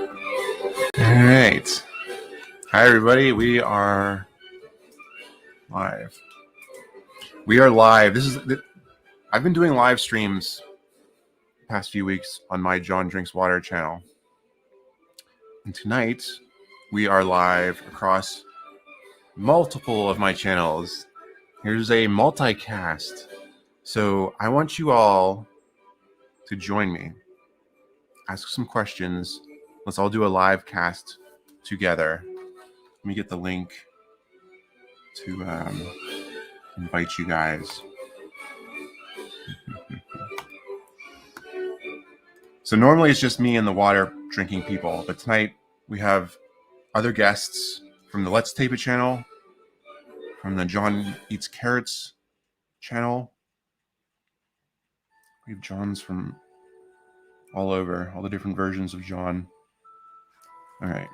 All right. Hi, everybody. We are live. I've been doing live streams the past few weeks on my John Drinks Water channel. And tonight, we are live across multiple of my channels. Here's a multicast. So I want you all to join me. Ask some questions. Let's all do a live cast together. Let me get the link to invite you guys. So normally it's just me and the water drinking people, but tonight we have other guests from the Let's Tape It channel, from the John Eats Carrots channel. We have Johns from all over, all the different versions of John. All right.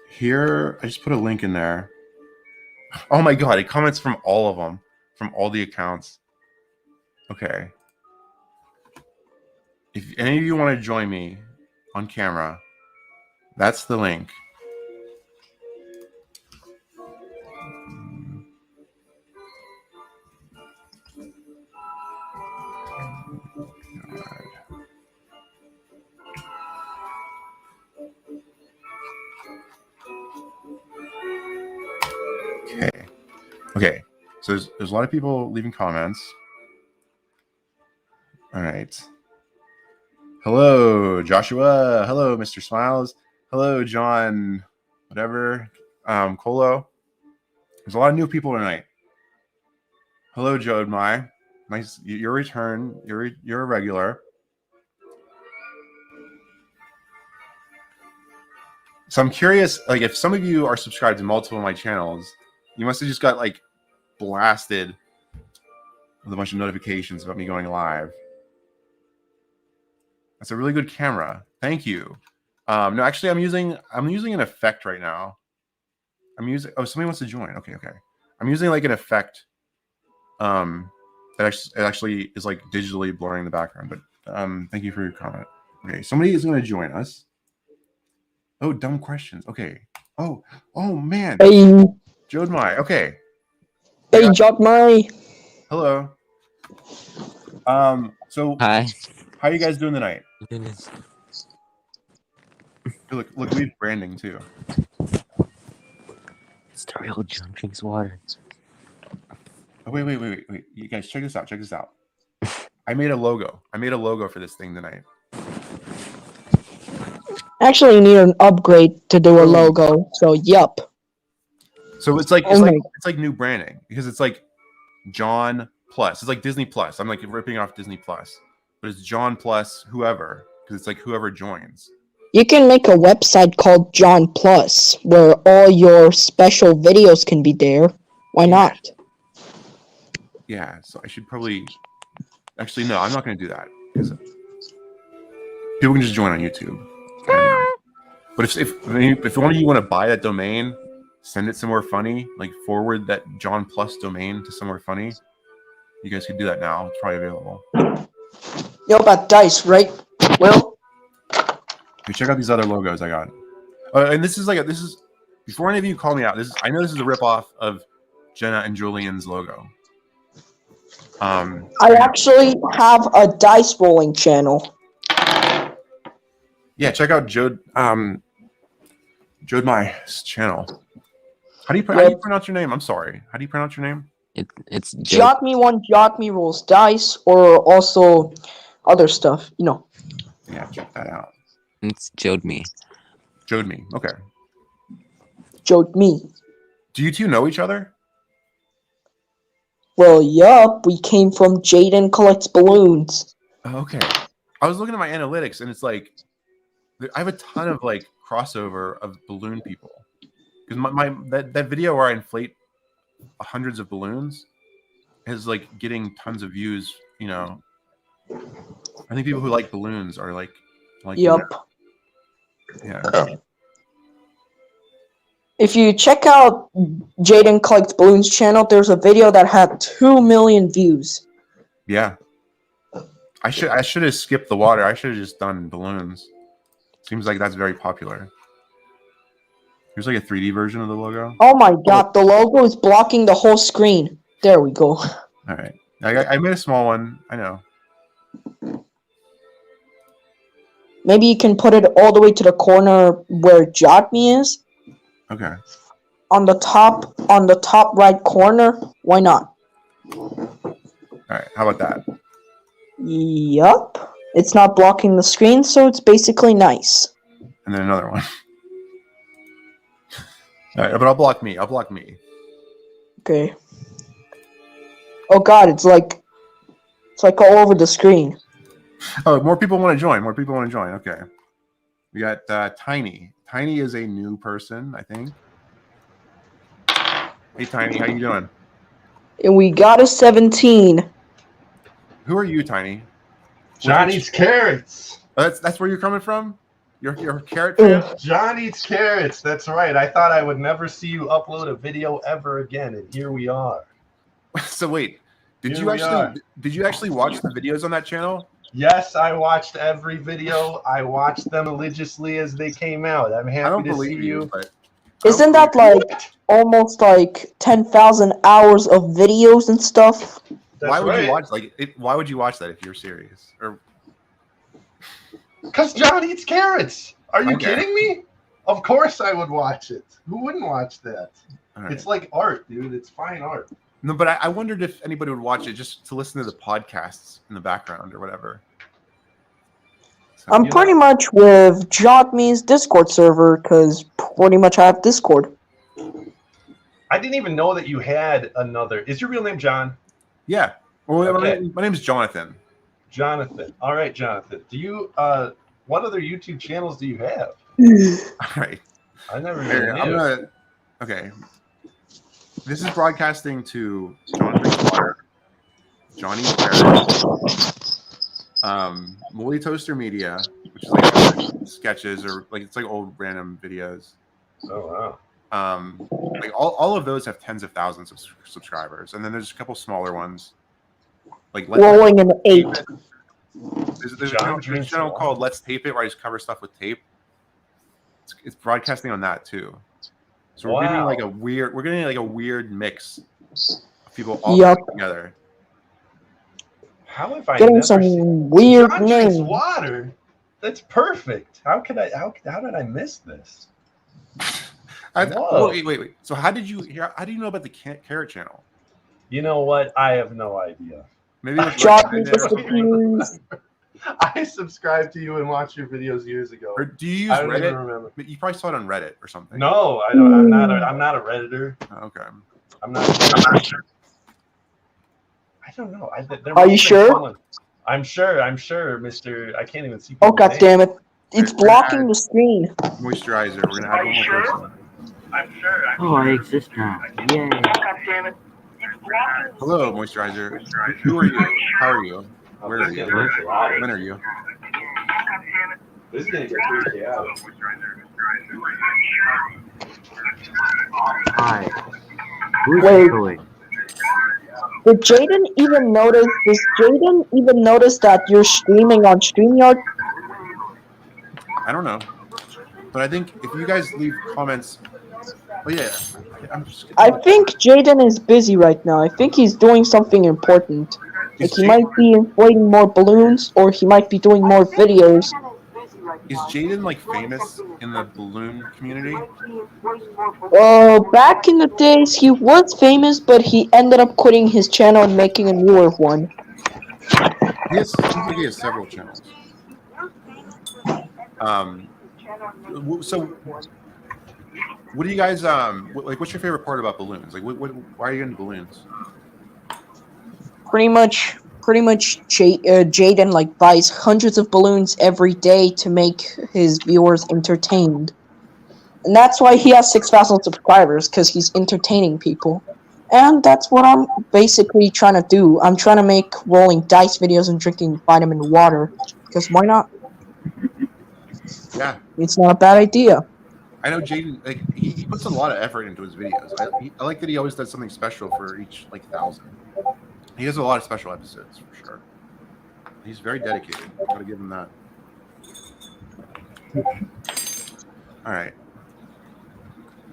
Here, I just put a link in there. Oh my God, it comments from all of them, from all the accounts. Okay. If any of you want to join me on camera, that's the link. Okay. So there's a lot of people leaving comments. All right. Hello, Joshua. Hello, Mr. Smiles. Hello, John. Whatever. Colo. There's a lot of new people tonight. Hello, Jodmai. Nice. Your return. You're a regular. So I'm curious, like, if some of you are subscribed to multiple of my channels, you must have just got like blasted with a bunch of notifications about me going live. That's a really good camera. Thank you. No, actually, I'm using an effect right now. Somebody wants to join. Okay. I'm using like an effect. It actually is like digitally blurring the background. But thank you for your comment. Okay, somebody is going to join us. Oh, dumb questions. Okay. Oh man. Hey. Jodmai. Okay. Hey, Jodmai. Hello. So hi. How are you guys doing tonight? Look, we have branding too. It's the real John Drinks Water. Oh, wait. You guys, check this out. I made a logo for this thing tonight. Actually, you need an upgrade to do a logo. So, yup. So it's like new branding because it's like John Plus. It's like Disney Plus. I'm like ripping off Disney Plus, but it's John Plus whoever because it's like whoever joins. You can make a website called John Plus where all your special videos can be there. Why not? Yeah. So I should probably. Actually, no. I'm not going to do that because people can just join on YouTube. But if one of you want to buy that domain, send it somewhere funny, like forward that John Plus domain to somewhere funny. You guys can do that now. It's probably available. Yo, about dice, right? Well, hey, check out these other logos I got. And this is before any of you call me out. I know this is a ripoff of Jenna and Julian's logo. I actually have a dice rolling channel. Yeah, check out Jodmai's channel. How do you pronounce your name? I'm sorry. How do you pronounce your name? It's Jodme1, Jodme rolls dice, or also other stuff, you know. Yeah, check that out. It's Jodme. Jodme, okay. Jodme. Do you two know each other? Well, yup. We came from Jaden Collects Balloons. Okay. I was looking at my analytics, and it's like I have a ton of like crossover of balloon people because that video where I inflate hundreds of balloons is like getting tons of views. You know, I think people who like balloons are like yup. Yeah. If you check out Jaden Collects Balloons channel, there's a video that had 2 million views. Yeah. I should have skipped the water. I should have just done balloons. Seems like that's very popular. Here's like a 3D version of the logo. Oh my god, the logo is blocking the whole screen. There we go. All right. I made a small one. I know. Maybe you can put it all the way to the corner where Jotme is. Okay. On the top right corner. Why not? All right. How about that? Yup. It's not blocking the screen, so it's basically nice. And then another one. All right, but I'll block me. Okay. Oh god, it's like all over the screen. Oh, more people want to join. Okay. We got Tiny. Tiny is a new person, I think. Hey, Tiny, how you doing? And we got a 17. Who are you, Tiny? Johnny's Carrots. That's where you're coming from? You're a carrot fan? Johnny's Carrots. That's right. I thought I would never see you upload a video ever again, and here we are. So wait, did you actually watch the videos on that channel? Yes, I watched every video. I watched them religiously as they came out. I'm happy to see you. But Isn't that like almost like 10,000 hours of videos and stuff? Why would you watch why would you watch that if you're serious? Or because John eats carrots. Are you kidding me? Of course I would watch it. Who wouldn't watch that? Right. It's like art, dude. It's fine art. No, but I wondered if anybody would watch it just to listen to the podcasts in the background or whatever. So, I'm pretty much with Jotme's Discord server because pretty much I have Discord. I didn't even know that you had another. Is your real name John? Yeah. Well, okay. My name is Jonathan. Jonathan. All right, Jonathan. Do you what other YouTube channels do you have? All right. I never knew. Okay. This is broadcasting to John Drinks Water, Johnny Carrots, Molly Toaster Media, which is like sketches or like it's like old random videos. Oh wow. Like all of those have tens of thousands of subscribers, and then there's a couple smaller ones. Like rolling in 8. There's a channel called Let's Tape It where I just cover stuff with tape. It's broadcasting on that too. So we're getting like a weird mix of people all together. How have I getting some weird names? Water. That's perfect. How did I miss this? Wait. So how do you know about the Carrot channel? You know what? I have no idea. Maybe I subscribed to you and watched your videos years ago. Or do you use Reddit? Remember. You probably saw it on Reddit or something. No, I don't. I'm not a Redditor. Okay. I'm not. I don't know. Are you sure? I'm sure, Mister. I can't even see. Oh god damn it! It's blocking the screen. Moisturizer. We're gonna add one more person. I'm sure. Oh, I exist now. Yay! God damn it! Hello, Moisturizer. Who are you? How are you? Where are you? When are you? This is gonna get too chaotic. Hi. Who's going? Did Jaden even notice? Does Jaden even notice that you're streaming on StreamYard? I don't know, but I think if you guys leave comments, I think Jaden is busy right now. I think he's doing something important. Like he might be inflating more balloons, or he might be doing more videos. Is Jaden like famous in the balloon community? Back in the days he was famous, but he ended up quitting his channel and making a newer one. He has several channels. So what do you guys like? What's your favorite part about balloons? Like, why are you into balloons? Pretty much Jaden like buys hundreds of balloons every day to make his viewers entertained, and that's why he has 6,000 subscribers, because he's entertaining people. And that's what I'm basically trying to do. I'm trying to make rolling dice videos and drinking vitamin water, because why not? Yeah, it's not a bad idea. I know Jaden, like he puts a lot of effort into his videos. I like that he always does something special for each 1,000. He has a lot of special episodes for sure. He's very dedicated. Gotta give him that. All right.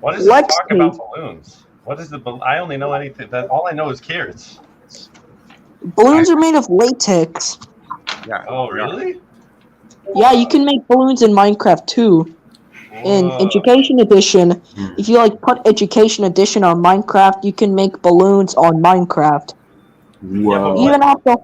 What is this talk about balloons? What is the? I only know anything. That all I know is carrots. Balloons are made of latex. Yeah. Oh, really? Yeah, you can make balloons in Minecraft too. In Whoa. Education Edition, if you like put Education Edition on Minecraft, you can make balloons on Minecraft. Whoa. You even have the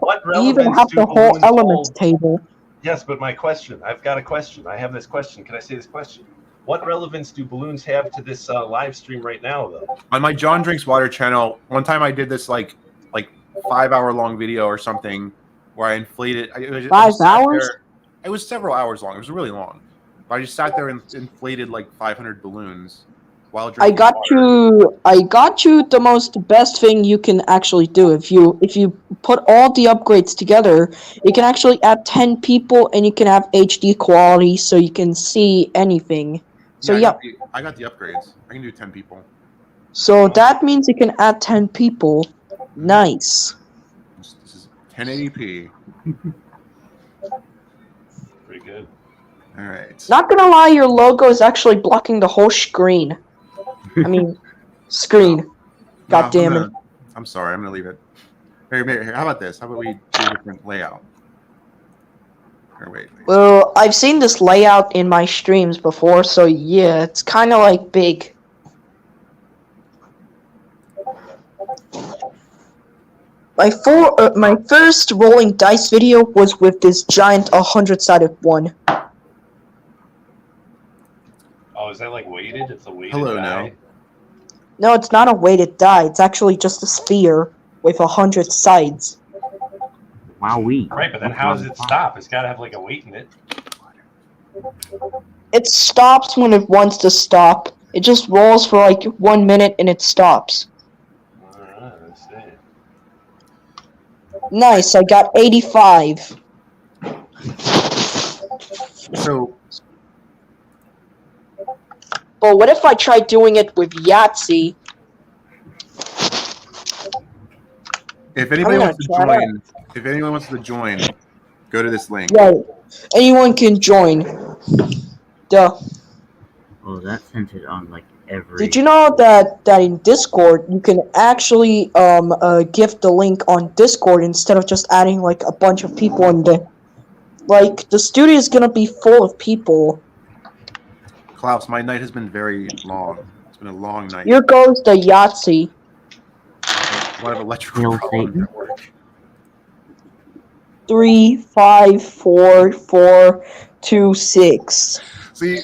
whole balloons elements hold? table. Yes, but my question. I've got a question. I have this question. Can I say this question? What relevance do balloons have to this live stream right now, though? On my John Drinks Water channel, one time I did this like 5-hour long video or something where I inflated. 5 hours? It was several hours long. It was really long. But I just sat there and inflated like 500 balloons while drinking I got you the best thing you can actually do. If you put all the upgrades together, you can actually add 10 people and you can have HD quality so you can see anything. So yeah. I got the upgrades. I can do 10 people. So that means you can add 10 people. Nice. This is 1080p. Pretty good. All right. Not gonna lie, your logo is actually blocking the whole screen. I mean, screen. God damn it. I'm sorry. I'm gonna leave it. Here, how about this? How about we do a different layout? Or wait. Well, I've seen this layout in my streams before, so yeah, it's kind of like big. My first rolling dice video was with this giant 100-sided one. Oh, is that like weighted? It's a weighted Hello, die? No, it's not a weighted die. It's actually just a sphere with 100 sides. Wowee. Right, but then how does it stop? It's got to have like a weight in it. It stops when it wants to stop. It just rolls for like 1 minute and it stops. Alright, let's see. Nice, I got 85. So, but what if I try doing it with Yahtzee? if anybody wants to join, go to this link. Right. Anyone can join. Duh. Oh, that's centered on like every. Did you know that in Discord you can actually gift the link on Discord instead of just adding like a bunch of people in the the studio is gonna be full of people. Klaus, my night has been very long. It's been a long night. Here goes the Yahtzee. A lot of electrical problems at work. 3, 5, 4, 4, 2, 6. See,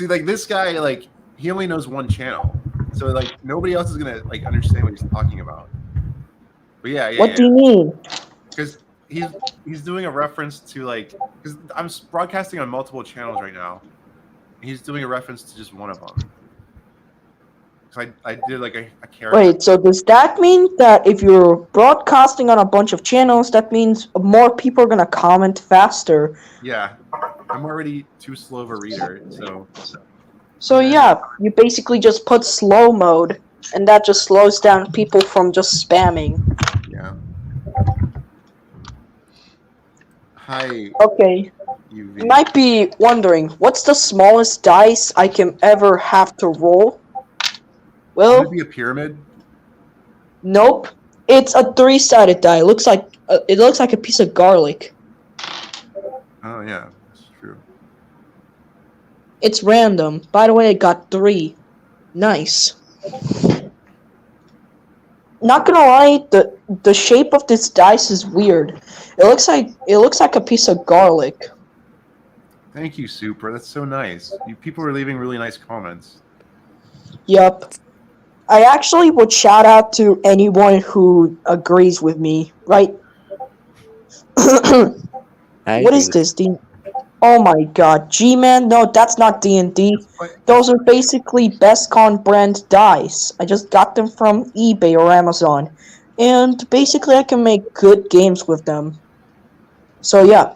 like this guy, like he only knows one channel, so like nobody else is gonna like understand what he's talking about. But yeah. What do you mean? Because he's doing a reference to like, because I'm broadcasting on multiple channels right now. He's doing a reference to just one of them. So I did like a character. Wait, so does that mean that if you're broadcasting on a bunch of channels, that means more people are gonna comment faster? Yeah, I'm already too slow of a reader, so. So yeah, you basically just put slow mode, and that just slows down people from just spamming. Yeah. Hi. Okay. You might be wondering, what's the smallest dice I can ever have to roll? Well, Would it be a pyramid? Nope. It's a 3-sided die. It looks like a piece of garlic. Oh yeah, that's true. It's random. By the way, I got 3. Nice. Not gonna lie, the shape of this dice is weird. It looks like a piece of garlic. Thank you, Super. That's so nice. People are leaving really nice comments. Yup. I actually would shout out to anyone who agrees with me, right? What is this? Oh my god, G-Man? No, that's not D&D. Those are basically Bestcon brand dice. I just got them from eBay or Amazon. And basically I can make good games with them. So yeah,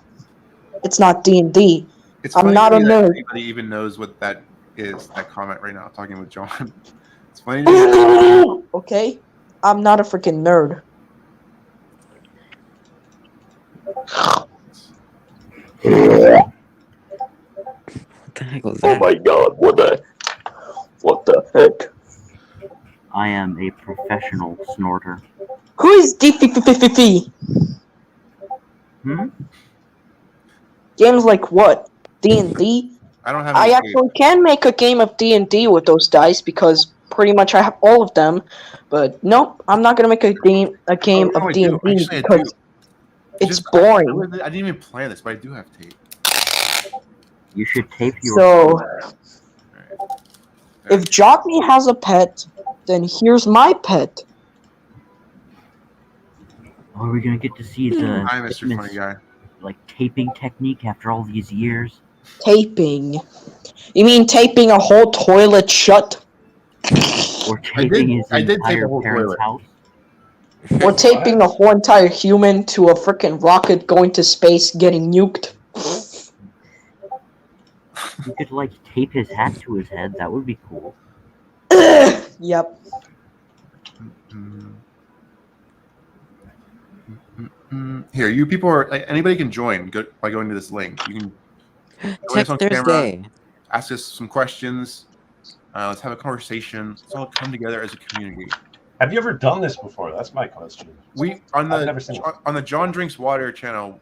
it's not D&D. I'm not a nerd. Anybody even knows what that is, that comment right now, talking with John. It's funny to me. Okay? I'm not a freaking nerd. What the heck was Oh that? my god, what the heck? I am a professional snorter. Who is DFFFF? Hmm? Games like what? D&D? I don't have I any actually can make a game of D&D with those dice because pretty much I have all of them. But nope, I'm not gonna make a game Oh, no, of I D&D do. Actually, I do. because it's boring. I didn't even plan this, but I do have tape. You should tape your. So Alright. if Jockney has a pet, then here's my pet. Are we gonna get to see the Hi, Mr. fitness, Funny Guy. like taping technique after all these years? Taping. You mean taping a whole toilet shut? Or taping his I did tape entire a whole parents' toilet. house? Or taping a whole entire human to a freaking rocket going to space getting nuked? You could like tape his hat to his head. That would be cool. Yep. Here, you people are. Anybody can join by going to this link. You can join Tech us on camera, Thursday. ask us some questions. Let's have a conversation. Let's all come together as a community. Have you ever done this before? That's my question. We on I've never seen it. the John Drinks Water channel.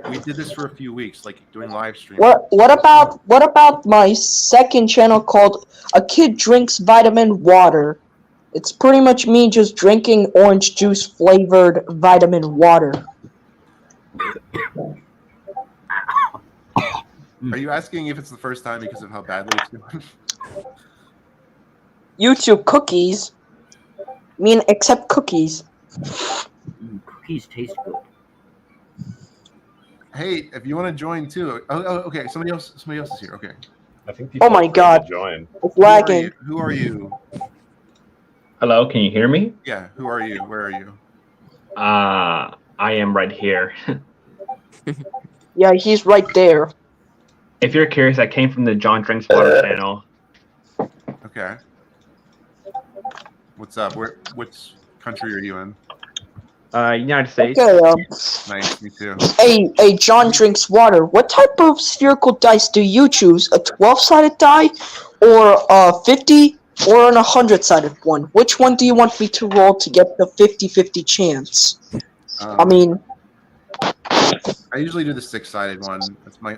We did this for a few weeks, like doing live streams. What about my second channel called A Kid Drinks Vitamin Water? It's pretty much me just drinking orange juice flavored vitamin water. Are you asking if it's the first time because of how badly it's doing? YouTube cookies. I mean, except cookies. Cookies taste good. Hey, if you want to join too. Oh, okay. Somebody else is here. Okay. I think people Oh my are afraid to God. join. It's lagging. Who are you? Hello, can you hear me? Yeah. Who are you? Where are you? I am right here. Yeah, he's right there. If you're curious, I came from the John Drinks Water channel. Okay. What's up? Which country are you in? United States. Okay, Nice. Me too. hey, John Drinks Water. What type of spherical dice do you choose? A 12-sided die, or a 50, or an 100-sided one? Which one do you want me to roll to get the 50-50 chance? I mean, I usually do the 6-sided one. That's my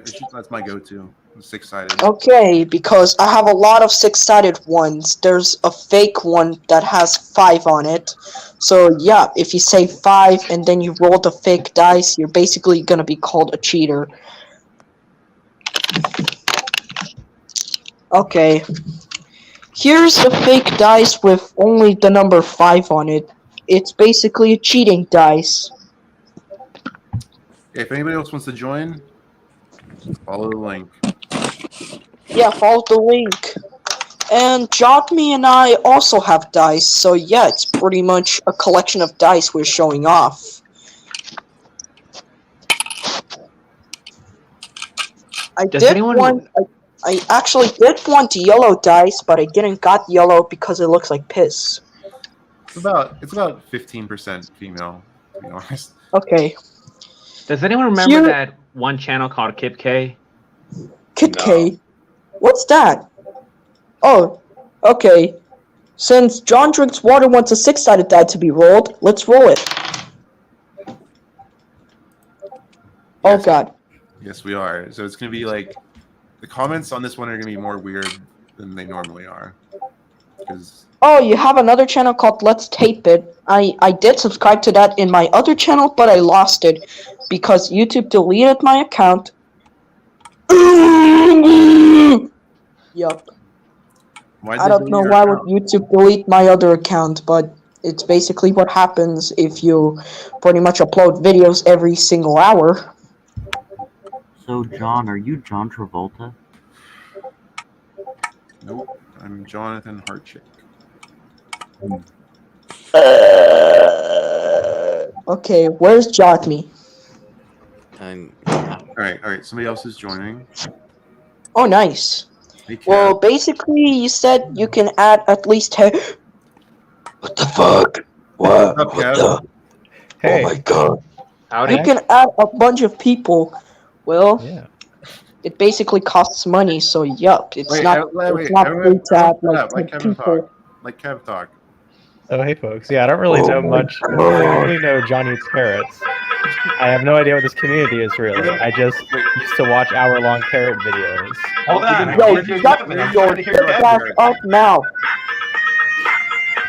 go-to. The 6-sided. okay, because I have a lot of 6-sided ones. There's a fake one that has 5 on it. So yeah, if you say 5 and then you roll the fake dice, you're basically gonna be called a cheater. Okay. Here's the fake dice with only the number 5 on it. It's basically a cheating dice. If anybody else wants to join, follow the link. Yeah, follow the link. And Jogme and I also have dice, so yeah, it's pretty much a collection of dice we're showing off. I actually did want yellow dice, but I didn't got yellow because it looks like piss. It's about 15% female, to be honest. Okay. Does anyone remember that one channel called Kip K? Kid K? What's that? Oh, okay. Since John Drinks Water wants a 6-sided die to be rolled, let's roll it. Oh god. Yes, we are. So it's going to be like, the comments on this one are going to be more weird than they normally are. Because Oh, you have another channel called Let's Tape It. I did subscribe to that in my other channel, but I lost it because YouTube deleted my account. Yup. I don't know why would YouTube delete my other account, but it's basically what happens if you pretty much upload videos every single hour. So, John, are you John Travolta? Nope, I'm Jonathan Hartchick. Okay, where's Jotney? All right. Somebody else is joining. Oh, nice. Hey, Kev. Well, basically, you said you can add at least 10. What the fuck? What? What's up, Kev? Oh my god. Howdy. You can add a bunch of people. Well, Yeah. it basically costs money, so yuck. It's Wait, not wait, it's not free to add let like Kevin 10 people. talk. Let Kev talk. Oh, hey, folks. Yeah, I don't really know much. I only know John Eats Carrots. I have no idea what this community is really. I just used to watch hour-long carrot videos. Hold on. I Yo, can't hear shut Kevin. I'm your trying to hear ass Kevin. up now.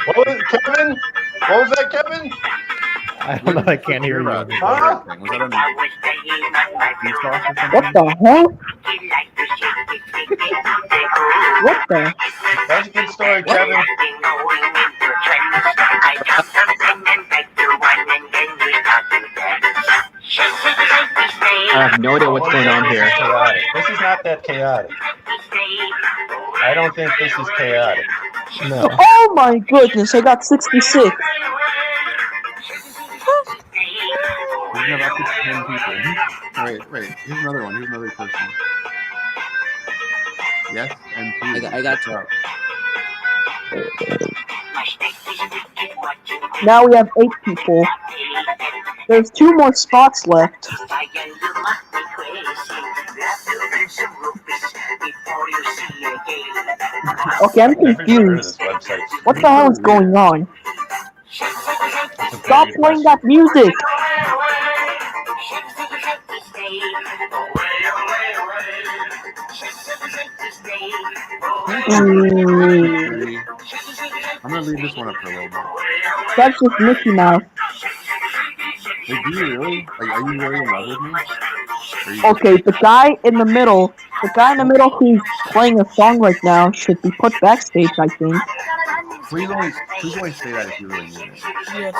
What was it, Kevin? What was that, Kevin? I don't know. I can't hear you. Was Huh? that on Beast-Off or something? What the hell? What the? That was a good story, Kevin. I have no idea what's going on here. Chaotic. This is not that chaotic. I don't think this is chaotic. No. Oh my goodness, I got 66. We have up to 10 people. Wait. Here's another one. Here's another person. Yes, and two. I got two. Now we have 8 people. There's 2 more spots left. Okay, I'm I've never heard of confused. this website. What the hell is going on? Stop playing that music! I'm gonna leave this one up for a little bit. That's just Mickey Mouse. Wait, do you really? Like, are you really in love with me? Are you- Okay, the guy in the middle who's playing a song right now should be put backstage, I think. Please only say that if you really mean it. Yes.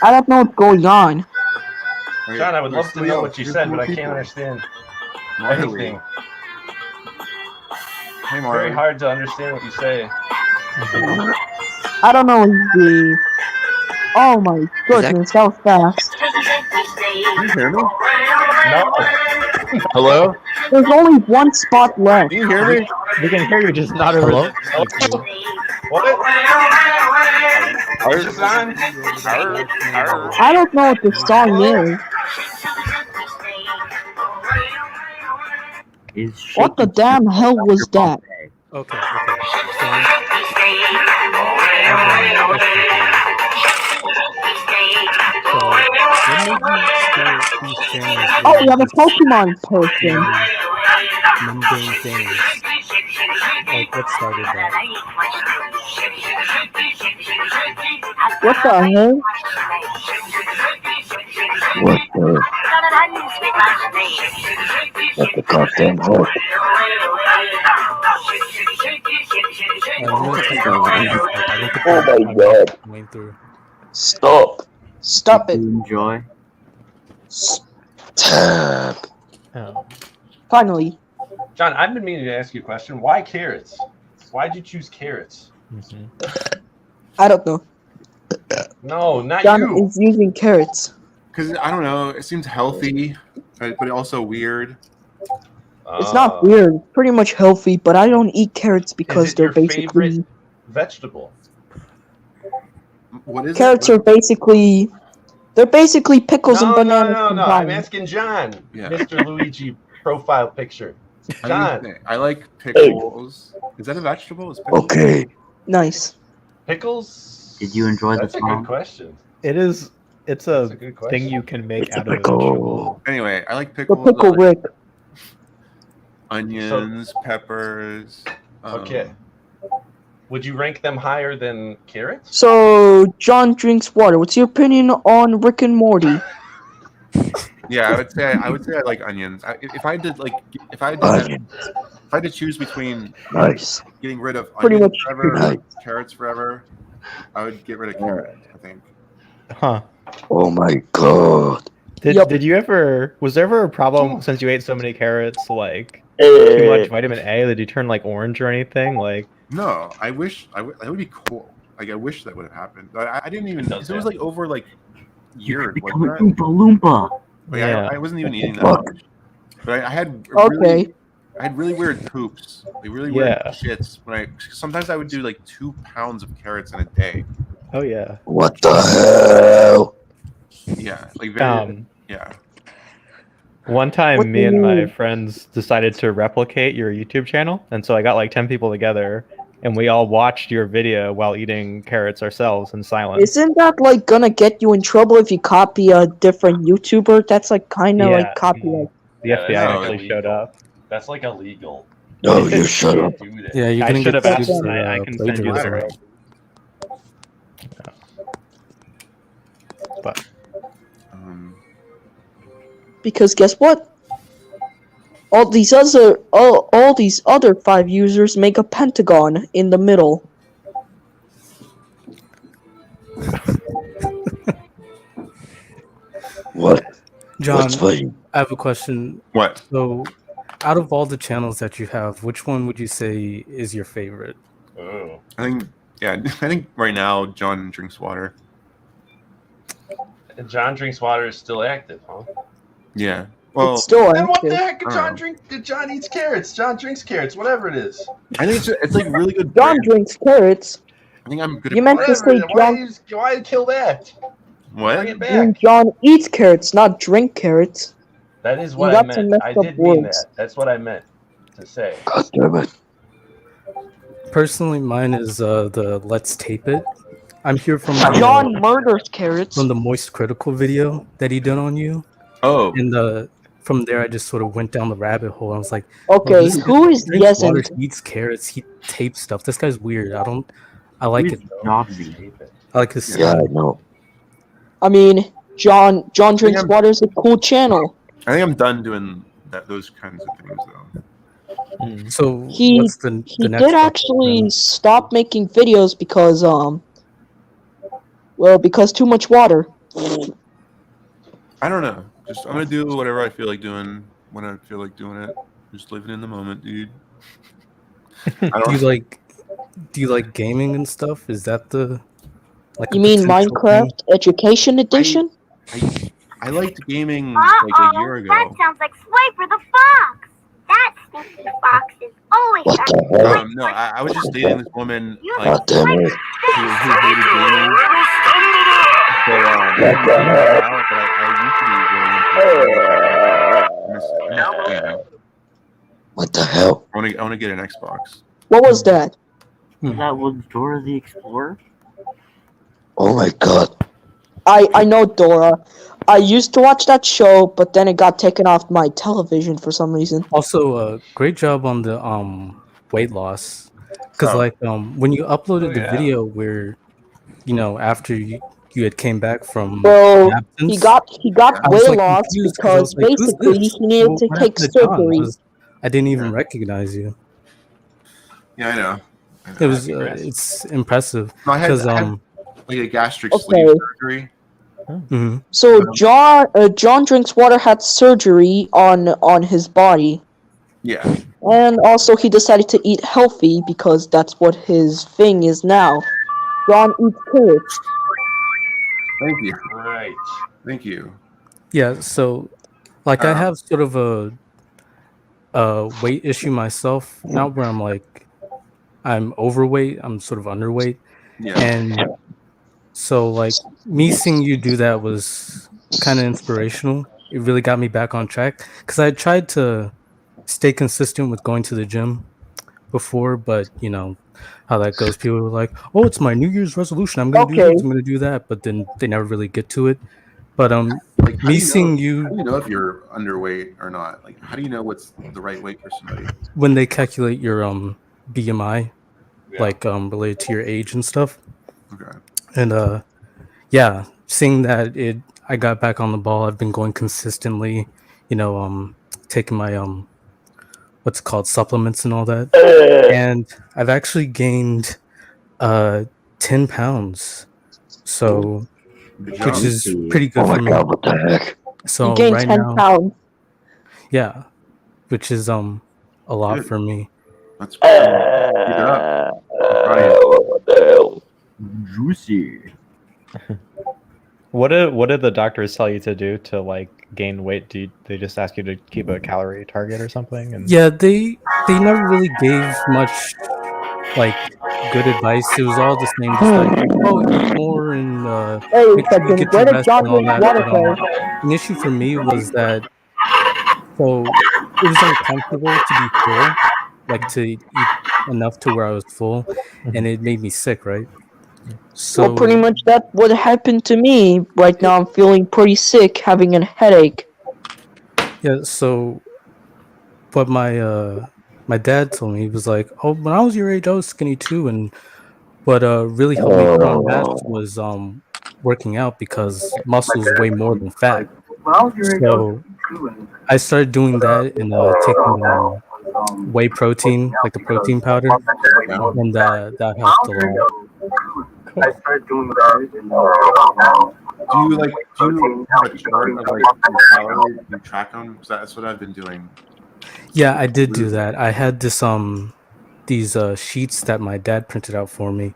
I don't know what's going on. Okay, John, I would love to know Leo, what you here's said, more but I can't people. understand Marley. anything. Hey, It's Marley. very hard to understand what you say. I don't know the... Oh my goodness, that was fast. Can you hear me? No. Hello? There's only 1 spot left. Can you hear me? We can hear you, just not over. What? Is this on? I don't know what the song is. What the damn hell was that? Okay. So what made you start these channels? Oh, we have a Pokemon person. Mundane things. Like what started that? What the hell? What the goddamn hell? Oh my god. Going through. Stop it. Enjoy. Stop. Oh. Finally. John, I've been meaning to ask you a question. Why carrots? Why'd you choose carrots? I don't know. No, not John you. is using carrots. Because, I don't know, it seems healthy, but also weird. It's not weird. It's pretty much healthy, but I don't eat carrots because Is it they're your basically... favorite vegetable? What is Carrots it? are basically... They're basically pickles and No, bananas I'm combined. asking John. Yeah. Mr. Luigi profile picture. John. I like pickles. Is that a vegetable? Is pickles? Okay. Nice. Pickles? Did you enjoy That's the a good song? question. It is. It's That's a a good question. thing you can make out of a vegetable. Anyway, I like The pickles. pickle I like Rick. onions, peppers. Okay. Would you rank them higher than carrots? So, John drinks water. What's your opinion on Rick and Morty? Yeah, I would say I like onions. If I had to choose between Nice. getting rid of Pretty onions much forever or nice. carrots forever, I would get rid of carrots, I think. Huh. Oh my god. Did you ever? Was there ever a problem since you ate so many carrots? Like too much vitamin A? Did you turn like orange or anything? Like No, I wish that would be cool. Like I wish that would have happened. But I didn't even. It does It was like over like years. Become an Wasn't Oompa Loompa. it? Like, Yeah. I wasn't even eating that Fuck. much. But I had Okay. I had really weird poops, like really Yeah. weird shits. Sometimes I would do like 2 pounds of carrots in a day. oh yeah. What the hell? Yeah, like very. Yeah. One time, What me do and you my mean? friends decided to replicate your YouTube channel, and so I got like 10 people together, and we all watched your video while eating carrots ourselves in silence. Isn't that like gonna get you in trouble if you copy a different YouTuber? That's like kind of like copyright. The FBI that's actually like showed up. That's like illegal. No, you shut up. Do that. Yeah, you're I gonna should get have sued asked. for I can send you the plagiarism. link. But Because guess what? All these other 5 users make a pentagon in the middle. What? John, What's funny? I have a question. What? So, out of all the channels that you have, which one would you say is your favorite? Oh. I think. Yeah, I think right now John drinks water. And John drinks water is still active, huh? Yeah. Well, It's still Then what the active. heck did John drink? John eats carrots. John drinks carrots. Whatever it is. I think it's like really good. John brand. drinks carrots. I think I'm good. You meant to say Whatever. John. Why kill that? What? Bring it I mean, back. John eats carrots, not drink carrots. That is You what I got some meant. messed I up did mean words. that. That's what I meant to say. God damn it. Personally, mine is the Let's Tape It. I'm here from John murders carrots. from the Moist Critical video that he did on you, Oh, and from there I just sort of went down the rabbit hole. I was like, Okay, this guy who is drinks water, Yesent? he eats carrots, he tapes stuff. This guy's weird. I like Who's it though. Jobsy? I like his Yeah, style. I know. I mean, John drinks I'm- water is a cool channel. I think I'm done doing those kinds of things though. So He what's the He next did step actually then? stop making videos because because too much water. I don't know. Just I'm gonna do whatever I feel like doing when I feel like doing it. Just living in the moment, dude. I Do you don't. like gaming and stuff? Is that the like? You a mean potential Minecraft Education Edition? I liked gaming Uh-oh, like a year ago. that sounds like Swiper the Fox. That sneaky fox is always What trying the hell? No, I was just dating this woman like God damn it. who hated gaming. So What the hell? but I used to be really into What the hell? I want to get an Xbox. What was that? That was Dora the Explorer? Oh my god. I know Dora. I used to watch that show, but then it got taken off my television for some reason. Also, great job on the weight loss, because Oh. like when you uploaded Oh, the yeah. video where after you had came back from Well, absence, he got I was, weight like, loss confused 'cause I because was like, "Who's basically this? he needed to What take happened to John?" surgery. I didn't even Yeah. recognize you. Yeah, I know. It was congrats. it's impressive No, I had because like a gastric Okay. sleeve surgery. mhm. So John drinks water had surgery on his body, Yeah. and also he decided to eat healthy because that's what his thing is now. John eats carrots. Thank you. Right. Thank you. Yeah, so like I Um, have sort of a weight issue myself, not where I'm like I'm overweight, I'm sort of underweight. Yeah. And so like me seeing you do that was kind of inspirational. It really got me back on track because I tried to stay consistent with going to the gym before, but you know how that goes. People are like, "Oh, it's my New Year's resolution. I'm gonna do Okay. this. I'm gonna do that," but then they never really get to it. But Like, how do me you seeing know, how do you you know if you're underweight or not? Like, how do you know what's the right weight for somebody? when they calculate your BMI, Yeah. like related to your age and stuff. Okay. And yeah, seeing that I got back on the ball. I've been going consistently, taking my what's it called, supplements and all that. And I've actually gained 10 pounds. So Good which job. is pretty good Oh my for me. god, what the heck? So He gained right 10 now, pounds. yeah, which is a lot Good. for me. That's good. Keep it up. I'm proud of you. What the hell? Juicy. What did the doctors tell you to do to like gain weight? They just ask you to keep a calorie target or something? And Yeah, they never really gave much like good advice. It was all the same, just like, oh, eat more and Hey, make sure you second, get where your did rest John and all drink that. water But go? an issue for me was that so it was uncomfortable to be full, like to eat enough to where I was full, and it made me sick, right? Well, pretty So much that what happened to me. Right now, I'm feeling pretty sick, having a headache. yeah, so but my dad told me, he was like, oh, when I was your age I was skinny too, and what really helped me put on mass was working out, because muscle is way more than fat. So I started doing that and taking whey protein, like the protein powder, and that helped a lot. Cool. Do you have a chart of like your calories? Do you track them? 'Cause that's what I've been doing. Yeah, I did do that. I had these sheets that my dad printed out for me,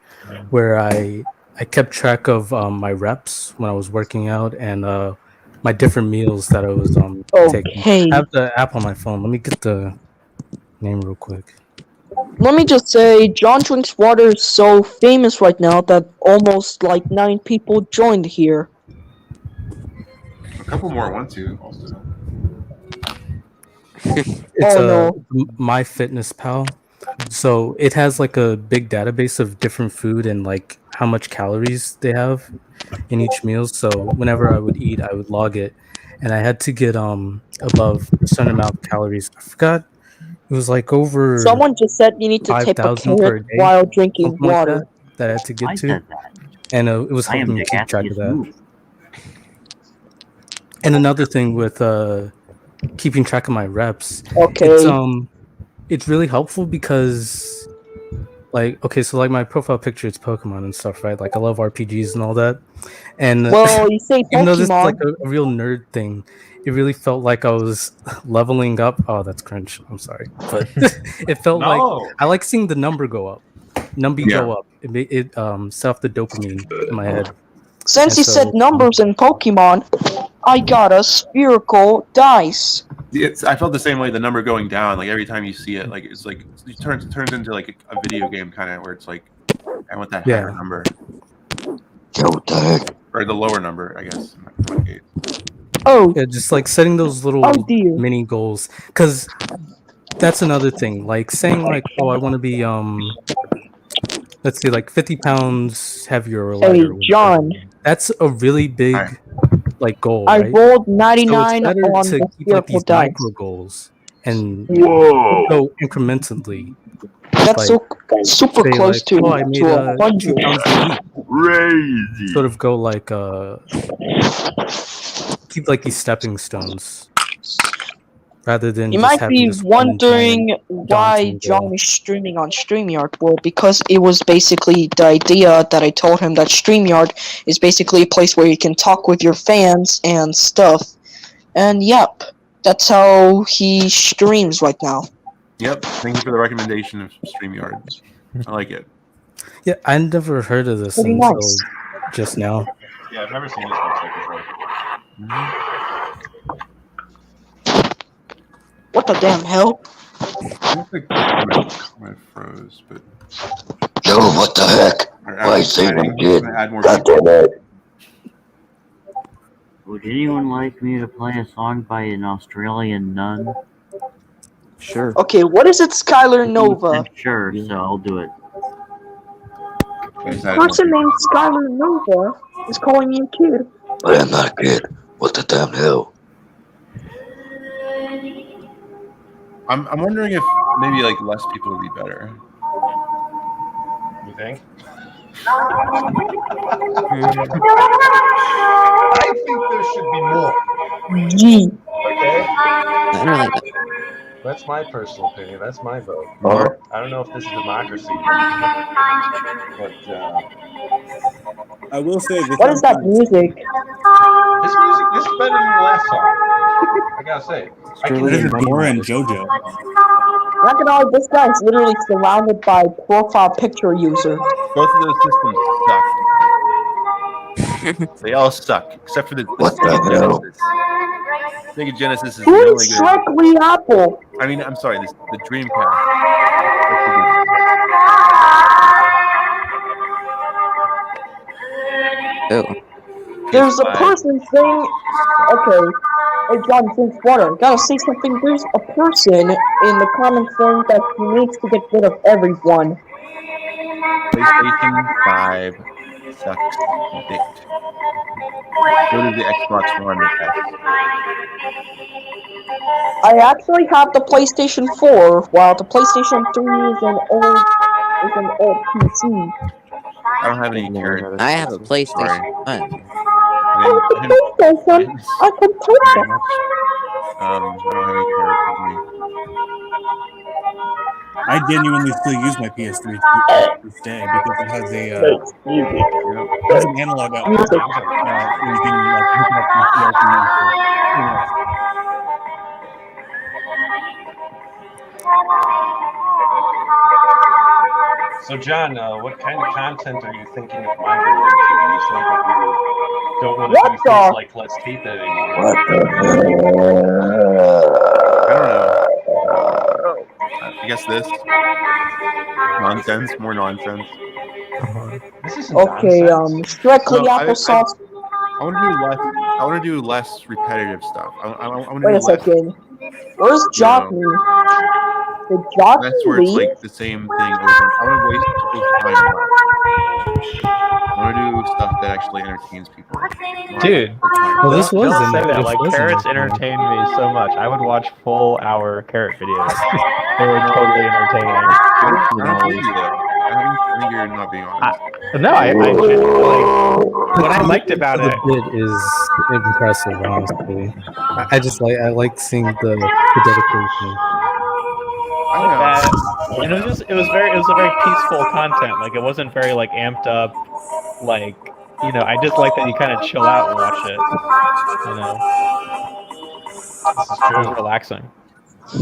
where I kept track of my reps when I was working out, and my different meals that I was taking. Okay, I have the app on my phone. Let me get the name real quick. let me just say, John Drinks Water is so famous right now that almost like 9 people joined here. A couple more want to also. It's Oh no. MyFitnessPal. So it has like a big database of different food and like how much calories they have in each meal. So whenever I would eat, I would log it, and I had to get above a certain amount of calories. I forgot, it was like over Someone just said you need to tape a 5,000 carrot per day, while drinking something like water. that I had to get I to, said that. and it was I am helping me the keep track of gassiest that. move. And another thing with keeping track of my reps, Okay. it's really helpful because, like, okay, so like my profile picture, it's Pokemon and stuff, right? Like I love RPGs and all that, and Well, you say even though this is Pokemon. like a real nerd thing, it really felt like I was leveling up. Oh, that's cringe. I'm sorry, but it felt like I like seeing the number go up. Go up. It set off the dopamine in my head. Since And you so said numbers in Pokemon, I got a spherical dice. I felt the same way. The number going down, like every time you see it, like it's like it turns into like a video game kind of where it's like, I want that higher number. Yo, what the heck? Or the lower number, I guess. In my case. Oh, yeah, just like setting those little mini goals, because that's another thing. Like saying like, oh, I want to be let's say like 50 pounds heavier or lighter. Hey, John. That's a really big like goal, I right? rolled So 99 it's better on to the keep like spherical these dice. micro goals and Whoa. go incrementally. That's like, super say close like, to oh, I made 2 100. pounds a week. Crazy. Sort of go like keep like these stepping stones rather than You just might having be this one wondering giant why daunting goal. John is streaming on StreamYard. Well, because it was basically the idea that I told him that StreamYard is basically a place where you can talk with your fans and stuff. And yep, that's how he streams right now. Yep. Thank you for the recommendation of StreamYard. I like it. Yeah, I never heard of this Pretty until nice. just now. Yeah, I've never seen this website before. What the damn hell? I think I froze, but Yo, what the heck? Why say I'm good? God damn it. Would anyone like me to play a song by an Australian nun? Sure. Okay, what is it, Skylar Nova? Sure, so I'll do it. Person named Skylar Nova is calling me a kid. But I'm not a kid. What the damn hell? I'm wondering if maybe like less people would be better. You think? I think there should be more. Gee. Okay? I don't like that. That's my personal opinion. That's my vote. More? I don't know if this is democracy, but I will say this. What is that music? this is better than the last song. I gotta say. This is Dora and JoJo. Not gonna lie, this guy is literally surrounded by profile picture users. Both of those systems suck. They all suck, except for the What the Sega hell? Genesis. Sega Genesis is Who the is only good. Shrek Apple? I mean, I'm sorry, the Dreamcast. Oh. There's a person saying, okay, hey John, drinks water. Gotta say something. There's a person in the comments saying that he needs to get rid of everyone. PlayStation 5 sucks dick. So does the Xbox One S. I actually have the PlayStation 4, while the PlayStation 3 is an old PC. I don't have any carrots. I have a PlayStation. I have a PlayStation. I can take it. I don't have any carrots with me. I genuinely still use my PS3 to this day because it has an analog out. You can like hook up your CRT. So, John, what kind of content are you thinking of migrating to? You say that you don't want to do things like Let's Tape It anymore. I don't know. I guess this. Nonsense. More nonsense. This isn't okay, nonsense. strictly applesauce. I want to do less repetitive stuff. I want to Wait do a second. Where's Jock me? Did Jock That's where it's leave? like the same thing over. I want to waste people's time. I want to do stuff that actually entertains people. Dude, Well, this was don't say that. this Like, was carrots entertained me so much. I would watch full-hour carrot videos. They were totally entertaining. I don't believe you though. I think you're not being honest. No, I like what I liked about the it. bit is impressive, honestly. I like seeing the dedication. And it was a very peaceful content. Like, it wasn't very like amped up. Like, you know, I just like that you kind of chill out and watch it. You know, This is it was true. relaxing.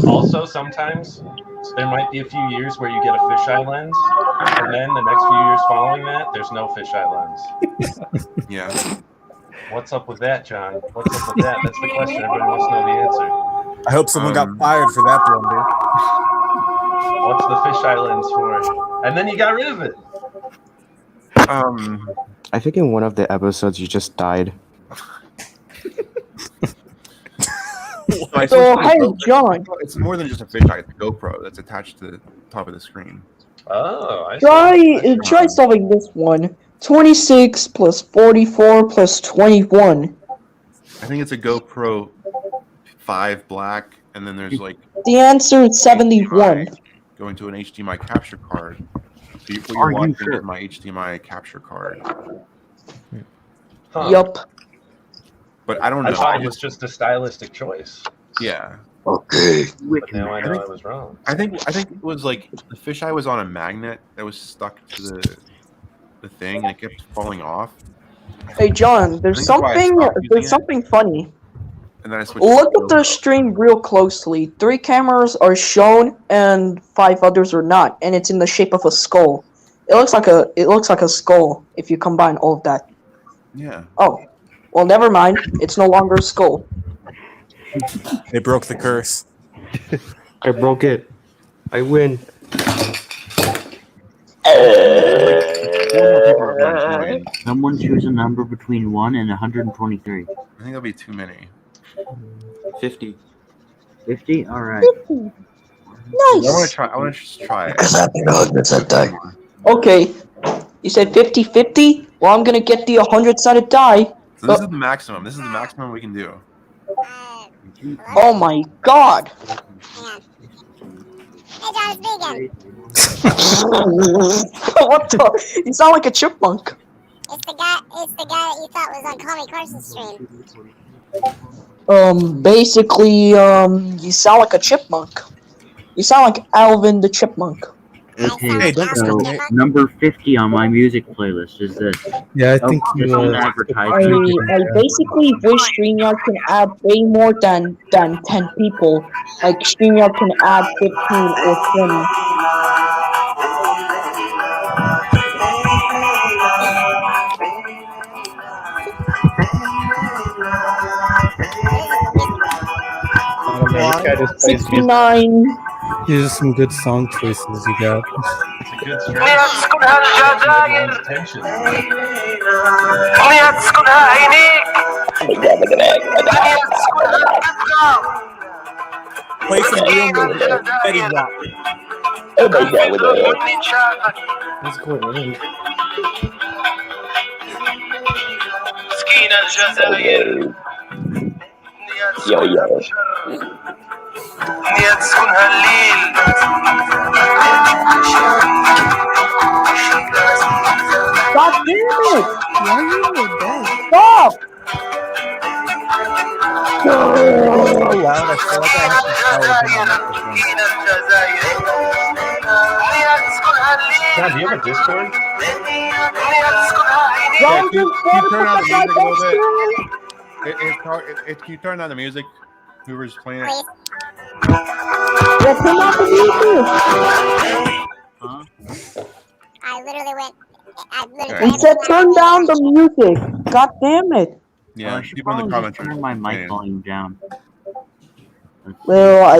Also, sometimes there might be a few years where you get a fisheye lens, and then the next few years following that, there's no fisheye lens. Yeah. What's up with that, John? What's up with that? That's the question. Everybody wants to know the answer. I hope someone got fired for that blunder. What's the fisheye lens for? And then you got rid of it. I think in one of the episodes you just died. So, hey, John. It's more than just a fisheye. It's a GoPro that's attached to the top of the screen. Oh, I see. Try solving this one. 26 plus 44 plus 21. I think it's a GoPro 5 black, and then there's like The answer is 71. going to an HDMI capture card. So you put your watch into my HDMI capture card. Huh. Yup. But I don't know. I thought it was just a stylistic choice. Yeah. Okay. But now I know I was wrong. I think it was like the fisheye was on a magnet that was stuck to the thing, and it kept falling off. Hey, John, there's something funny. And then I switched. Look at the stream real closely. 3 cameras are shown, and 5 others are not, and it's in the shape of a skull. It looks like a skull if you combine all of that. Yeah. Oh, well, never mind. It's no longer a skull. They broke the curse. I broke it. I win. Someone choose a number between 1 and 123. I think that'll be too many. 50. 50? Alright. 50. I Nice. want to just try it. Because I've been 100% die. Okay. You said 50-50? Well, I'm gonna get the 100-sided die. So this is the maximum. This is the maximum we can do. Oh my god. Hey, John, it's me again. What the? You sound like a chipmunk. It's the guy that you thought was on Call Me Carson's stream. Basically, you sound like a chipmunk. You sound like Alvin the Chipmunk. Okay, so number 50 on my music playlist is this. Yeah, I think I basically wish StreamYard can add way more than 10 people. Like, StreamYard can add 15 or 20. I don't know, this guy just plays music. 69. These are some good song choices you got. It's a good strategy. Tension. Play some real music. Eddie Rock. What's going on? God damn it! Why are you in bed? Stop! So loud, I feel like I have to shower with him on microphone. John, do you have a Discord? Yeah, can you turn on the music a little bit? Can you turn on the music? Whoever's playing it. Yeah, turn off the music! I literally went. It said turn down the music. God damn it. Yeah, I should people in the probably comments just are turn my mic saying. volume down. Well,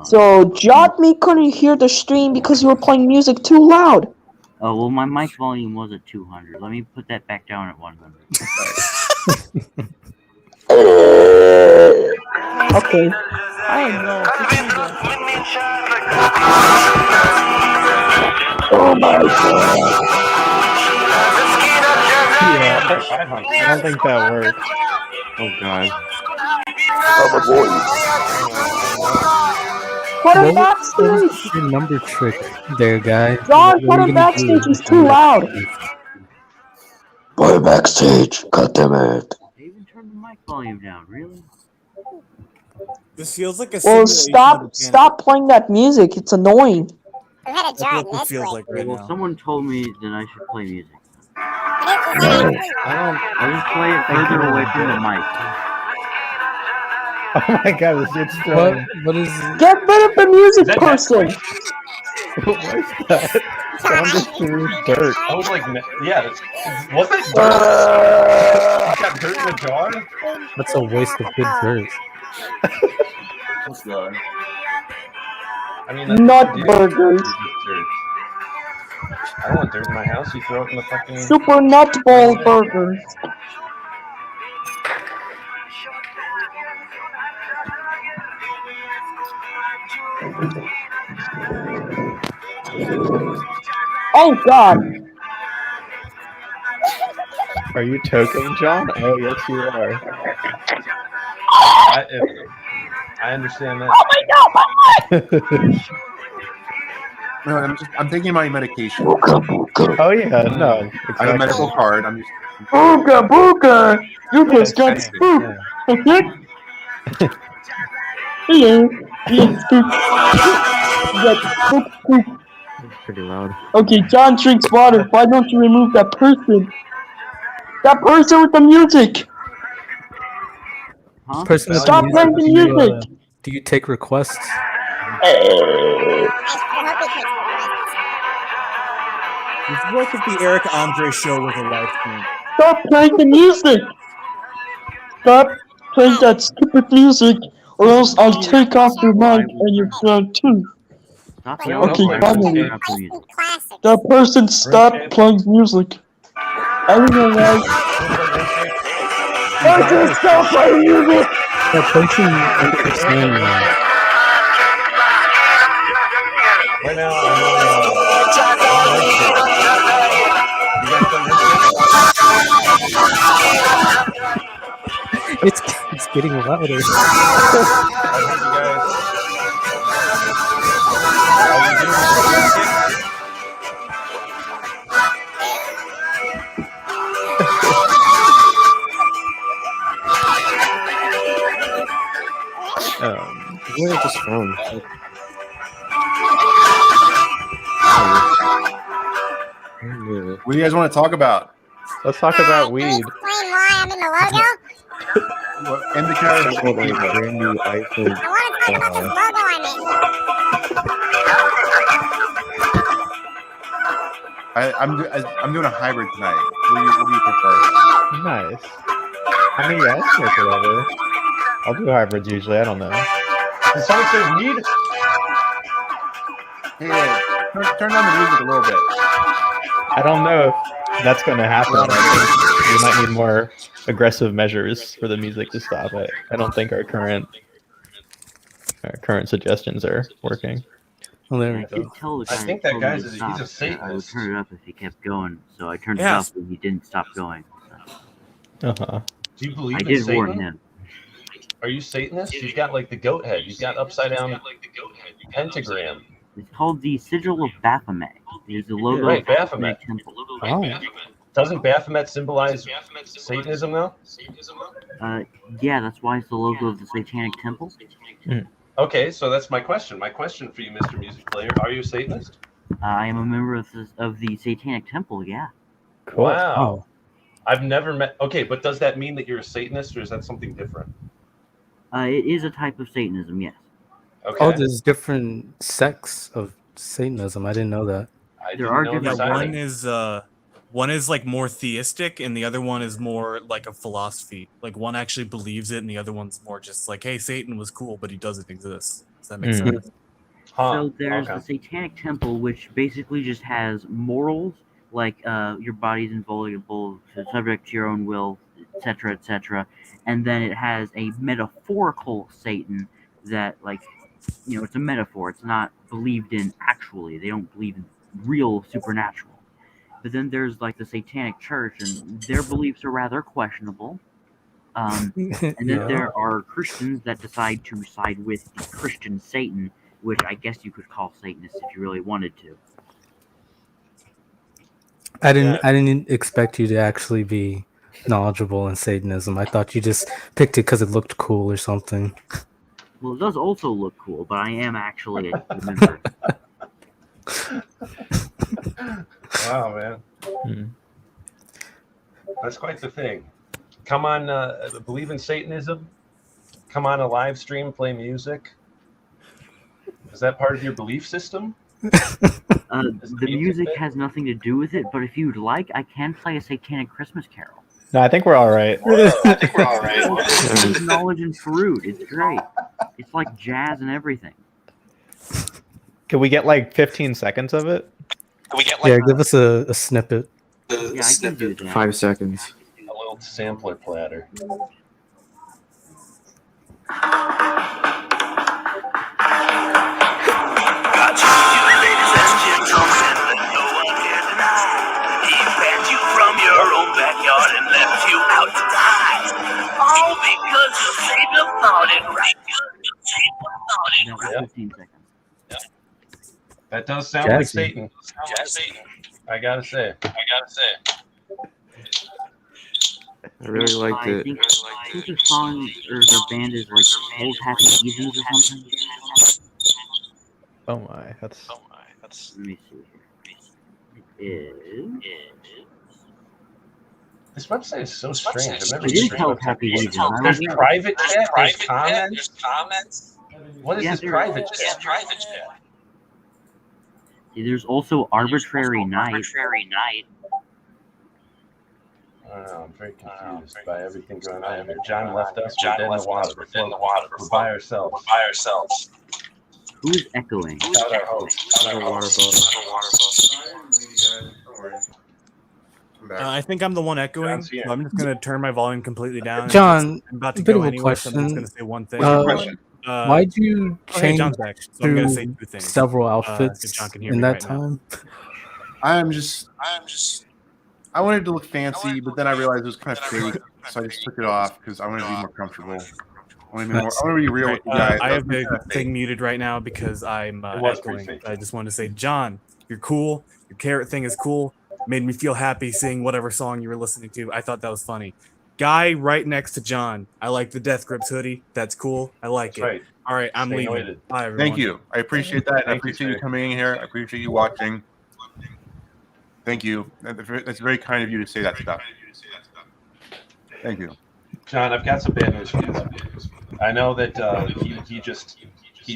So, Jotme couldn't hear the stream because you were playing music too loud. Oh, well, my mic volume was at 200. Let me put that back down at 100. Okay. I know. Oh my god. Yeah, I don't think that works. Oh god. Put him What backstage! was your number trick there, guy? John, What put are you him gonna do? backstage, he's too loud! Boy, backstage. God damn it. They even turned the mic volume down, really? This feels like a Well, simulation of stop playing that music, it's annoying. Had a That's what it feels like right Well, now. someone told me that I should play music. I I'll just play it further away from the mic. Oh my god, this dude's throwing. What is? Get rid of the music person! What was that? Someone just threw dirt. I was like, yeah, was that dirt? You got dirt in the jar? That's a waste of good dirt. Let's go. I mean, that's Nut what you do. burgers. Dirt. I don't want dirt in my house. You throw it in the fucking. Super nut ball burgers. Oh god! Are you toking, John? Oh, yes, you are. I understand that. Oh my god, my leg! No, I'm taking my medication. Oh yeah, no. Exactly. I have a medical card. I'm just. Booga booga! You just got spooked! Okay? Hello. Yes, spooked. Yes, spooked. Pretty loud. Okay, John drinks water. Why don't you remove that person? That person with the music! Huh? Person with Stop playing the music! Do you take requests? It's like if the Eric Andre show was a live stream. Stop playing the music! Stop playing that stupid music, or else I'll take off your mic and your phone too. Okay, finally. That person stopped playing music. I don't know why. I just stop playing music! That person understands that. Right now, I'm It's getting louder. Where is this from? What do you guys want to talk about? Let's talk about weed. Explain why I'm in the logo? In the character. Brand new iPhone. I want to talk about the logo I'm in. I'm doing a hybrid tonight. What do you prefer? Nice. I mean, yeah, it's like whatever. I'll do hybrids usually. I don't know. Did someone say weed? Yeah, turn down the music a little bit. I don't know if that's going to happen. I think we might need more aggressive measures for the music to stop it. I don't think our current suggestions are working. Well, there we I go. did tell the guy I think that guy's he's he's a Satanist. I would turn it up if he kept going, so I turned Yes. it up and he didn't stop going. Uh-huh. Do you believe I in did Satan? warn him. Are you Satanist? He's got like the goat head. He's got upside down pentagram. It's called the Sigil of Baphomet. It's the logo Right, of the Baphomet. temple. Oh. Doesn't Baphomet symbolize Satanism though? Yeah, that's why it's the logo of the Satanic Temple. Okay, so that's my question. My question for you, Mr. Music Player, are you a Satanist? I am a member of the Satanic Temple, yeah. Cool. Wow. Oh. I've never met. Okay, but does that mean that you're a Satanist, or is that something different? It is a type of Satanism, yes. Okay. Oh, there's different sects of Satanism. I didn't know that. There are Yeah, different. one is like more theistic, and the other one is more like a philosophy. Like one actually believes it, and the other one's more just like, "Hey, Satan was cool, but he doesn't exist." Does that make sense? So there's the Satanic Temple, which basically just has morals, like your body's inviolable, subject to your own will, etc., etc. And then it has a metaphorical Satan that, like, you know, it's a metaphor. It's not believed in actually. They don't believe in real supernatural. But then there's like the Satanic Church, and their beliefs are rather questionable. And then there are Christians that decide to side with the Christian Satan, which I guess you could call Satanist if you really wanted to. I didn't expect you to actually be knowledgeable in Satanism. I thought you just picked it because it looked cool or something. Well, it does also look cool, but I am actually a member. Wow, man. That's quite the thing. Come on, believe in Satanism? Come on a live stream, play music? Is that part of your belief system? The music has nothing to do with it, but if you'd like, I can play a Satanic Christmas Carol. No, I think we're all right. It's knowledge and fruit. It's great. It's like jazz and everything. Can we get like 15 seconds of it? Yeah, give us a snippet. Yeah, I can do that. 5 seconds. A little sampler platter. Backyard and left you out to die. All because you saved a thought it right. That does sound like Satan. I gotta say. I really liked it. I think the song or their band is like Old Happy Heathens or something. Oh my, that's. Let me see here. It is. This website is so strange. I've never It is seen called Happy Heathens. There's private chat. There's comments. What is this private chat? There's also Arbitrary Night. I don't know. I'm very confused by everything going on here. John left us. We're dead in the water. We're by ourselves. Who's echoing? Without our host. A water bottle. I think I'm the one echoing, so I'm just going to turn my volume completely down. John, I'm about to a bit go of a anyway, so I'm just question. going to say one thing. What's your question? Why'd you hey, change John's back, so I'm going to say through two things. several if outfits John can hear in me that right now. time? I wanted to look fancy, but then I realized it was kind of fake, so I just took it off because I wanted to be more comfortable. I want to be real with you guys. I have the thing muted right now because I'm echoing. I just wanted to say, John, you're cool. Your carrot thing is cool. Made me feel happy seeing whatever song you were listening to. I thought that was funny. Guy right next to John. I like the Death Grips hoodie. That's cool. I like it. Right. All right, I'm leaving. Noted. Bye, everyone. Thank you. I appreciate that. I appreciate you coming in here. I appreciate you watching. Thank you. That's very kind of you to say that stuff. Thank you. John, I've got some bad news for you. I know that he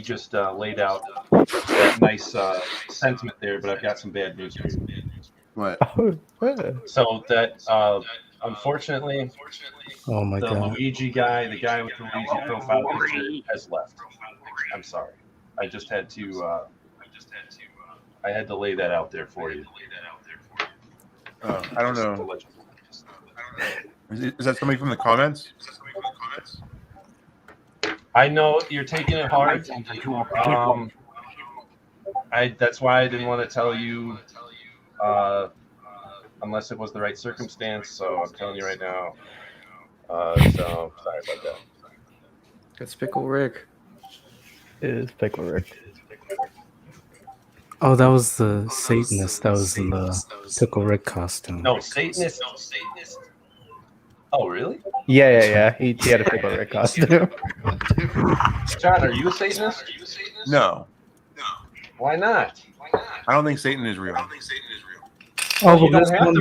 just laid out that nice sentiment there, but I've got some bad news for you. What? So that unfortunately, Oh my the god. Luigi guy, the guy with the Luigi profile picture, has left. I'm sorry. I just had to. I had to lay that out there for you. I don't know. Is that somebody from the comments? I know you're taking it hard. That's why I didn't want to tell you unless it was the right circumstance. So I'm telling you right now. So sorry about that. That's Pickle Rick. It is Pickle Rick. Oh, that was the Satanist. That was in the Pickle Rick costume. No, Satanist. Oh, really? Yeah. He had a Pickle Rick costume. John, are you a Satanist? No. Why not? I don't think Satan is real. Oh, well, that's one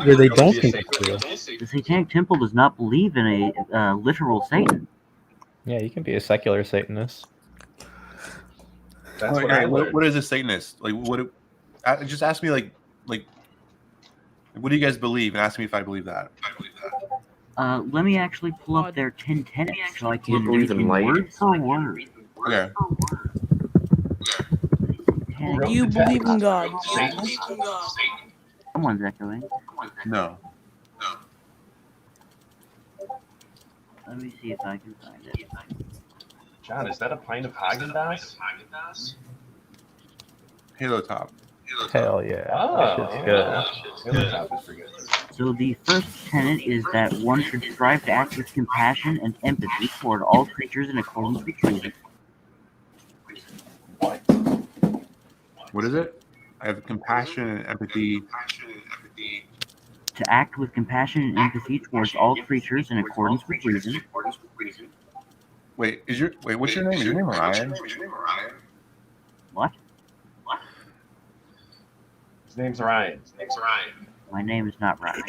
where they don't think it's real. The Satanic Temple does not believe in a literal Satan. Yeah, you can be a secular Satanist. That's what is a Satanist? Like, what? Just ask me, like, what do you guys believe? And ask me if I believe that. Let me actually pull up their 10 tenets so I can believe in light? word for word. Okay. Do you believe in God? Someone's echoing. No. Let me see if I can find it. John, is that a pint of Haagen-Dazs? Halo Top. Hell yeah. Oh, that shit's good. Halo Top is pretty good. So the first tenet is that one should strive to act with compassion and empathy toward all creatures in accordance with reason. What is it? I have compassion and empathy. To act with compassion and empathy towards all creatures in accordance with reason. Wait, what's your name? Is your name Ryan? What? His name's Ryan. My name is not Ryan.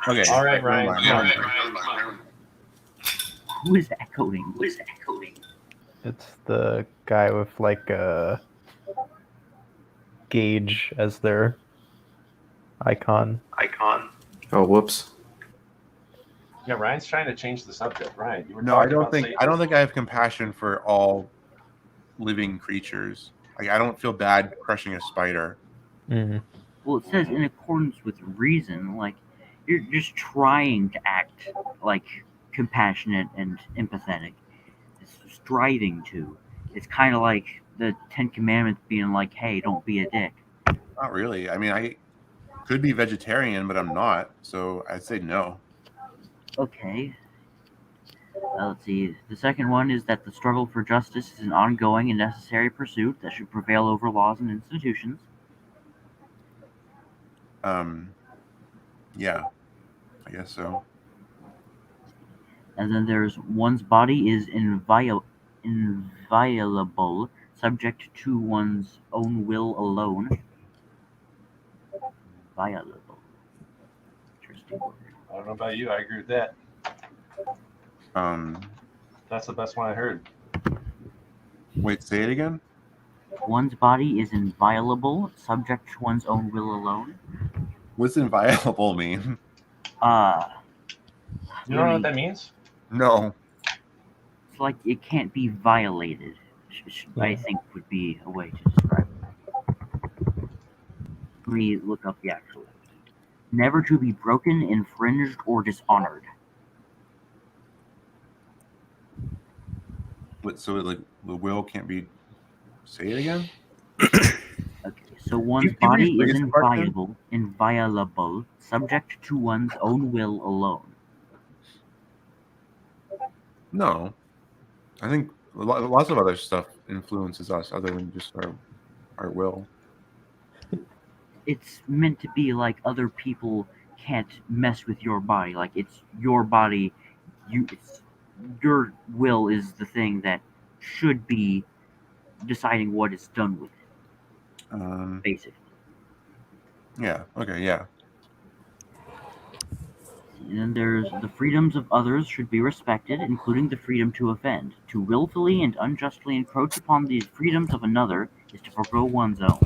Okay. All right, Ryan. Who is echoing? It's the guy with like a gauge as their icon. Oh, whoops. Yeah, Ryan's trying to change the subject. Ryan, you were No, I talking don't about think. Satan. I don't think I have compassion for all living creatures. Like, I don't feel bad crushing a spider. Mm-hmm. Well, it says in accordance with reason, like you're just trying to act like compassionate and empathetic. It's striving to. It's kind of like the 10 Commandments being like, "Hey, don't be a dick." Not really. I mean, I could be vegetarian, but I'm not. So I'd say no. Okay. Let's see. The second one is that the struggle for justice is an ongoing and necessary pursuit that should prevail over laws and institutions. Yeah, I guess so. And then there's one's body is inviolable, subject to one's own will alone. Violable. Interesting word. I don't know about you. I agree with that. That's the best one I heard. Wait, say it again. One's body is inviolable, subject to one's own will alone. What's inviolable mean? You don't know what that means? No. It's like it can't be violated, I think would be a way to describe it. Let me look up the actual. Never to be broken, infringed, or dishonored. So like the will can't be. Say it again. Okay, so one's body is inviolable, subject to one's own will alone. No, I think lots of other stuff influences us other than just our will. It's meant to be like other people can't mess with your body. Like it's your body. Your will is the thing that should be deciding what is done with it. Basically. Yeah. Okay. Yeah. And then there's the freedoms of others should be respected, including the freedom to offend. To willfully and unjustly encroach upon the freedoms of another is to forgo one's own.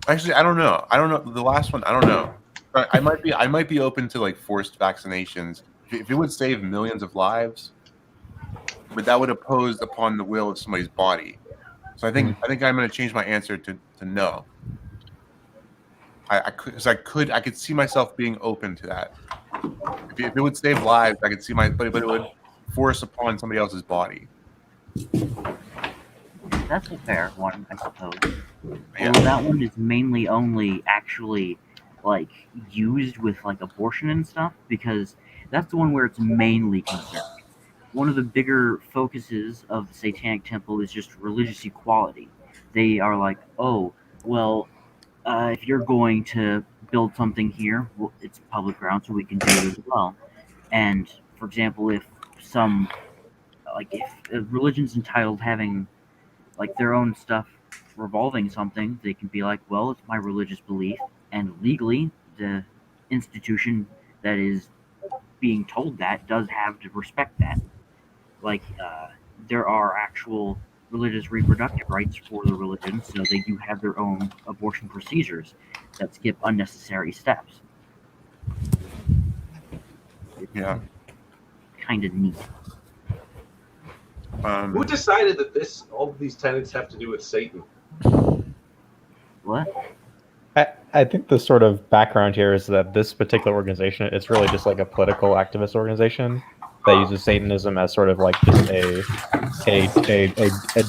Actually, I don't know. The last one, I don't know. I might be open to like forced vaccinations if it would save millions of lives. but that would oppose upon the will of somebody's body. So I think I'm going to change my answer to no. I could see myself being open to that. If it would save lives, I could see but it would force upon somebody else's body. That's a fair one, I suppose. Yeah. Although that one is mainly only actually like used with like abortion and stuff, because that's the one where it's mainly concerned. One of the bigger focuses of the Satanic Temple is just religious equality. They are like, oh, well, if you're going to build something here, well, it's public ground, so we can do it as well. And for example, if a religion's entitled having like their own stuff revolving something, they can be like, well, it's my religious belief, and legally, the institution that is being told that does have to respect that. Like, there are actual religious reproductive rights for the religion, so they do have their own abortion procedures that skip unnecessary steps. Yeah. Kind of neat. Who decided that all of these tenets have to do with Satan? What? I think the sort of background here is that this particular organization, it's really just like a political activist organization that uses Satanism as sort of like just a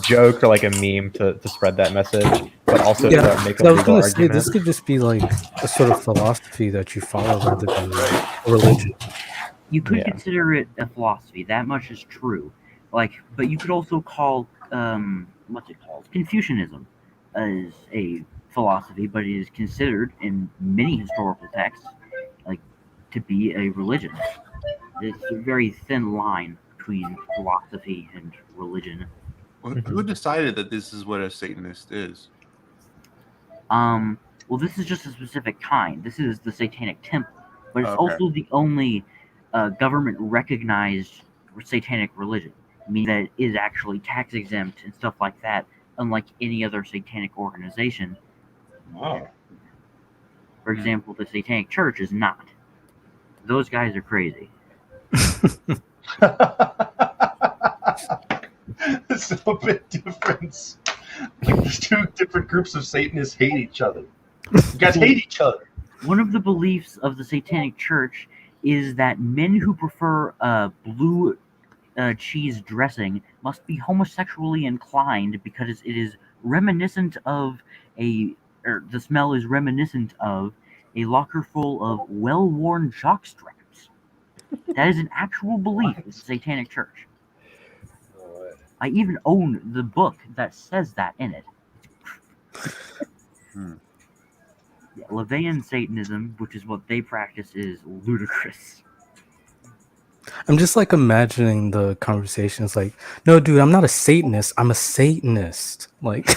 joke or like a meme to spread that message, but also to make a I was legal going to say, argument. this could just be like a sort of philosophy that you follow rather than a religion. You could consider it a philosophy. That much is true. But you could also call what's it called? Confucianism as a philosophy, but it is considered in many historical texts to be a religion. It's a very thin line between philosophy and religion. Who decided that this is what a Satanist is? Well, this is just a specific kind. This is the Satanic Temple, but it's also the only government-recognized satanic religion, meaning that it is actually tax-exempt and stuff like that, unlike any other satanic organization. Wow. For example, the Satanic Church is not. Those guys are crazy. There's no big difference. These two different groups of Satanists hate each other. You guys hate each other. One of the beliefs of the Satanic Church is that men who prefer blue cheese dressing must be homosexually inclined because it is reminiscent of the smell is reminiscent of a locker full of well-worn jockstraps. That is an actual belief of the Satanic Church. I even own the book that says that in it. Yeah, Levian Satanism, which is what they practice, is ludicrous. I'm just like imagining the conversations like, no, dude, I'm not a Satanist. I'm a Satanist. Like,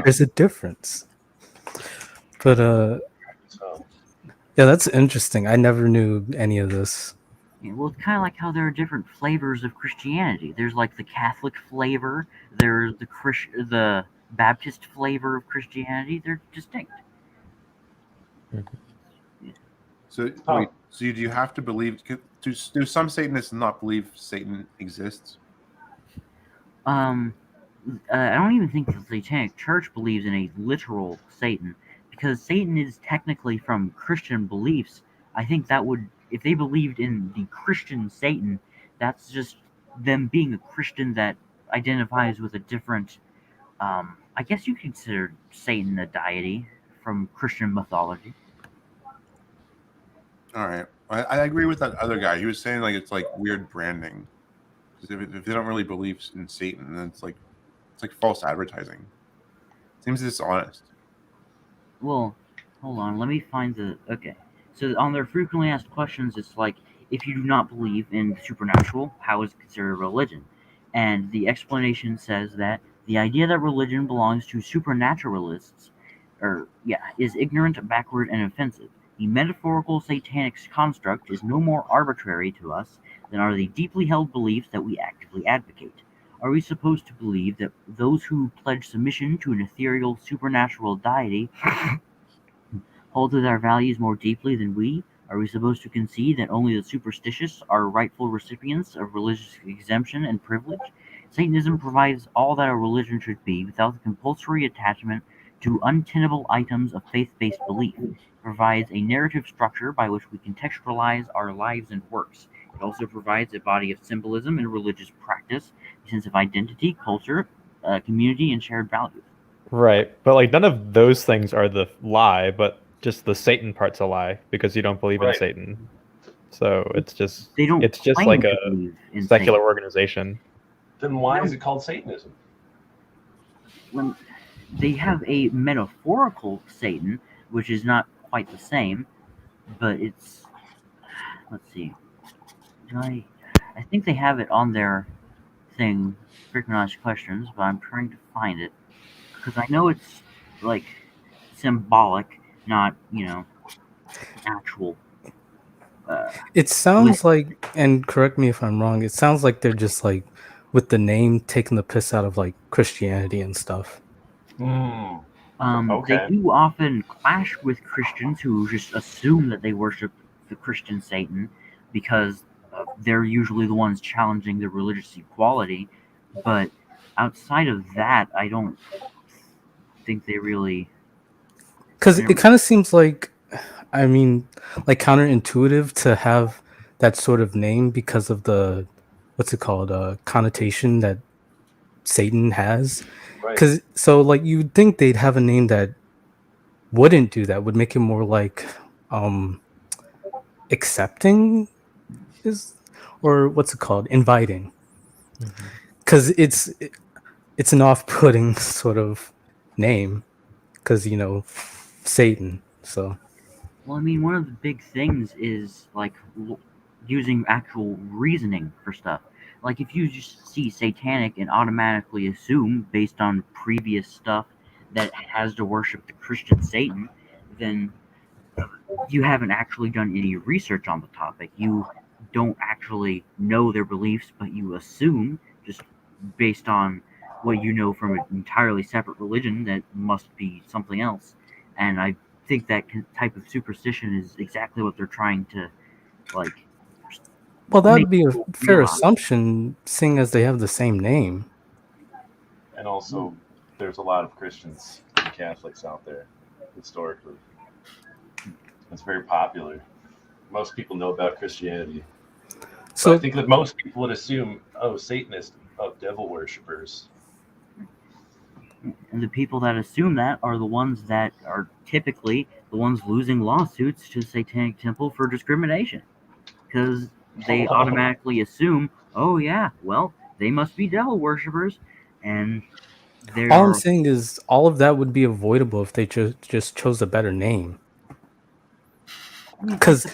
there's a difference. But, yeah, that's interesting. I never knew any of this. Yeah, well, it's kind of like how there are different flavors of Christianity. There's like the Catholic flavor. There's the Baptist flavor of Christianity. They're distinct. Yeah. So, wait, so do you have to believe? Do some Satanists not believe Satan exists? I don't even think the Satanic Church believes in a literal Satan, because Satan is technically from Christian beliefs. I think that would, if they believed in the Christian Satan, that's just them being a Christian that identifies with a different. I guess you consider Satan a deity from Christian mythology. All right, I agree with that other guy. He was saying like it's like weird branding. If they don't really believe in Satan, then it's like false advertising. Seems dishonest. Well, hold on. Let me find the... Okay. So on their frequently asked questions, it's like, if you do not believe in the supernatural, how is it considered a religion? And the explanation says that the idea that religion belongs to supernaturalists is ignorant, backward, and offensive. The metaphorical satanic construct is no more arbitrary to us than are the deeply held beliefs that we actively advocate. Are we supposed to believe that those who pledge submission to an ethereal supernatural deity hold to their values more deeply than we? Are we supposed to concede that only the superstitious are rightful recipients of religious exemption and privilege? Satanism provides all that a religion should be without the compulsory attachment to untenable items of faith-based belief. It provides a narrative structure by which we contextualize our lives and works. It also provides a body of symbolism and religious practice, a sense of identity, culture, community, and shared values. Right, but like none of those things are the lie, but just the Satan part's a lie because you don't believe in Satan. So it's just like a secular organization. Then why is it called Satanism? When they have a metaphorical Satan, which is not quite the same, but it's, let's see, I think they have it on their thing, frequent asked questions, but I'm trying to find it because I know it's like symbolic, not actual. It sounds like, and correct me if I'm wrong, it sounds like they're just like with the name taking the piss out of like Christianity and stuff. They do often clash with Christians who just assume that they worship the Christian Satan because they're usually the ones challenging the religious equality. But outside of that, I don't think they really. Because it kind of seems like, I mean, like counterintuitive to have that sort of name because of the, what's it called, connotation that Satan has. Because so like you'd think they'd have a name that wouldn't do that, would make it more like accepting or what's it called, inviting. Because it's an off-putting sort of name because Satan. So Well, I mean, one of the big things is like using actual reasoning for stuff. Like if you just see satanic and automatically assume based on previous stuff that has to worship the Christian Satan, then you haven't actually done any research on the topic. You don't actually know their beliefs, but you assume just based on what you know from an entirely separate religion that must be something else. And I think that type of superstition is exactly what they're trying to like. Well, that would be a fair assumption, seeing as they have the same name. And also, there's a lot of Christians and Catholics out there, historically. It's very popular. Most people know about Christianity. So I think that most people would assume, Satanists, devil worshippers. And the people that assume that are the ones that are typically the ones losing lawsuits to the Satanic Temple for discrimination. Because they automatically assume, oh yeah, well, they must be devil worshippers. And all I'm saying is all of that would be avoidable if they just chose a better name. Because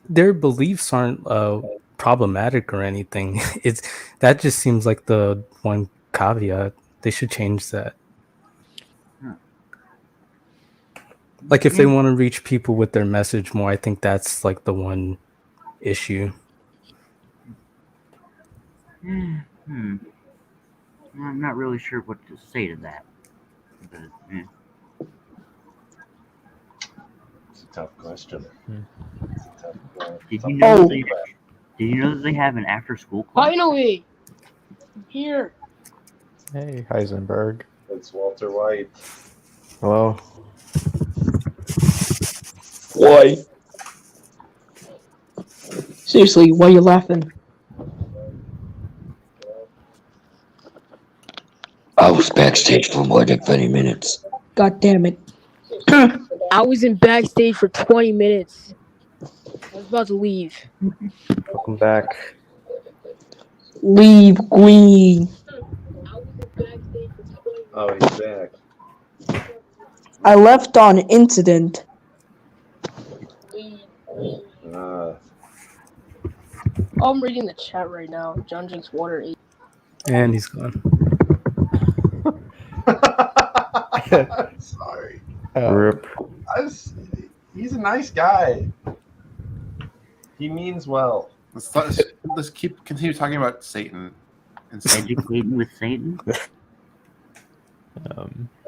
their beliefs aren't problematic or anything. That just seems like the one caveat. They should change that. Like if they want to reach people with their message more, I think that's like the one issue. I'm not really sure what to say to that. But, It's a tough question. Did you know that they have an after-school club? Finally! Here. Hey, Heisenberg. It's Walter White. Hello. Why? Seriously, why are you laughing? I was backstage for more than 20 minutes. God damn it. I was in backstage for 20 minutes. I was about to leave. Welcome back. Leave, Queen. Oh, he's back. I left on incident. I'm reading the chat right now. John drinks water. And he's gone. Sorry. Rip. He's a nice guy. He means well. Let's continue talking about Satan. Educating with Satan?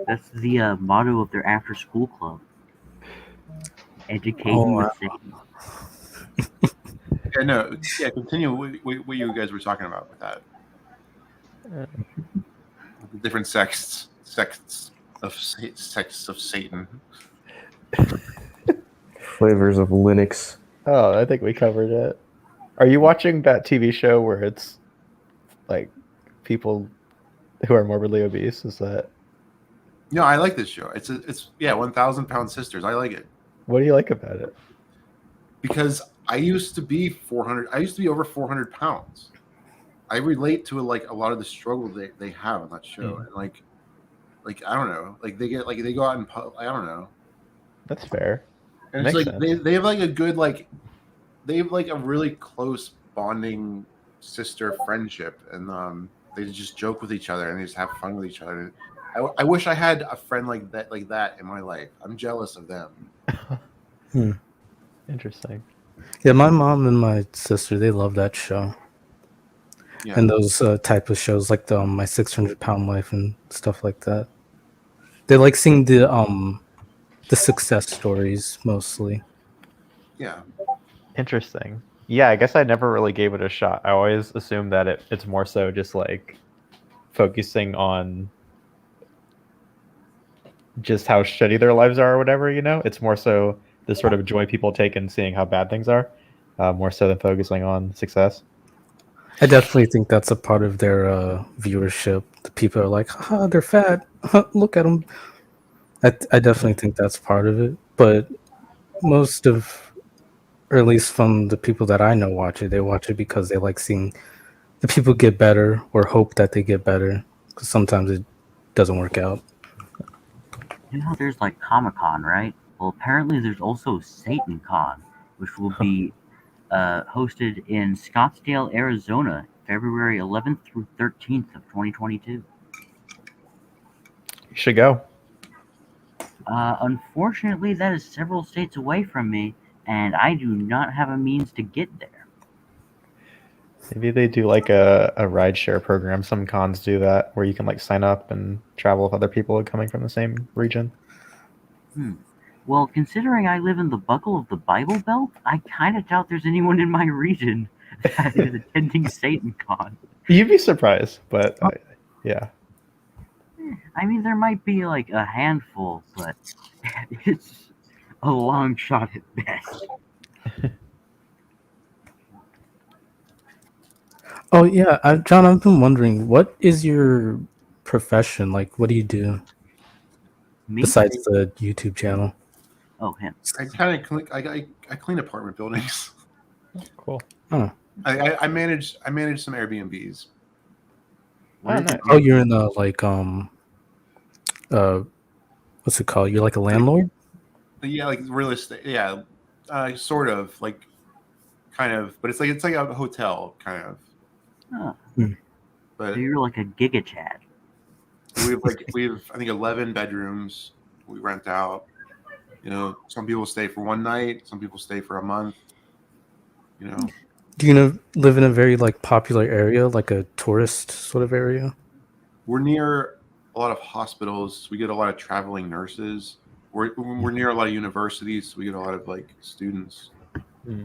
That's the motto of their after-school club. Educating with Satan. Continue what you guys were talking about with that. The different sects of Satan. Flavors of Linux. Oh, I think we covered it. Are you watching that TV show where it's like people who are morbidly obese? Is that? No, I like this show. It's 1,000 Pound Sisters. I like it. What do you like about it? Because I used to be 400. I used to be over 400 pounds. I relate to a lot of the struggle they have on that show, and like I don't know, they go out and I don't know. That's fair. And it's they have a good they have a really close bonding sister friendship, and they just joke with each other and they just have fun with each other. I wish I had a friend like that in my life. I'm jealous of them. Interesting. Yeah, my mom and my sister, they love that show. Yeah. And those type of shows like the My 600 Pound Life and stuff like that. They like seeing the success stories mostly. Yeah. Interesting. Yeah, I guess I never really gave it a shot. I always assumed that it's more so just like focusing on just how shitty their lives are or whatever, you know? It's more so the sort of joy people take in seeing how bad things are, more so than focusing on success. I definitely think that's a part of their viewership. The people are like, they're fat. Look at them. I definitely think that's part of it. But most of, or at least from the people that I know watch it, they watch it because they like seeing the people get better or hope that they get better. Because sometimes it doesn't work out. You know how there's like Comic-Con, right? Well, apparently there's also Satan Con, which will be hosted in Scottsdale, Arizona, February 11th through 13th of 2022. You should go. Unfortunately, that is several states away from me, and I do not have a means to get there. Maybe they do like a rideshare program. Some cons do that, where you can like sign up and travel with other people coming from the same region. Well, considering I live in the buckle of the Bible Belt, I kind of doubt there's anyone in my region that is attending Satan Con. You'd be surprised, but yeah. I mean, there might be like a handful, but it's a long shot at best. Oh yeah, John, I've been wondering, what is your profession? Like, what do you do besides the YouTube channel? Oh, him. I kind of I clean apartment buildings. Cool. Oh. I manage some Airbnbs. Oh, you're in the like what's it called? You're like a landlord? Yeah, like real estate. Yeah, sort of like, kind of, but it's like a hotel kind of. Huh. But so you're like a Giga Chad. We have I think 11 bedrooms we rent out. You know, some people stay for one night, some people stay for a month. You know. Do you live in a very like popular area, like a tourist sort of area? We're near a lot of hospitals. We get a lot of traveling nurses. We're near a lot of universities, so we get a lot of like students. Yeah.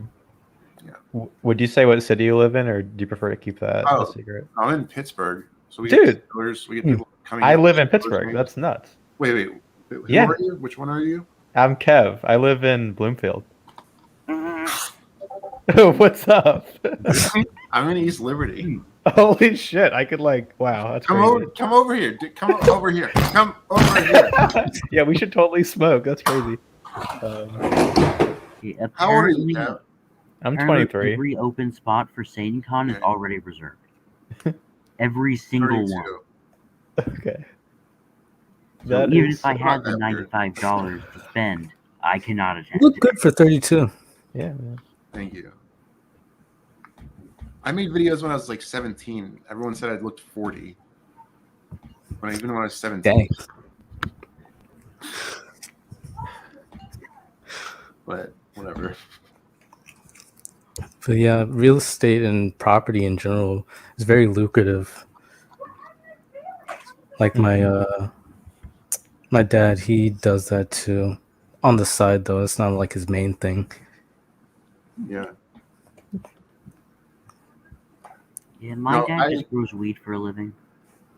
Would you say what city you live in, or do you prefer to keep that a secret? I'm in Pittsburgh, so we Dude, get we get people coming. I live in Pittsburgh. That's nuts. Wait. Who are you? Which one are you? I'm Kev. I live in Bloomfield. What's up? I'm in East Liberty. Holy shit! I could wow. That's come crazy. Come over here. Come over here. Come over here. Yeah, we should totally smoke. That's crazy. How old are you, Kev? I'm 23. Every open spot for SatanCon is already reserved. Every single 32. one. Okay. So even if I had the $95 to spend, I cannot attend. You look good for 32. Yeah, man. Thank you. I made videos when I was like 17. Everyone said I looked 40. Even when I was 17. Dang. But whatever. But yeah, real estate and property in general is very lucrative. Like my dad, he does that too. on the side though. It's not like his main thing. Yeah. Yeah, my dad just grows weed for a living.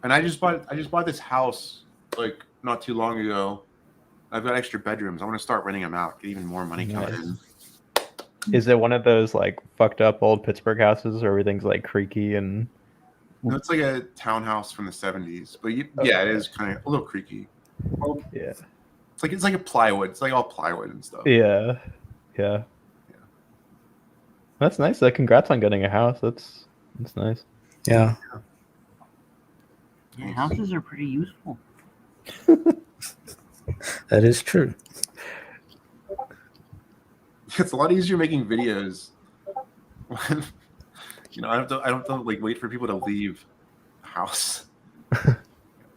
And I just bought this house like not too long ago. I've got extra bedrooms. I want to start renting them out, get even more money coming in. Is it one of those like fucked up old Pittsburgh houses where everything's like creaky and? No, it's like a townhouse from the 70s, but yeah, it is kind of a little creaky. Well, yeah, it's like a plywood. It's like all plywood and stuff. Yeah. That's nice. Congrats on getting a house. That's nice. Yeah. Yeah, houses are pretty useful. That is true. It's a lot easier making videos when I don't have to like wait for people to leave the house.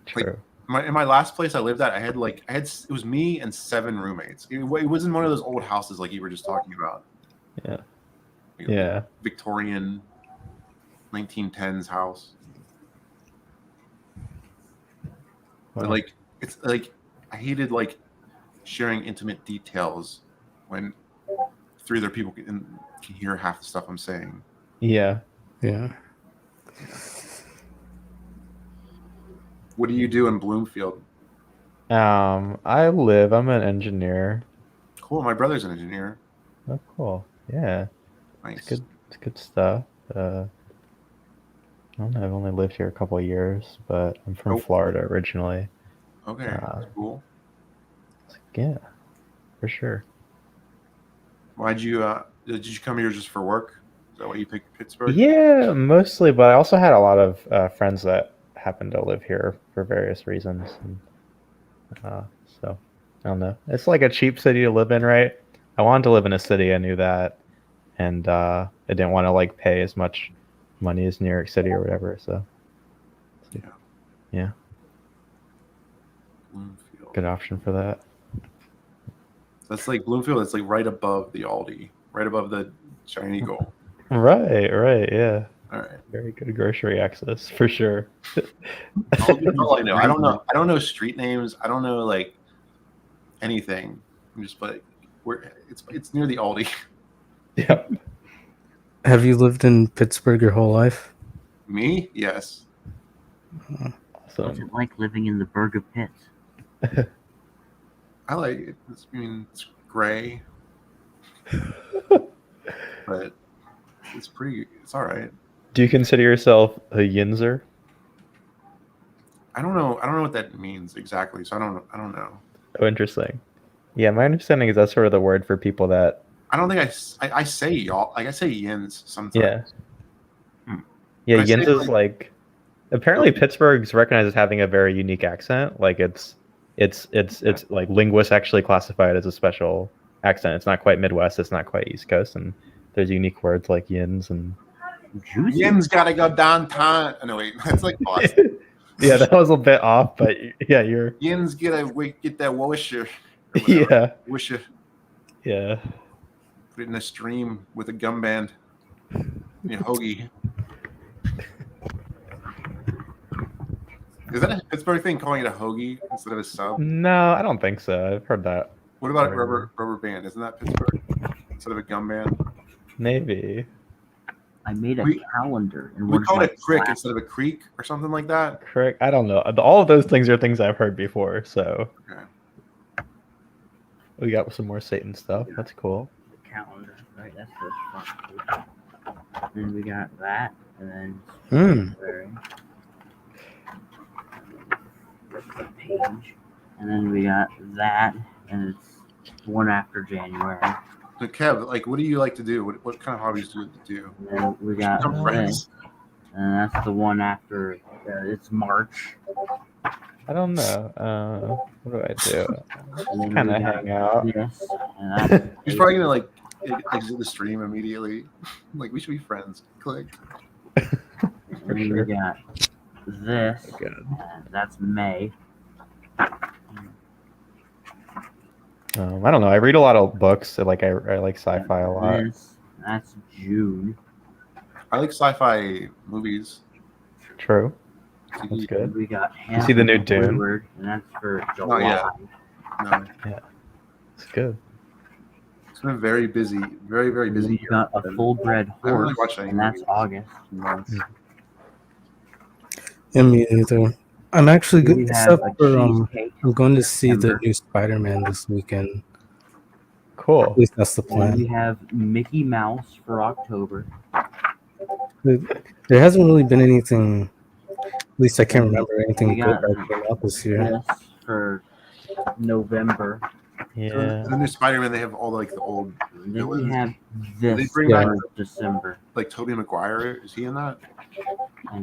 True. Like in my last place I lived at, I had it was me and 7 roommates. It wasn't one of those old houses like you were just talking about. Yeah. Yeah. Victorian 1910s house. Wow. But it's like I hated sharing intimate details when 3 other people can hear half the stuff I'm saying. Yeah. What do you do in Bloomfield? I'm an engineer. Cool. My brother's an engineer. Oh, cool. Yeah. Nice. It's good stuff. I don't know, I've only lived here a couple of years, but I'm from Florida originally. Okay, that's cool. Yeah, for sure. Did you come here just for work? Is that why you picked Pittsburgh? Yeah, mostly, but I also had a lot of friends that happened to live here for various reasons. And, so, I don't know. It's like a cheap city to live in, right? I wanted to live in a city, I knew that. And I didn't want to pay as much money as New York City or whatever. So, yeah. Bloomfield. Good option for that. That's Bloomfield. It's right above the Aldi, right above the Giant Eagle. Right. Yeah. All right. Very good grocery access for sure. All I know. I don't know street names. I don't know anything. I'm just it's near the Aldi. Yeah. Have you lived in Pittsburgh your whole life? Me? Yes. What's it like living in the Burg of Pitts? I like it. It's gray, but it's all right. Do you consider yourself a Yinzer? I don't know what that means exactly, so I don't know. Oh, interesting. Yeah, my understanding is that's sort of the word for people that. I don't think I say y'all. I say yins sometimes. Yeah, yins is apparently Pittsburgh's recognized as having a very unique accent. It's linguists actually classify it as a special accent. It's not quite Midwest. It's not quite East Coast, and there's unique words like yins and. Yins gotta go downtown. Oh, no, wait, that's Boston. Yeah, that was a bit off, but yeah, you're. Yins get that wisher. Yeah. Wisher. Yeah. Put it in a stream with a gum band. Hoagie. Is that a Pittsburgh thing, calling it a hoagie instead of a sub? No, I don't think so. I've heard that. What about a rubber band? Isn't that Pittsburgh instead of a gum band? Maybe. I made a calendar. And we call it a crick instead of a creek or something like that. Crick? I don't know. All of those things are things I've heard before. So. Okay. We got some more Satan stuff. Yeah. That's cool. The calendar, right? That's the front. Then we got that, and then the page, and then we got that, and it's one after January. So Kev, what do you like to do? What kind of hobbies do you do? And then we got this, and that's the one after. It's March. I don't know. What do I do? Kind of hang out. He's probably gonna exit the stream immediately. We should be friends. Click. For sure. We got this. That's May. I don't know. I read a lot of books. I like sci-fi a lot. That's June. I like sci-fi movies. True. That's good. We got you see the new Dune? And that's for July. No. Yeah. It's good. It's been very busy, very, very busy. We've got a full-bred horse, and that's August. Yeah, me neither. I'm actually Here good. we have Except a for cheesecake I'm going to see the September. new Spider-Man this weekend. Cool. At least that's the And plan. we have Mickey Mouse for October. There hasn't really been anything. At least I can't remember anything We good got that came out this year. this for November. Yeah. So the new Spider-Man, they have all like the old Then villains. we have Did this they bring back for December. like Tobey Maguire? Is he in that?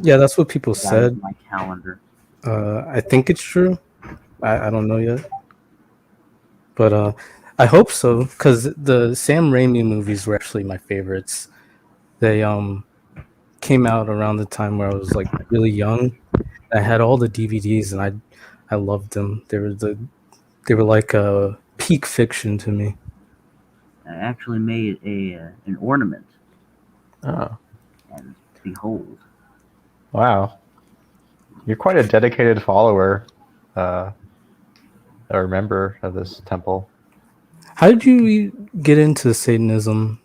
Yeah, that's what people That said. is my calendar. I think it's true. I don't know yet, but I hope so because the Sam Raimi movies were actually my favorites. They came out around the time where I was like really young. I had all the DVDs and I loved them. They were like a peak fiction to me. I actually made an ornament. Oh. And behold. Wow. You're quite a dedicated follower, or member of this temple. How did you get into Satanism?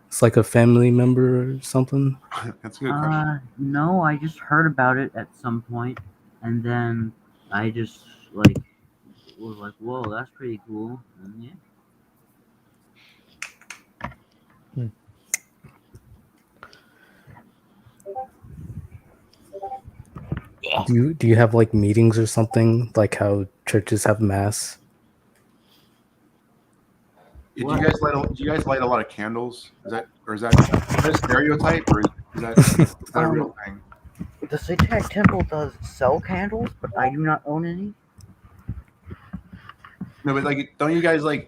It's like a family member or something? That's a good question. No, I just heard about it at some point, and then I just was like, whoa, that's pretty cool. And yeah. Do you have like meetings or something like how churches have mass? Do you guys light a lot of candles? Is that a stereotype or is that a real thing? The Satanic Temple does sell candles, but I do not own any. No, but like, don't you guys I'm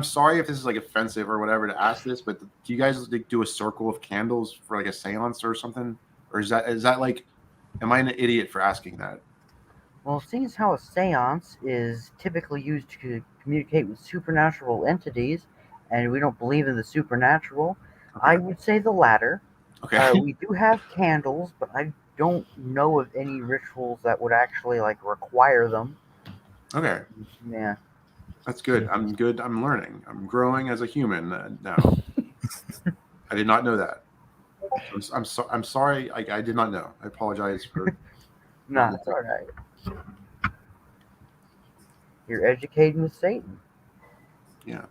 sorry if this is like offensive or whatever to ask this, but do you guys like, do a circle of candles for like a seance or something, or is that like, am I an idiot for asking that? Well, seeing as how a seance is typically used to communicate with supernatural entities, and we don't believe in the supernatural, okay. I would say the latter. Okay. We do have candles, but I don't know of any rituals that would actually like require them. Okay. Yeah. That's good. I'm good. I'm learning. I'm growing as a human now. I did not know that. I'm sorry. I did not know. I apologize for. No, it's all right. You're educating with Satan. Yeah.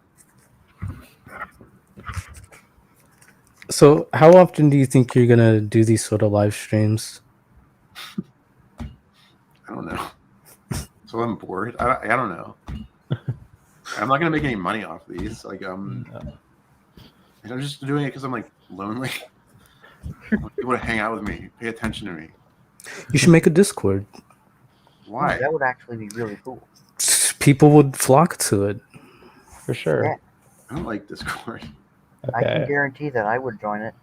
So, how often do you think you're gonna do these sort of live streams? I don't know. So I'm bored. I don't know. I'm not gonna make any money off these. Like I'm just doing it because I'm like lonely. I want people to hang out with me, pay attention to me. You should make a Discord. Why? Oh, that would actually be really cool. People would flock to it. For sure. Yeah. I don't like Discord. Okay. I can guarantee that I would join it.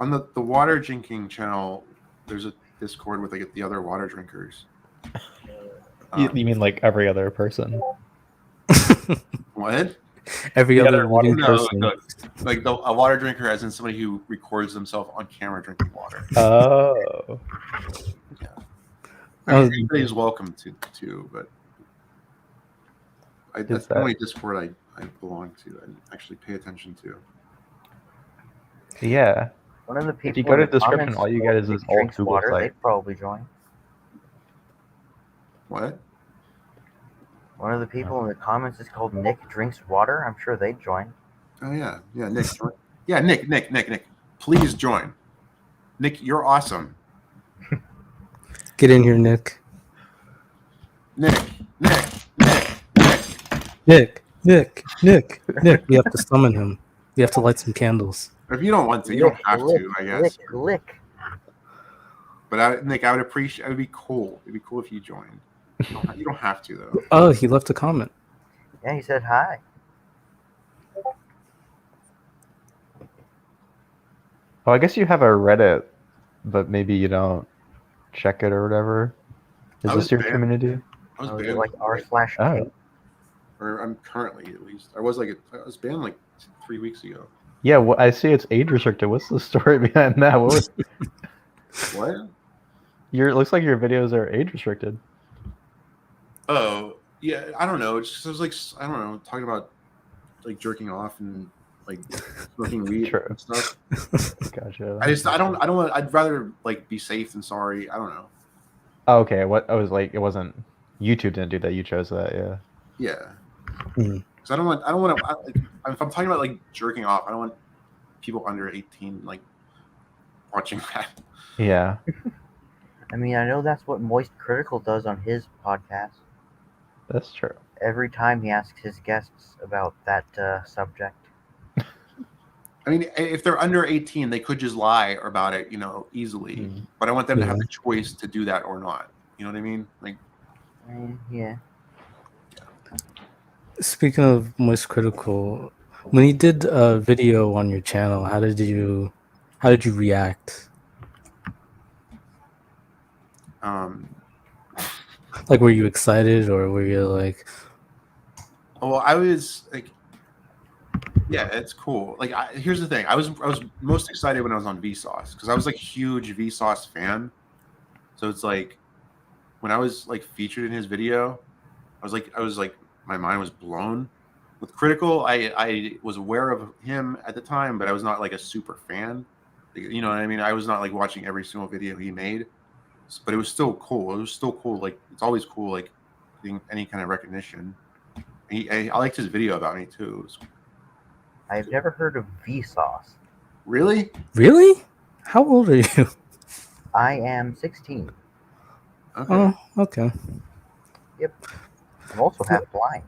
On the water drinking channel, there's a Discord with like the other water drinkers. You mean like every other person? What? Every other water person. Like a water drinker, as in somebody who records themselves on camera drinking water. Oh. Yeah. I mean, everybody's welcome to, but that's the only Discord I belong to and actually pay attention to. Yeah. One of the people if you go to description, all you get is this old Google water, site. They'd probably join. What? One of the people in the comments is called Nick Drinks Water. I'm sure they'd join. Oh yeah, Nick. Yeah, Nick. Please join. Nick, you're awesome. Get in here, Nick. Nick. We have to summon him. We have to light some candles. If you don't want to, you don't have to, I guess. Lick. But Nick, I would appreciate. It would be cool. It'd be cool if you joined. You don't have to though. Oh, he left a comment. Yeah, he said hi. Well, I guess you have a Reddit, but maybe you don't check it or whatever. Is this your community? I was banned like r/. Oh. Or I'm currently at least. I was banned like 3 weeks ago. Yeah, well, I see it's age restricted. What's the story behind that? What? What? It looks like your videos are age restricted. Oh, Yeah, I don't know. It's just, I was like, I don't know, talking about like jerking off and like smoking weed and stuff. Gotcha. I don't want. I'd rather like be safe than sorry. I don't know. Oh, okay. What I was like, it wasn't YouTube didn't do that. You chose that, yeah. Yeah. Mm. Because I don't want to. Like, if I'm talking about like jerking off, I don't want people under 18 like watching that. Yeah. I mean, I know that's what Moist Critical does on his podcast. That's true. Every time he asks his guests about that subject. I mean, if they're under 18, they could just lie about it, easily. But I want them to have the choice to do that or not. You know what I mean? Like, yeah. Speaking of Moist Critical, when you did a video on your channel, how did you react? Like, were you excited or were you like? Oh, well, I was like, yeah, it's cool. Like, here's the thing: I was most excited when I was on Vsauce because I was like a huge Vsauce fan. So it's like when I was like featured in his video, I was like my mind was blown. With Critical, I was aware of him at the time, but I was not like a super fan. You know what I mean? I was not like watching every single video he made, but it was still cool. It was still cool. Like, it's always cool, like getting any kind of recognition. I liked his video about me too. I've never heard of Vsauce. Really? Really? How old are you? I am 16. Okay. Oh, okay. Yep. I'm also half blind.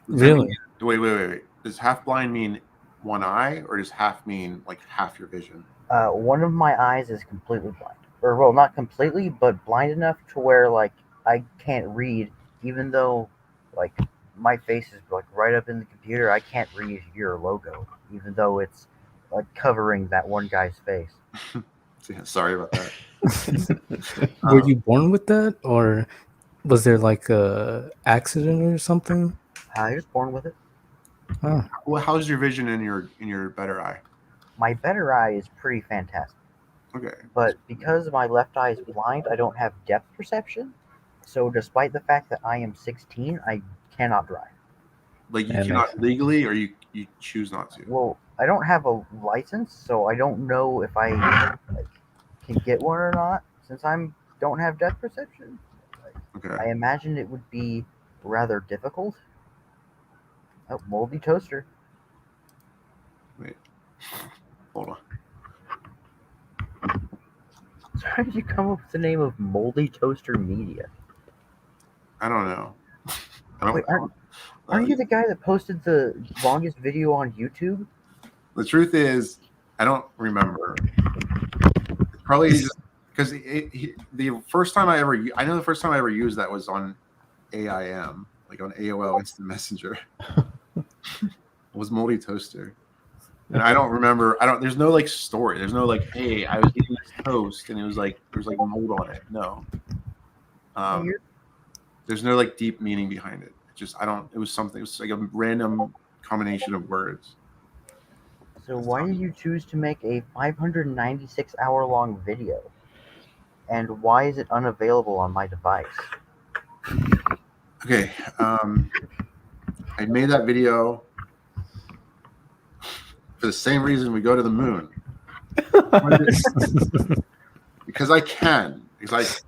Really? Wait. Does half blind mean one eye, or does half mean like half your vision? One of my eyes is completely blind. Or, well, not completely, but blind enough to where, like, I can't read, even though, like, my face is, like, right up in the computer. I can't read your logo, even though it's, like, covering that one guy's face. Sorry about that. Were you born with that, or was there like a accident or something? I was born with it. Oh. Well, how's your vision in your better eye? My better eye is pretty fantastic. Okay. But because my left eye is blind, I don't have depth perception. So despite the fact that I am 16, I cannot drive. Like, you cannot legally, or you choose not to? Well, I don't have a license, so I don't know if I can get one or not, since I don't have depth perception. Okay. I imagine it would be rather difficult. Oh, moldy toaster. Wait. Hold on. So how did you come up with the name of Moldy Toaster Media? I don't know. Wait, aren't you the guy that posted the longest video on YouTube? The truth is, I don't remember. It's probably just because the first time I know the first time I ever used that was on AIM, like on AOL Instant Messenger. It was Moldy Toaster. And I don't remember. There's no like story. There's no like, hey, I was eating this toast and it was like there's like mold on it. No. There's no like deep meaning behind it. It was something. It was like a random combination of words. So why did you choose to make a 596-hour-long video? And why is it unavailable on my device? Okay. I made that video for the same reason we go to the moon. Because I can. Because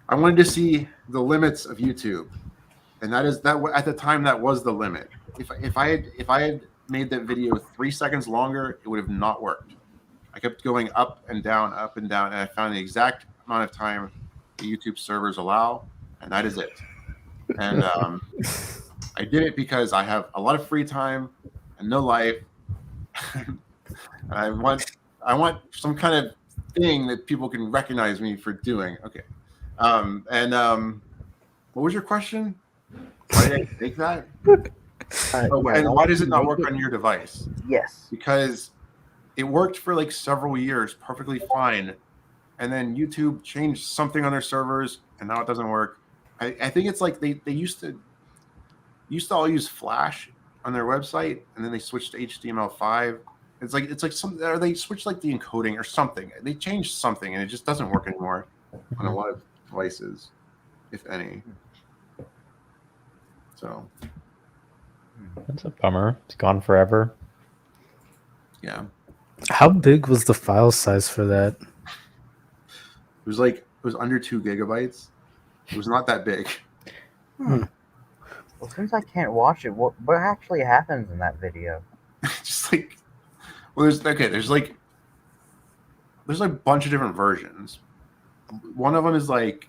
I wanted to see the limits of YouTube. And that at the time that was the limit. If I had made that video 3 seconds longer, it would have not worked. I kept going up and down, and I found the exact amount of time the YouTube servers allow, and that is it. And I did it because I have a lot of free time and no life. And I want some kind of thing that people can recognize me for doing. Okay. What was your question? Why did I make that? And why does it not work on your device? Yes. Because it worked for like several years perfectly fine. And then YouTube changed something on their servers and now it doesn't work. I think it's like they used to all use Flash on their website and then they switched to HTML5. It's like something, or they switched like the encoding or something. They changed something and it just doesn't work anymore on a lot of devices. if any. So that's a bummer. It's gone forever. Yeah. How big was the file size for that? It was under 2 gigabytes. It was not that big. Well, since I can't watch it, what actually happens in that video? Just like, well, there's like a bunch of different versions. One of them is like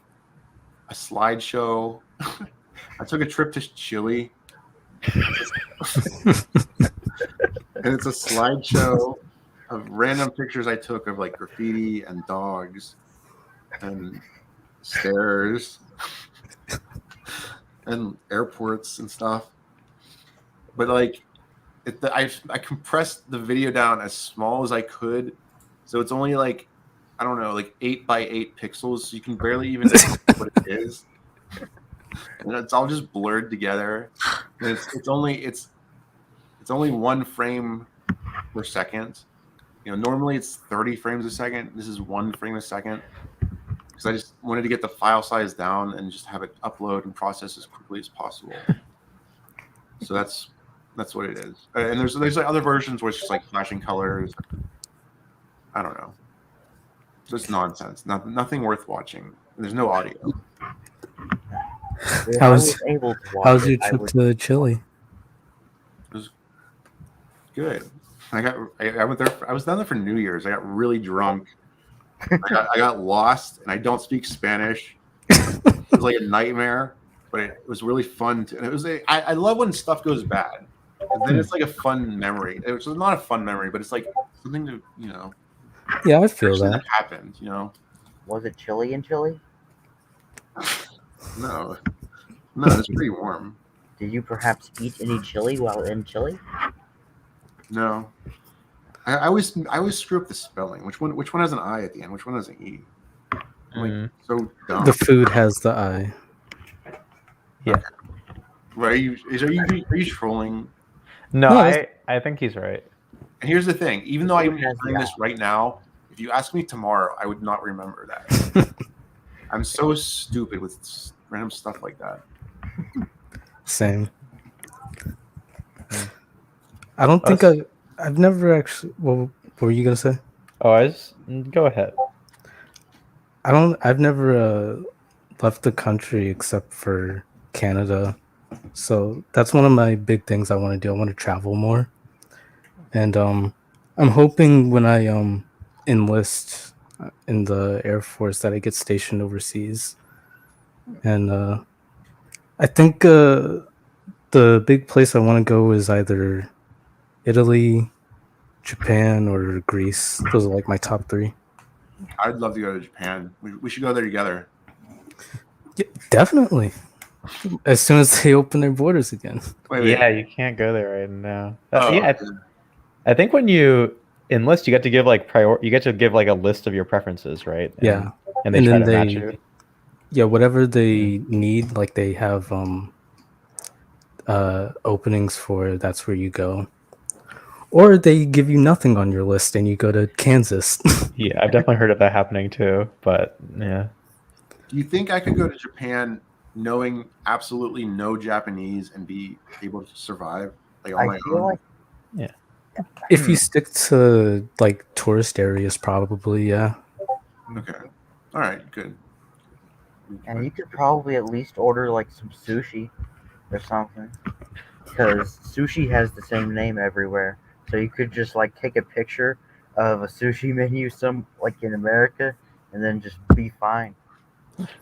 a slideshow. I took a trip to Chile, and it's a slideshow of random pictures I took of like graffiti and dogs and stairs and airports and stuff. But like, I compressed the video down as small as I could, so it's only like, I don't know, like 8 by 8 pixels, so you can barely even know what it is. And it's all just blurred together. And it's only 1 frame per second. Normally it's 30 frames a second. This is 1 frame a second. Because I just wanted to get the file size down and just have it upload and process as quickly as possible. So that's what it is. And there's like other versions where it's just like flashing colors. I don't know. Just nonsense. Nothing worth watching. There's no audio. How's your trip to Chile? It was good. I went there. I was down there for New Year's. I got really drunk. I got lost, and I don't speak Spanish. It was like a nightmare, but it was really fun. And it was I love when stuff goes bad. And then it's like a fun memory. It's not a fun memory, but it's like something to Yeah, I feel that happened. Was it chilly in Chile? No, it's pretty warm. Did you perhaps eat any chili while in Chile? No. I always screw up the spelling. Which one has an I at the end? Which one has an E? I'm like, so dumb. the food has the I. Yeah. Right? Are you trolling? No, I think he's right. And here's the thing: even though I'm doing this right now, if you ask me tomorrow, I would not remember that. I'm so stupid with random stuff like that. Same. I don't think I've never actually. What were you gonna say? Oh, go ahead. I've never left the country except for Canada, so that's one of my big things I want to do. I want to travel more, and I'm hoping when I enlist in the Air Force that I get stationed overseas, and I think the big place I want to go is either Italy, Japan, or Greece. Those are like my top 3. I'd love to go to Japan. We should go there together. Yeah, definitely. As soon as they open their borders again. Wait. Yeah, you can't go there right now. Oh. I think when you enlist, you get to give like you get to give like a list of your preferences, right? Yeah. And they try to match you. Yeah, whatever they need, like they have openings for, that's where you go. Or they give you nothing on your list and you go to Kansas. Yeah, I've definitely heard of that happening too, but yeah. Do you think I could go to Japan knowing absolutely no Japanese and be able to survive like on my own? Yeah. If you stick to like tourist areas, probably, yeah. Okay. All right, good. And you could probably at least order like some sushi or something, because sushi has the same name everywhere. So you could just like take a picture of a sushi menu like in America, and then just be fine.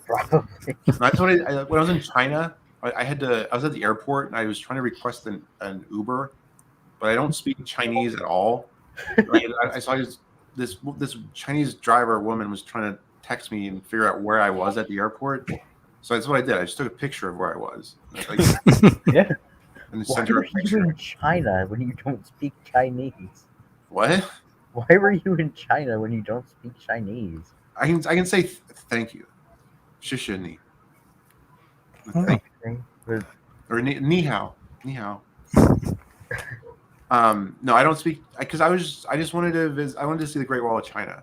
Probably. That's what when I was in China, I was at the airport and I was trying to request an Uber, but I don't speak Chinese at all. I saw this Chinese driver woman was trying to text me and figure out where I was at the airport. So that's what I did. I just took a picture of where I was. Yeah. And Why were you in China when you don't speak Chinese? What? Why were you in China when you don't speak Chinese? I can say thank you. Shishini. Thank you. Or ni hao. Ni hao. No, I don't speak because I just wanted to visit. I wanted to see the Great Wall of China.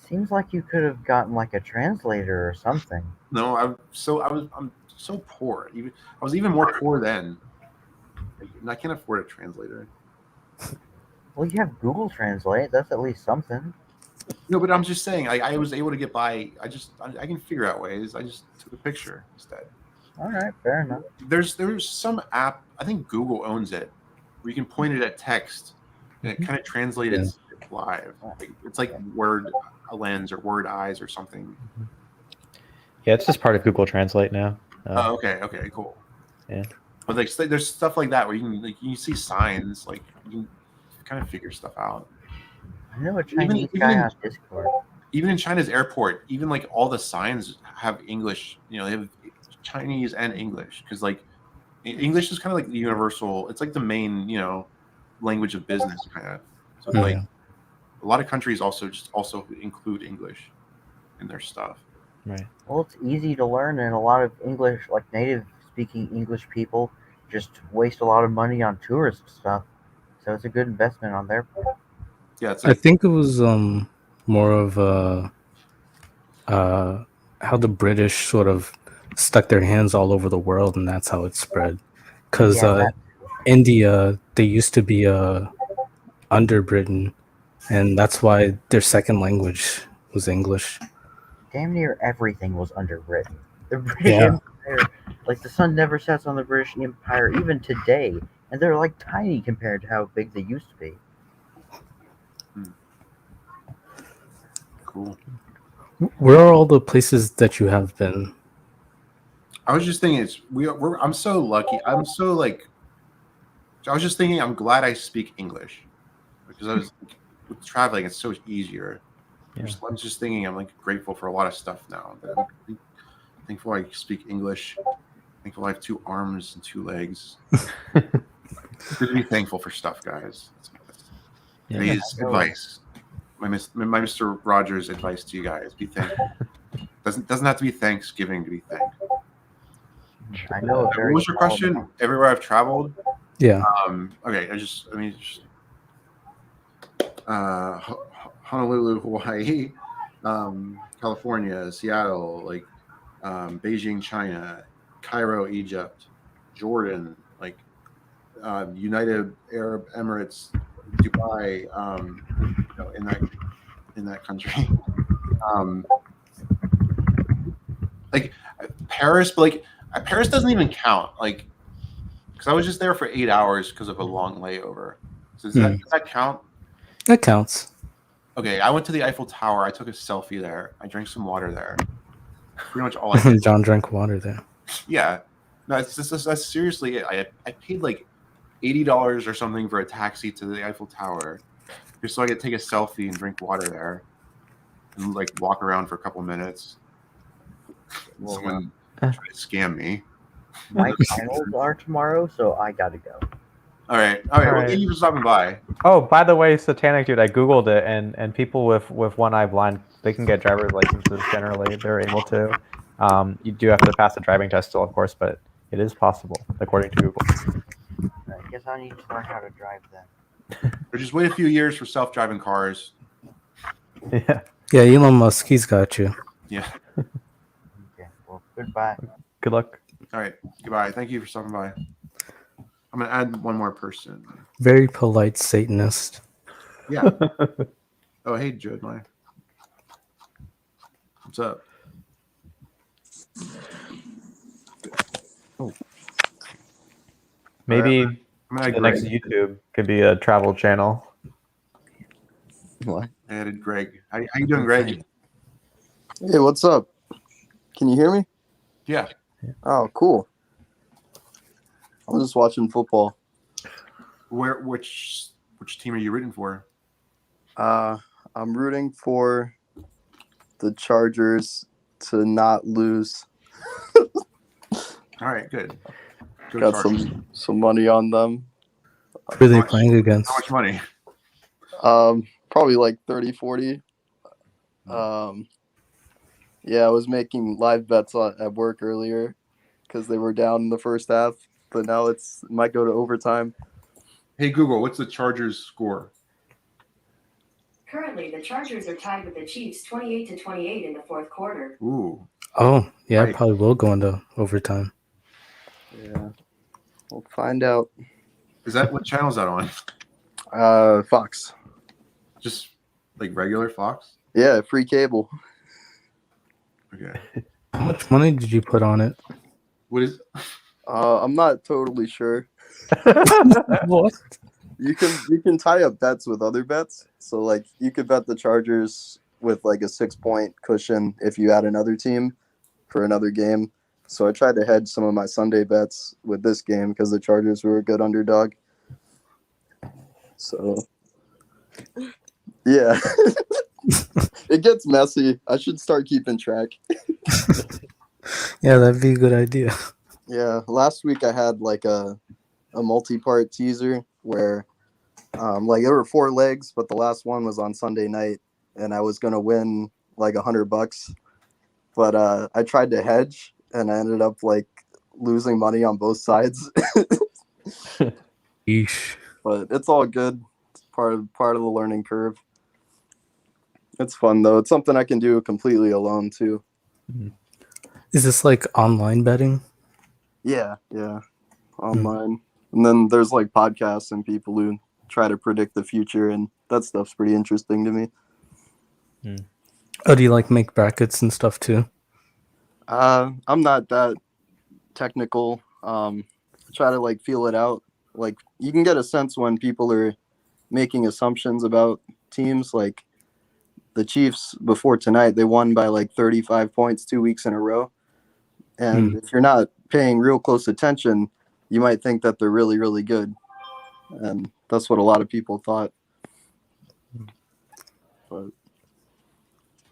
Seems like you could have gotten like a translator or something. No, I'm so poor. I was even more poor then. And I can't afford a translator. Well, you have Google Translate. That's at least something. No, but I'm just saying, I was able to get by. I can figure out ways. I just took a picture instead. All right, fair enough. There's some app, I think Google owns it, where you can point it at text and it kind of translates it live. It's like Word Lens or Word Eyes or something. Yeah, it's just part of Google Translate now. Oh, okay, cool. Yeah. But like, there's stuff like that where you can see signs, like you can kind of figure stuff out. I know a Chinese guy on Discord. Even in China's airport, even like all the signs have English. They have Chinese and English, because like English is kind of like the universal. It's like the main, language of business, kind of. So it's like a lot of countries also include English in their stuff. Right. Well, it's easy to learn, and a lot of English, like native-speaking English people, just waste a lot of money on tourist stuff. So it's a good investment on their part. Yeah, it's I think it was more of how the British sort of stuck their hands all over the world, and that's how it spread. Because India, they used to be under Britain, and that's why their second language was English. Damn near everything was under Britain. The British Empire, like the sun never sets on the British Empire even today, and they're like tiny compared to how big they used to be. Cool. Where are all the places that you have been? I was just thinking, I'm so lucky. I was just thinking, I'm glad I speak English, because with traveling, it's so easier. Yeah. I'm just thinking, I'm like grateful for a lot of stuff now. I'm thankful I speak English. Thankful I have 2 arms and 2 legs. Good to be thankful for stuff, guys. Today's advice. My Mr. Rogers advice to you guys: be thankful. Doesn't have to be Thanksgiving to be thankful. I know. What was your question? Everywhere I've traveled. Yeah. Okay. Honolulu, Hawaii, California, Seattle, like Beijing, China, Cairo, Egypt, Jordan, like United Arab Emirates, Dubai, in that country, like Paris, but like Paris doesn't even count, like, because I was just there for 8 hours because of a long layover. So does that count? That counts. Okay, I went to the Eiffel Tower. I took a selfie there. I drank some water there. Pretty much all I did. John drank water there. Yeah. No, that's seriously it. I paid like $80 or something for a taxi to the Eiffel Tower just so I could take a selfie and drink water there and like walk around for a couple minutes. Someone tried to scam me. My finals are tomorrow, so I gotta go. All right. Well, thank you for stopping by. Oh, by the way, Satanic Dude, I googled it, and people with one eye blind, they can get driver's licenses. Generally, they're able to. You do have to pass the driving test still, of course, but it is possible according to Google. I guess I need to learn how to drive then. Or just wait a few years for self-driving cars. Yeah. Yeah, Elon Musk, he's got you. Yeah. Okay. Well, goodbye. Good luck. All right. Goodbye. Thank you for stopping by. I'm gonna add one more person. Very polite Satanist. Yeah. Oh, hey, Jodmai. What's up? Oh. Maybe the next YouTube could be a travel channel. What? I added Greg. How you doing, Greg? Hey, what's up? Can you hear me? Yeah. Oh, cool. I was just watching football. Which team are you rooting for? I'm rooting for the Chargers to not lose. All right, good. Got Chargers. some money on them. Who are they playing against? How much money? Probably like 30, 40. Yeah, I was making live bets at work earlier because they were down in the first half, but now it might go to overtime. Hey Google, what's the Chargers score? Currently, the Chargers are tied with the Chiefs 28-28 in the fourth quarter. Ooh. Oh, yeah, Right. it probably will go into overtime. Yeah. We'll find out. Is that what channel is that on? Fox. Just like regular Fox? Yeah, free cable. Okay. How much money did you put on it? What is? I'm not totally sure. What? You can tie up bets with other bets. So like you could bet the Chargers with like a 6-point cushion if you add another team for another game. So I tried to hedge some of my Sunday bets with this game because the Chargers were a good underdog. So yeah. It gets messy. I should start keeping track. Yeah, that'd be a good idea. Yeah, last week I had like a multi-part teaser where like there were 4 legs, but the last one was on Sunday night, and I was gonna win like $100, but I tried to hedge, and I ended up like losing money on both sides. Yeesh. But it's all good. It's part of the learning curve. It's fun though. It's something I can do completely alone too. Is this like online betting? Yeah, online. And then there's like podcasts and people who try to predict the future, and that stuff's pretty interesting to me. Oh, do you like make brackets and stuff too? I'm not that technical. I try to like feel it out. Like you can get a sense when people are making assumptions about teams. Like the Chiefs before tonight, they won by like 35 points 2 weeks in a row. And if you're not paying real close attention, you might think that they're really, really good. And that's what a lot of people thought. But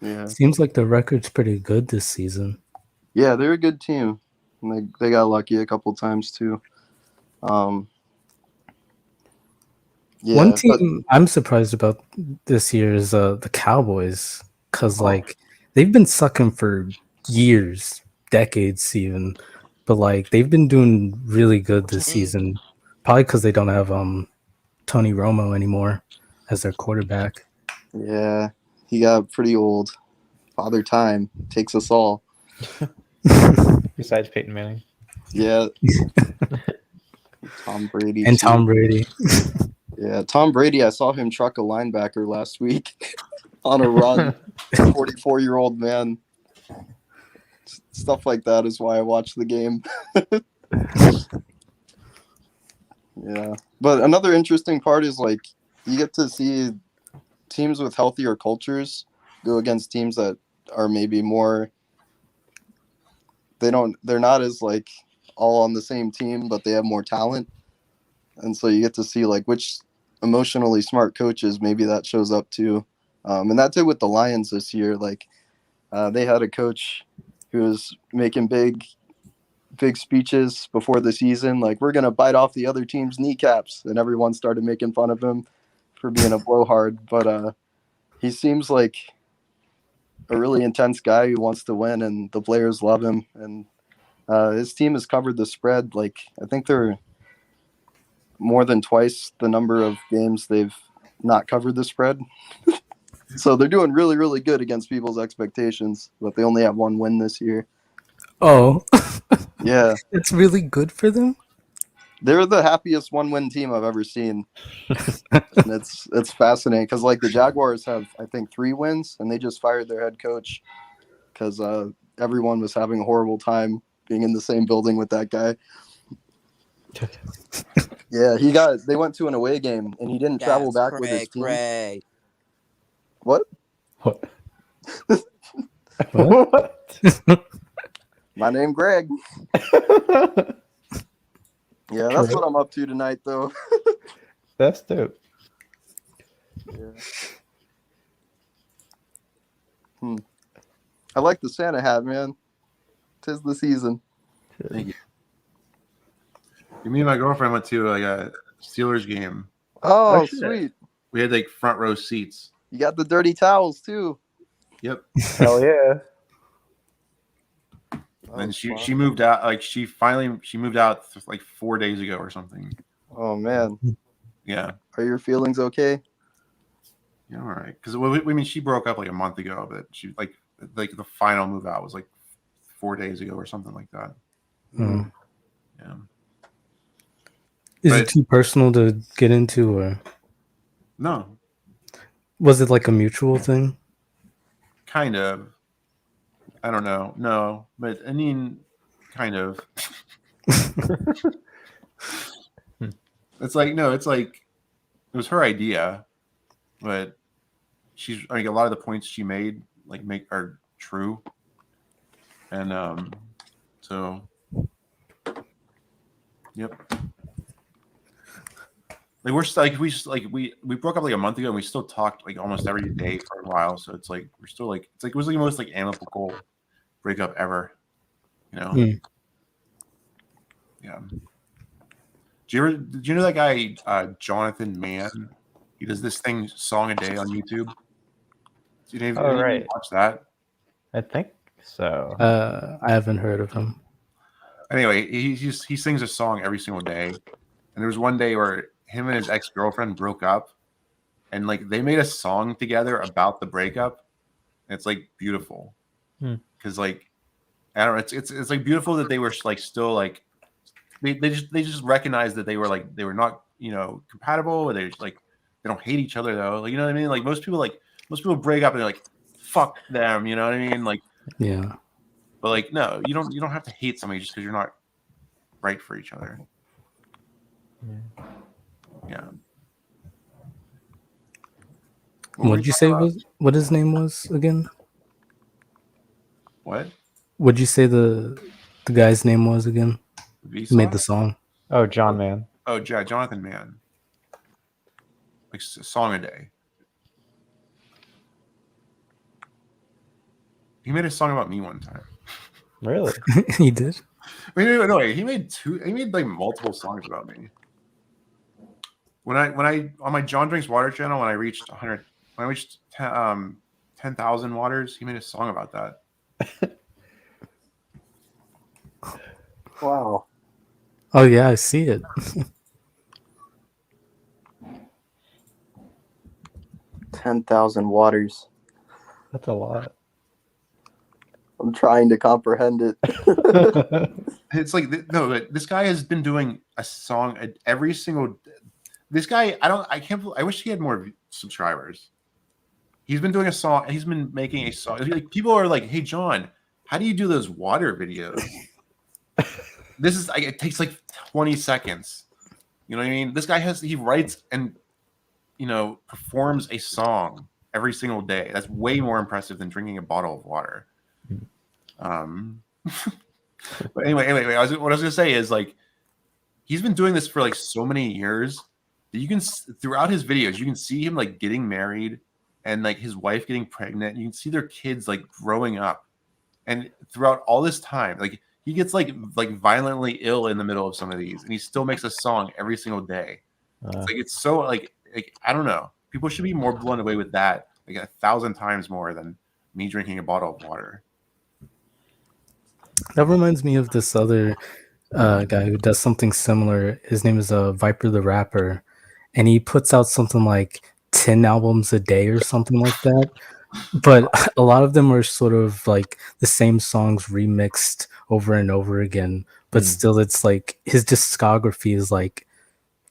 yeah. Seems like the record's pretty good this season. Yeah, they're a good team. And they got lucky a couple times too. Yeah, One team I'm surprised about this year is the Cowboys, because like they've been sucking for years, decades even, but like they've been doing really good this season. Probably because they don't have Tony Romo anymore as their quarterback. Yeah, he got pretty old. Father Time takes us all. Besides Peyton Manning. Yeah. Tom Brady. And Tom Brady. Yeah, Tom Brady, I saw him truck a linebacker last week on a run. 44-year-old man. Stuff like that is why I watch the game. Yeah. But another interesting part is like you get to see teams with healthier cultures go against teams that are maybe more they're not as like all on the same team, but they have more talent. And so you get to see like which emotionally smart coaches maybe that shows up too. And that did with the Lions this year. Like they had a coach who was making big speeches before the season, like we're gonna bite off the other team's kneecaps, and everyone started making fun of him for being a blowhard. But he seems like a really intense guy who wants to win, and the players love him. And his team has covered the spread. Like I think they're more than twice the number of games they've not covered the spread. So they're doing really, really good against people's expectations, but they only have 1 win this year. Oh. Yeah. It's really good for them? They're the happiest 1-win team I've ever seen. And it's fascinating because like the Jaguars have, I think, 3 wins, and they just fired their head coach because everyone was having a horrible time being in the same building with that guy. Yeah, they went to an away game and he didn't travel back with his team. What? My name Greg. Yeah, that's what I'm up to tonight, though. That's dope. Yeah. I like the Santa hat, man. 'Tis the season. Thank you. Me and my girlfriend went to like a Steelers game. Oh, sweet. We had like front row seats. You got the dirty towels too. Yep. Hell yeah. And she moved out. Like she moved out like 4 days ago or something. Oh man. Yeah. Are your feelings okay? Yeah, all right. Because she broke up like a month ago, but she like the final move out was like 4 days ago or something like that. Mm. Yeah. Is it too personal to get into, or no? Was it like a mutual thing? Kind of. I don't know. No, but I mean, kind of. It's like it was her idea, but a lot of the points she made are true, and so yep. Like we broke up like a month ago, and we still talked like almost every day for a while. So it's like we're still like it was like the most like amicable breakup ever, you know. Yeah. Did you know that guy Jonathan Mann? He does this thing, song a day on YouTube. Did any of you watch that? I think so. I haven't heard of him. Anyway, he sings a song every single day, and there was one day where him and his ex-girlfriend broke up, and like they made a song together about the breakup. And it's like beautiful, because like I don't know, it's like beautiful that they were like still like they just recognized that they were not compatible, or they just like they don't hate each other though, like you know what I mean? Like most people break up and they're like fuck them, you know what I mean? Like yeah, but like no, you don't have to hate somebody just because you're not right for each other. Yeah. What'd you say what his name was again? What? What'd you say the guy's name was again? Who made the song? Oh, John Mann. Oh, Jonathan Mann. Like a song a day. He made a song about me one time. Really? He did? Wait, no, he made like multiple songs about me. When I on my John Drinks Water channel, when I reached 10,000 waters, he made a song about that. Wow. Oh yeah, I see it. 10,000 waters. That's a lot. I'm trying to comprehend it. It's like no, but this guy has been doing a song every single. This guy, I wish he had more subscribers. He's been doing a song. He's been making a song. Like people are like, "Hey, John, how do you do those water videos?" This is it takes like 20 seconds. You know what I mean? This guy he writes and performs a song every single day. That's way more impressive than drinking a bottle of water. But anyway, what I was gonna say is like he's been doing this for like so many years that you can throughout his videos you can see him like getting married and like his wife getting pregnant. You can see their kids like growing up, and throughout all this time, like he gets like violently ill in the middle of some of these, and he still makes a song every single day. It's so like I don't know. People should be more blown away with that, like 1,000 times more than me drinking a bottle of water. That reminds me of this other guy who does something similar. His name is Viper the Rapper, and he puts out something like 10 albums a day or something like that. But a lot of them are sort of like the same songs remixed over and over again. But still, it's like his discography is like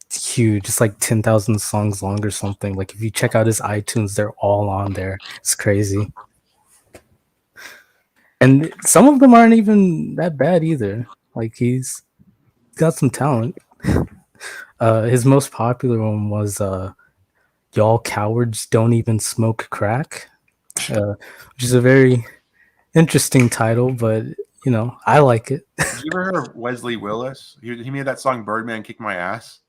huge. It's like 10,000 songs long or something. Like if you check out his iTunes, they're all on there. It's crazy. And some of them aren't even that bad either. Like he's got some talent. His most popular one was "Y'all Cowards Don't Even Smoke Crack," which is a very interesting title, but I like it. Did you ever heard of Wesley Willis? He made that song "Birdman Kick My Ass."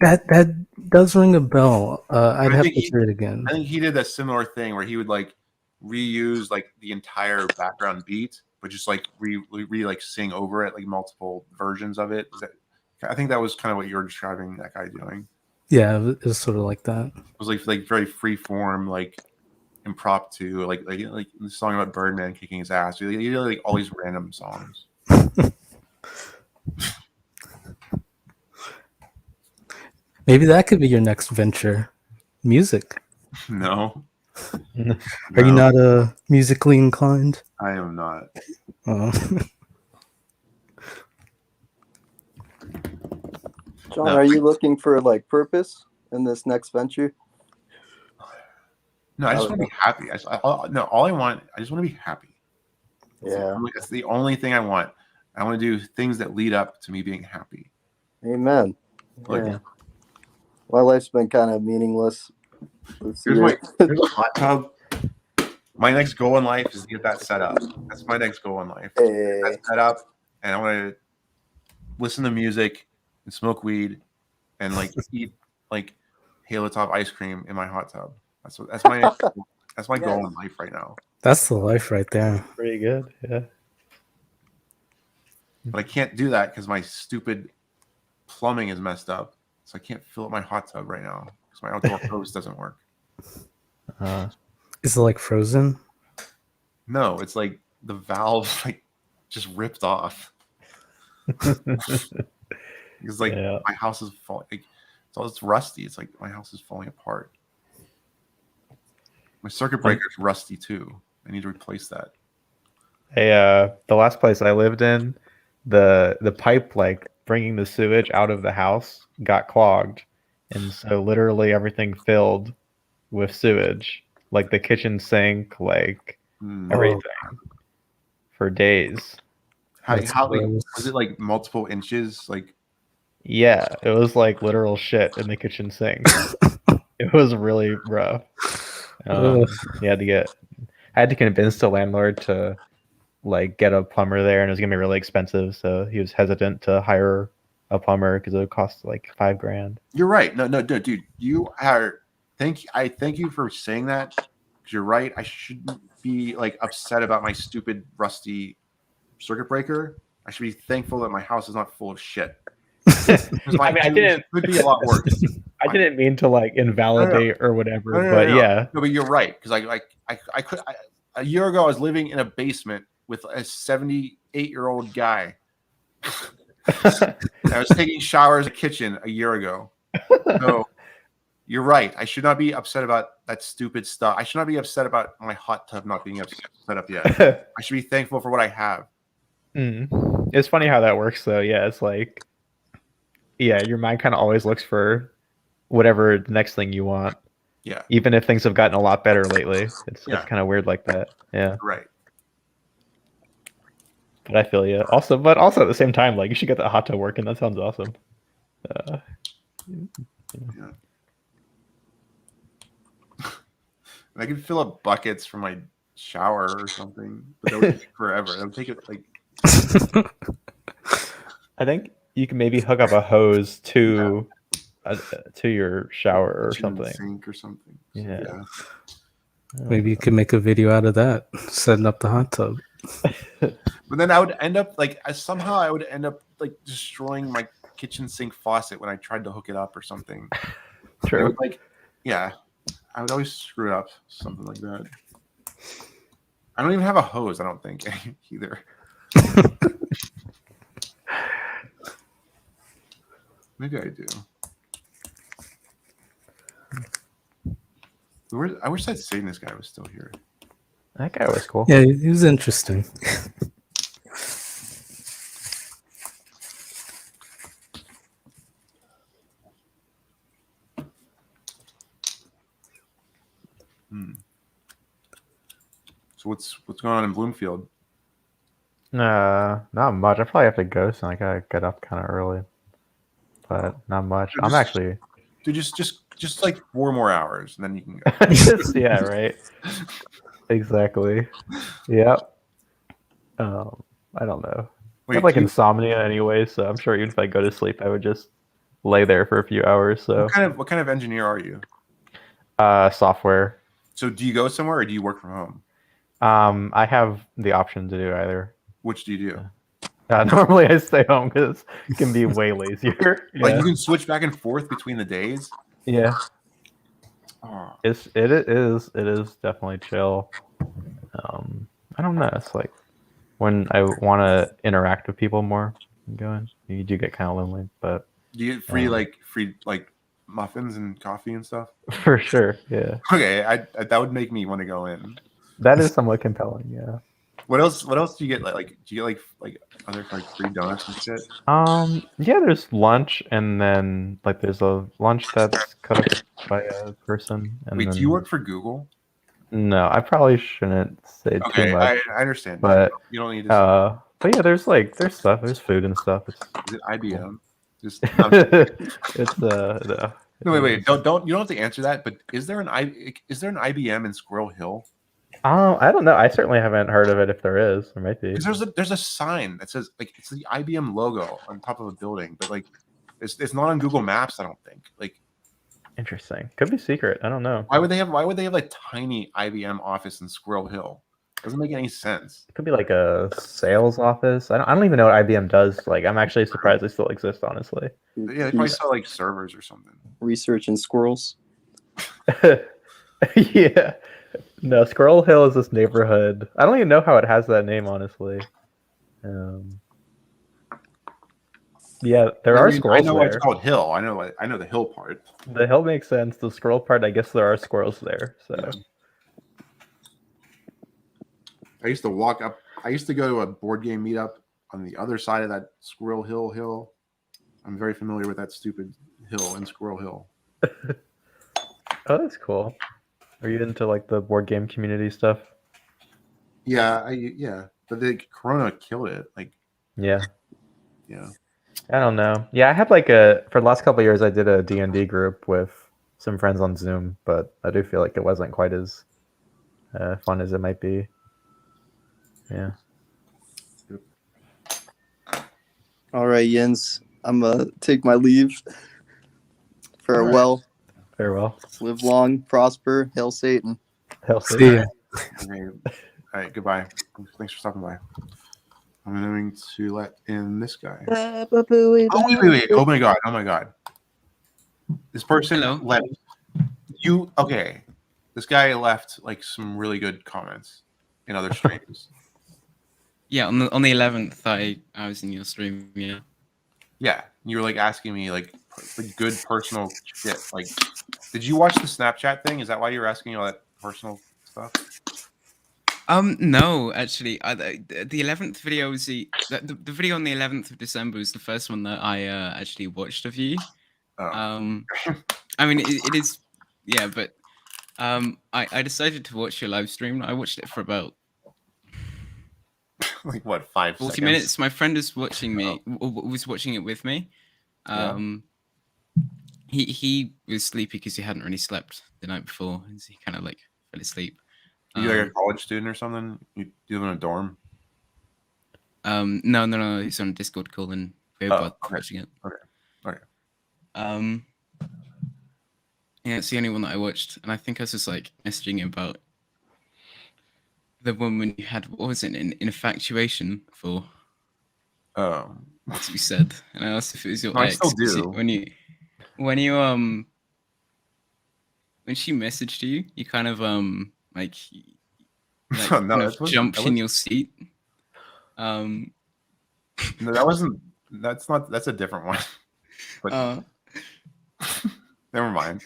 That does ring a bell. I'd have to hear it again. I think he did a similar thing where he would like reuse like the entire background beat, but just like like sing over it, like multiple versions of it. I think that was kind of what you were describing that guy doing. Yeah, it was sort of like that. It was like very free form, like impromptu, like the song about Birdman kicking his ass. He did like all these random songs. Maybe that could be your next venture, music. No. Are you not musically inclined? I am not. Oh. John, are you looking for like purpose in this next venture? No, I just want to be happy. All I want, I just want to be happy. That's the only thing I want. I want to do things that lead up to me being happy. Amen. Like, yeah. My life's been kind of meaningless. Here's a hot tub. My next goal in life is to get that set up. That's my next goal in life. Get that set up, and I want to listen to music and smoke weed and like eat like Halo Top ice cream in my hot tub. That's my goal in life right now. That's the life right there. Pretty good, yeah. But I can't do that because my stupid plumbing is messed up, so I can't fill up my hot tub right now because my outdoor hose doesn't work. Is it like frozen? No, it's like the valve like just ripped off. Because like my house is falling. Like, it's rusty. It's like my house is falling apart. My circuit breaker is rusty too. I need to replace that. Hey, the last place I lived in, the pipe like bringing the sewage out of the house got clogged, and so literally everything filled with sewage, like the kitchen sink, like everything, for days. How was it like multiple inches? Like, yeah, it was like literal shit in the kitchen sink. It was really rough. I had to convince the landlord to like get a plumber there, and it was gonna be really expensive, so he was hesitant to hire a plumber because it would cost like $5,000. You're right. No, dude. I thank you for saying that, because you're right. I shouldn't be like upset about my stupid rusty circuit breaker. I should be thankful that my house is not full of shit. It could be a lot worse. I didn't mean to like invalidate or whatever, but yeah. No, but you're right, because I could. A year ago, I was living in a basement with a 78-year-old guy. I was taking showers in the kitchen a year ago. So you're right. I should not be upset about that stupid stuff. I should not be upset about my hot tub not being set up yet. I should be thankful for what I have. It's funny how that works, though. Yeah, it's like, your mind kind of always looks for whatever the next thing you want. Yeah. Even if things have gotten a lot better lately, it's kind of weird like that. Yeah. Right. But I feel you. Also at the same time, like you should get that hot tub working. That sounds awesome. I could fill up buckets from my shower or something, but that would take forever. That would take it like. I think you can maybe hook up a hose to your shower or something. Sink or something. Yeah. Maybe you could make a video out of that, setting up the hot tub. But then I would end up like destroying my kitchen sink faucet when I tried to hook it up or something. True. I would always screw it up, something like that. I don't even have a hose, I don't think, either. Maybe I do. I wish that Satanist guy was still here. That guy was cool. Yeah, he was interesting. So what's going on in Bloomfield? Not much. I probably have to go, so I gotta get up kind of early. But not much. I'm actually. Dude, just like 4 more hours, and then you can go. Yeah, right. Exactly. Yep. I don't know. I have like insomnia anyway, so I'm sure even if I go to sleep, I would just lay there for a few hours. So. What kind of engineer are you? Software. So do you go somewhere or do you work from home? I have the option to do either. Which do you do? Normally I stay home because it can be way lazier. Like you can switch back and forth between the days? Yeah. Oh. It is definitely chill. I don't know. It's like when I want to interact with people more, you do get kind of lonely. But do you get free muffins and coffee and stuff? For sure, yeah. Okay, I that would make me want to go in. That is somewhat compelling, yeah. What else? What else do you get? Like do you get like other like free donuts and shit? Yeah, there's lunch, and then like there's a lunch that's cut up by a person. And Wait, then... do you work for Google? No, I probably shouldn't say too much. I understand. But you don't need to. But yeah, there's stuff, there's food and stuff. Is it IBM? Just it's no. No, wait, don't you don't have to answer that. But is there an IBM in Squirrel Hill? I don't know. I certainly haven't heard of it. If there is, there might be. Because there's a sign that says like it's the IBM logo on top of a building, but like it's not on Google Maps. I don't think. Like, interesting. Could be secret. I don't know. Why would they have a tiny IBM office in Squirrel Hill? Doesn't make any sense. It could be like a sales office. I don't even know what IBM does. Like, I'm actually surprised they still exist, honestly. Yeah, they probably sell like servers or something. Research in squirrels. Yeah. No, Squirrel Hill is this neighborhood. I don't even know how it has that name, honestly. Yeah, there are squirrels. I know there. it's called Hill. I know the hill part. The hill makes sense. The squirrel part, I guess there are squirrels there. So. Yeah. I used to walk up. I used to go to a board game meetup on the other side of that Squirrel Hill. I'm very familiar with that stupid hill in Squirrel Hill. Oh, that's cool. Are you into like the board game community stuff? Yeah, but the Corona killed it. Like, yeah. I don't know. Yeah, I had for the last couple of years, I did a D&D group with some friends on Zoom, but I do feel like it wasn't quite as fun as it might be. Yeah. All right, Jens. I'm gonna take my leave. Farewell. Farewell. Live long, prosper. Hail Satan. Hail Satan. Okay. All right. Goodbye. Thanks for stopping by. I'm going to let in this guy. Oh wait. Oh my god. This person left. Okay. This guy left like some really good comments in other streams. Yeah, on the 11th, I was in your stream. Yeah. Yeah, you were like asking me like good personal shit. Like, did you watch the Snapchat thing? Is that why you were asking all that personal stuff? No, actually, the 11th video was the video on the 11th of December was the first one that I actually watched of you. Oh. I mean, it is, yeah, but I decided to watch your live stream. I watched it for about like what 40 seconds? Minutes. My friend was watching was watching it with me. He was sleepy because he hadn't really slept the night before, and so he kind of like fell asleep. Are you like a college student or something? You live in a dorm? No. He's on a Discord call and we were both watching it. Okay. Yeah, it's the only one that I watched, and I think I was just like messaging him about the one when you had, what was it, an infatuation for? Oh, as you said, and I asked if it was your I ex. still do. When she messaged you, you kind of like jumped in your seat. No, that wasn't. That's a different one. But never mind.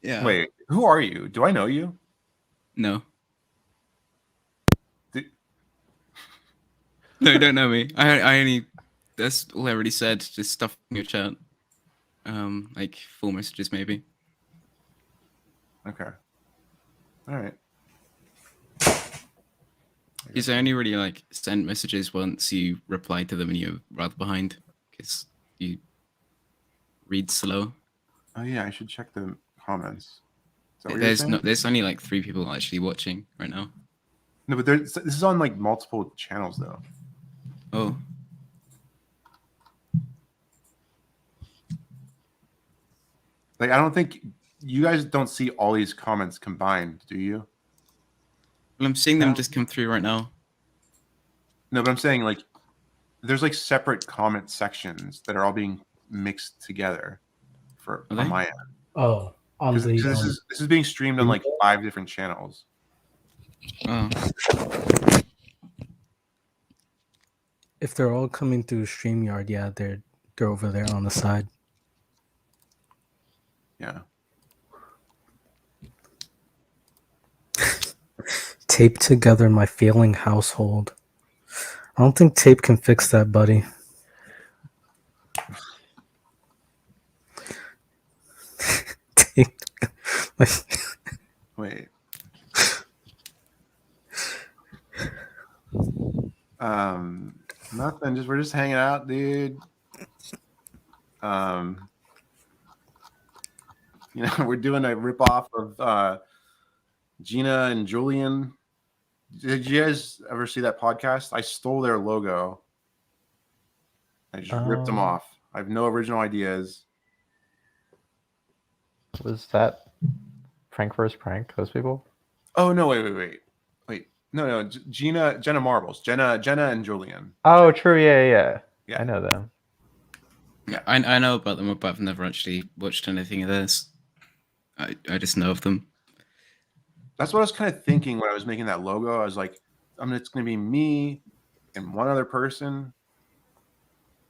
Yeah. Wait, who are you? Do I know you? No. No, you don't know me. I only. That's all I already said. Just stuff in your chat. Like 4 messages maybe. Okay. All right. Because I only really like send messages once you reply to them and you're rather behind because you read slow. Oh yeah, I should check the comments. There's only like 3 people actually watching right now. No, but this is on like multiple channels though. Oh. Like I don't think you guys don't see all these comments combined, do you? Well, I'm seeing them just come through right now. No, but I'm saying like there's like separate comment sections that are all being mixed together on my end. Oh, on the this is being streamed on like 5 different channels. Oh. If they're all coming through StreamYard, yeah, They're over there on the side. Yeah. Tape together my failing household. I don't think tape can fix that, buddy. Tape. Wait. Nothing. We're just hanging out, dude. We're doing a ripoff of Gina and Julian. Did you guys ever see that podcast? I stole their logo. I just ripped them off. I have no original ideas. Was that Prank vs. Prank? Those people? Oh no! Wait. No. Jenna Marbles. Jenna and Julian. Oh, true. Yeah. I know them. Yeah, I know about them, but I've never actually watched anything of theirs. I just know of them. That's what I was kind of thinking when I was making that logo. I was like, it's going to be me and one other person.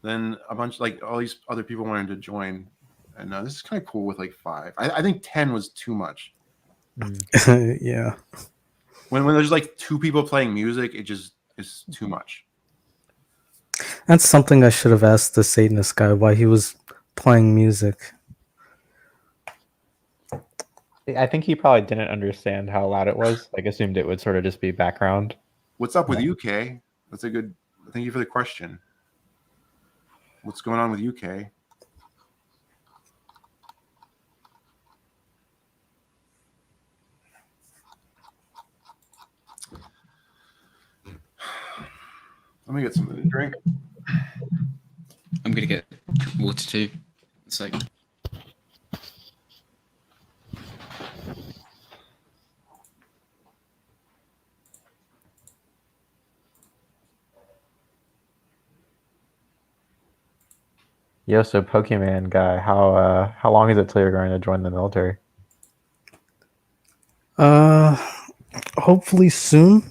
Then a bunch, like all these other people wanted to join. And this is kind of cool with like 5. I think 10 was too much. Yeah. When there's like 2 people playing music, it just is too much. That's something I should have asked the Satanist guy why he was playing music. I think he probably didn't understand how loud it was. Like, assumed it would sort of just be background. What's up with you, Kay? That's a good. Thank you for the question. What's going on with you, Kay? Let me get something to drink. I'm gonna get water too. It's like. Yo, so Pokemon guy, how long is it till you're going to join the military? Hopefully soon.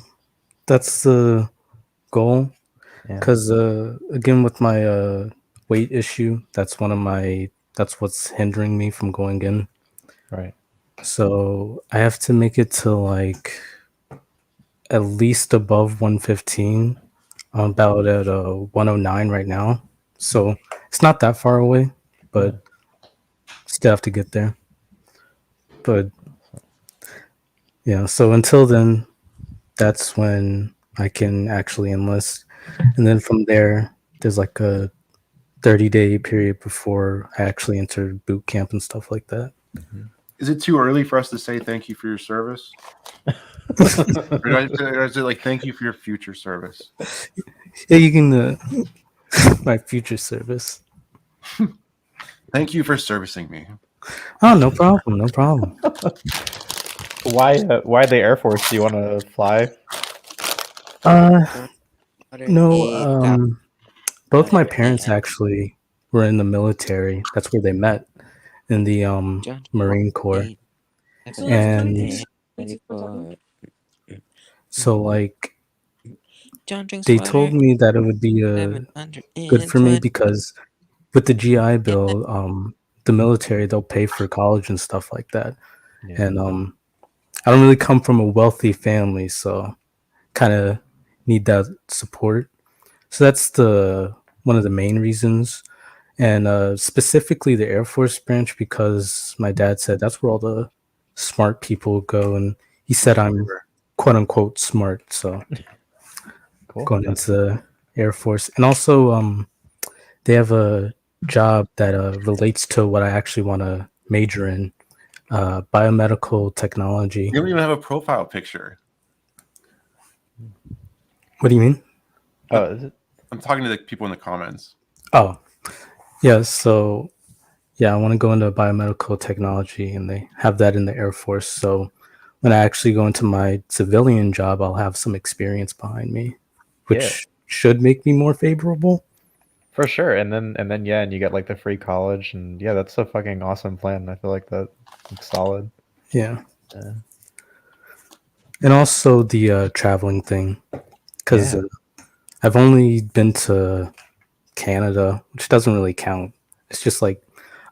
That's the goal. Because again, with my weight issue, that's what's hindering me from going in. Right. So I have to make it to like at least above 115. I'm about at 109 right now. So it's not that far away, but still have to get there. But yeah, so until then, that's when I can actually enlist. And then from there, there's like a 30-day period before I actually enter boot camp and stuff like that. Is it too early for us to say thank you for your service? Or is it like thank you for your future service? Yeah, you can. My future service. Thank you for servicing me. Oh, no problem. No problem. Why the Air Force? Do you want to fly? No. Both my parents actually were in the military. That's where they met, in the Marine Corps. And so, like, they told me that it would be good for me because with the GI Bill, the military, they'll pay for college and stuff like that. Yeah. And I don't really come from a wealthy family, so kind of need that support. So that's one of the main reasons. And specifically the Air Force branch, because my dad said that's where all the smart people go, and he said I'm quote unquote smart, so cool. Going into the Air Force. And also they have a job that relates to what I actually want to major in, biomedical technology. You don't even have a profile picture. What do you mean? Oh, is it? I'm talking to the people in the comments. Oh, yeah. So, yeah, I want to go into biomedical technology, and they have that in the Air Force. So, when I actually go into my civilian job, I'll have some experience behind me, which should make me more favorable. For sure. And then and you get like the free college, and yeah, that's a fucking awesome plan. I feel like that's solid. Yeah. And also the traveling thing, because I've only been to Canada, which doesn't really count. It's just like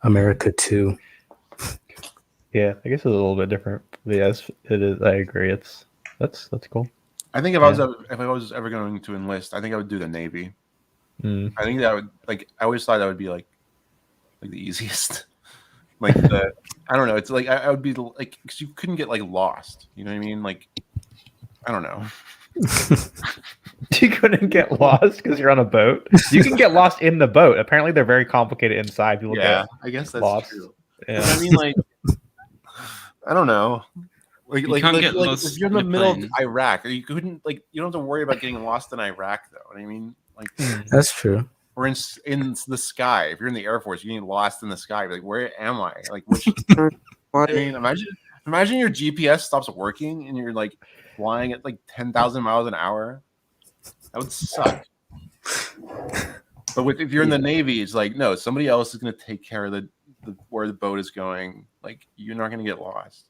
America too. Yeah, I guess it's a little bit different. But yes, it is. I agree. That's cool. I think if I was ever going to enlist, I think I would do the Navy. Mm. I think that would I always thought that would be like the easiest. Like I don't know. It's like I would be like because you couldn't get like lost. You know what I mean? Like I don't know. You couldn't get lost because you're on a boat. You can get lost in the boat. Apparently, they're very complicated inside. People get I guess that's lost. true. Yeah. But I mean, like I don't know. Like, You can't get like lost if you're in in the a middle of plane. Iraq, you couldn't like you don't have to worry about getting lost in Iraq though. I mean, like That's true. or in the sky. If you're in the Air Force, you get lost in the sky. Like, where am I? Like, which? I mean, imagine your GPS stops working and you're like flying at like 10,000 miles an hour. That would suck. But if you're in the Navy, it's like no, somebody else is going to take care of the where the boat is going. Like, you're not going to get lost.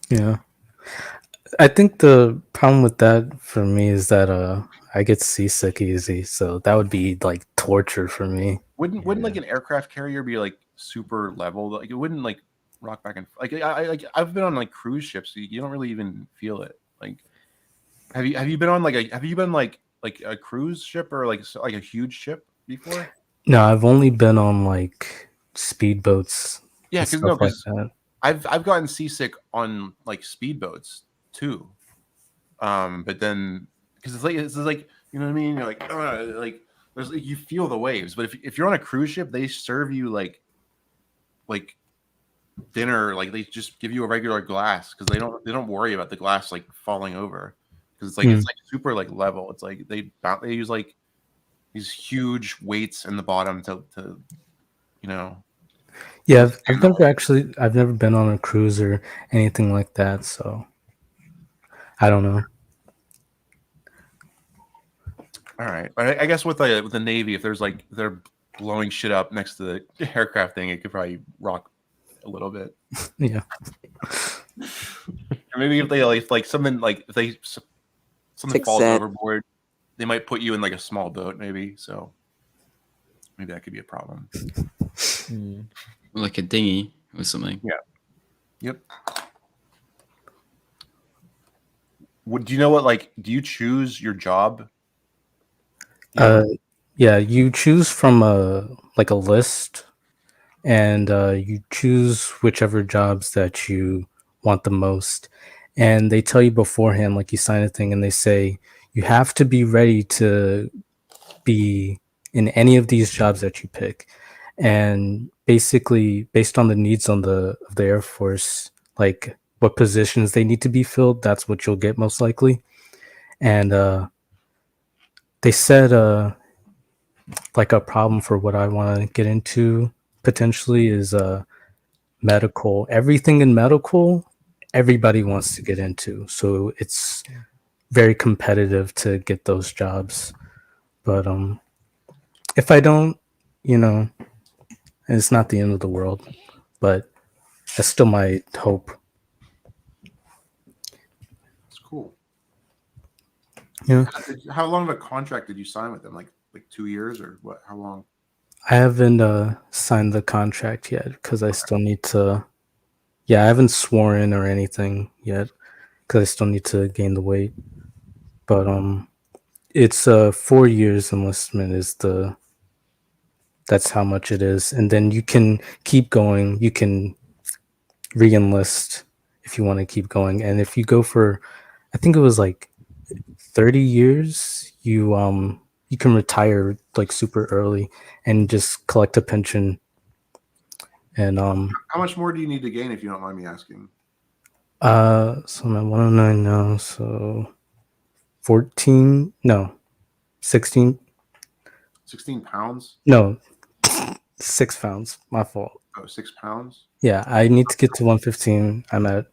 Yeah. I think the problem with that for me is that I get seasick easy, so that would be like torture for me. Wouldn't like an aircraft carrier be like super level? Like it wouldn't like rock back and like I've been on like cruise ships, so you don't really even feel it. Like have you been on like a cruise ship or like a huge ship before? No, I've only been on like speedboats. Yeah, and because stuff like that. I've gotten seasick on like speedboats too. But then because it's like you know what I mean. You're like there's like, you feel the waves, but if you're on a cruise ship, they serve you like dinner. Like they just give you a regular glass because they don't worry about the glass like falling over because it's like super like level. It's like they use like these huge weights in the bottom to you know. Yeah, I've never been on a cruise or anything like that, so I don't know. All right, but I guess with the Navy, if there's like they're blowing shit up next to the aircraft thing, it could probably rock a little bit. Yeah. Or maybe if something falls overboard, they might put you in like a small boat, maybe. So maybe that could be a problem. Like a dinghy or something. Yeah. Yep. Do you know what? Like, do you choose your job? Yeah, you choose from a list, and you choose whichever jobs that you want the most, and they tell you beforehand, like you sign a thing, and they say you have to be ready to be in any of these jobs that you pick, and basically based on the needs of the Air Force, like what positions they need to be filled, that's what you'll get most likely, and they said like a problem for what I want to get into potentially is medical. Everything in medical, everybody wants to get into. So it's very competitive to get those jobs. But if I don't, it's not the end of the world. But that's still my hope. It's cool. Yeah. How long of a contract did you sign with them? Like 2 years or what? How long? I haven't signed the contract yet because I still need to. Yeah, I haven't sworn or anything yet because I still need to gain the weight. But it's 4 years enlistment that's how much it is, and then you can keep going. You can re-enlist if you want to keep going, and if you go for, I think it was like 30 years, you can retire like super early and just collect a pension. And how much more do you need to gain if you don't mind me asking? So I'm at 109 now, so 16 pounds? No, 6 pounds. My fault. Oh, 6 pounds? Yeah, I need to get to 115. I'm at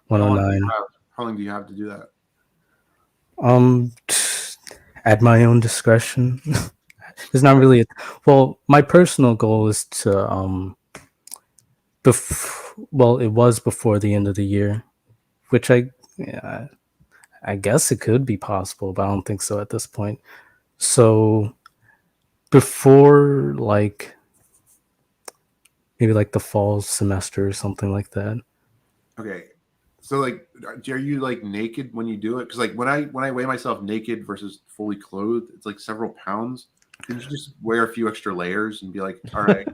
109. How long do you have to do that? At my own discretion. It's not really well, my personal goal is to it was before the end of the year, which I guess it could be possible, but I don't think so at this point. So before like maybe like the fall semester or something like that. Okay. So like, are you like naked when you do it? Because like when I weigh myself naked versus fully clothed, it's like several pounds. Can you just wear a few extra layers and be like, all right,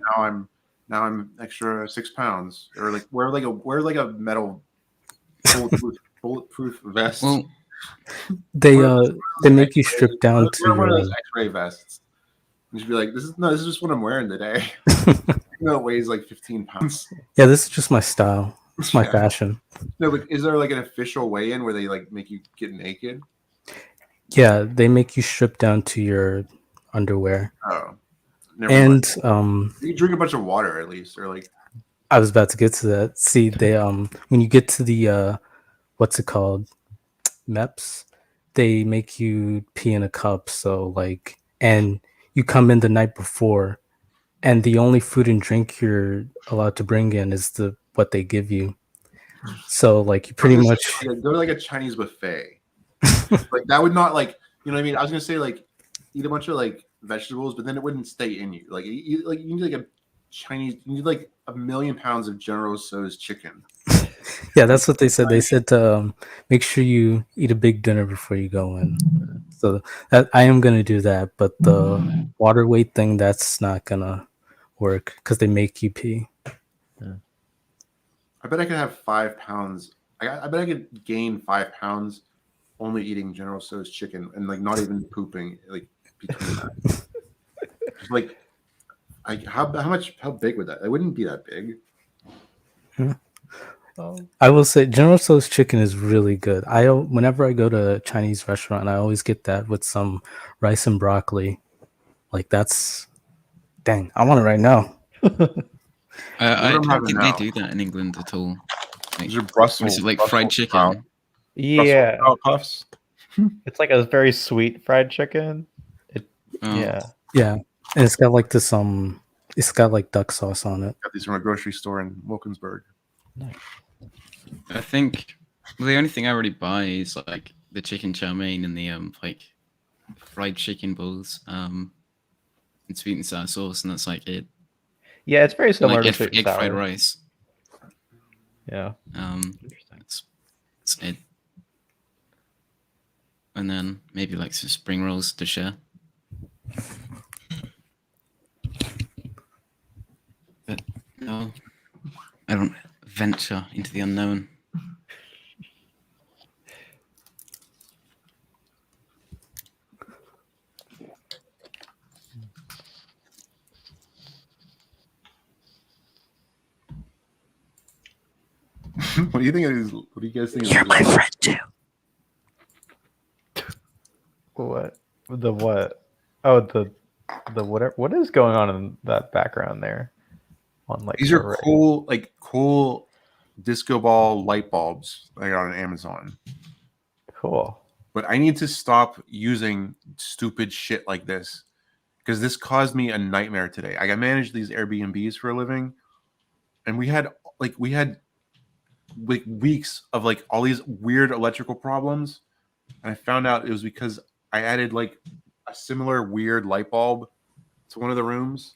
now I'm extra 6 pounds, or like wear like a metal bulletproof vest. Well, they make you strip down to one of your those X-ray vests. And just be like, this is just what I'm wearing today. Even though it weighs like 15 pounds. Yeah, this is just my style. It's my fashion. No, but is there like an official weigh-in where they like make you get naked? Yeah, they make you strip down to your underwear. Oh, never and mind. You drink a bunch of water at least, or like. I was about to get to that. See, they when you get to the what's it called, MEPS, they make you pee in a cup. So like, and you come in the night before, and the only food and drink you're allowed to bring in is what they give you. So like, you pretty much go to like a Chinese buffet. Like that would not like, you know what I mean? I was gonna say like eat a bunch of like vegetables, but then it wouldn't stay in you. Like you need like a Chinese, you need like 1 million pounds of General Tso's chicken. Yeah, that's what they said. They said to make sure you eat a big dinner before you go in. So I am gonna do that, but the water weight thing, that's not gonna work because they make you pee. I bet I could have 5 pounds. I bet I could gain 5 pounds only eating General Tso's chicken and like not even pooping like between that. Just like, how big would that? It wouldn't be that big. I will say General Tso's chicken is really good. Whenever I go to a Chinese restaurant, I always get that with some rice and broccoli. Like that's, dang, I want it right now. I don't think they do that in England at all. Like, Brussels, is it like fried chicken? Sprout. Yeah, Brussels puffs. It's like a very sweet fried chicken. Yeah, and it's got like this it's got like duck sauce on it. Got these from a grocery store in Wilkinsburg. I think the only thing I really buy is like the chicken chow mein and the like fried chicken balls and sweet and sour sauce, and that's like it. Yeah, it's very similar like to sweet and egg sour. fried rice. Yeah. That's it. And then maybe like some spring rolls to share. But no, I don't venture into the unknown. What do you think of these? What do you guys think? You're my friend too. What? The what? Oh, the whatever. What is going on in that background there? On like These are cool disco ball light bulbs I got on Amazon. Cool. But I need to stop using stupid shit like this because this caused me a nightmare today. I managed these Airbnbs for a living, and we had weeks of like all these weird electrical problems, and I found out it was because I added like a similar weird light bulb to one of the rooms.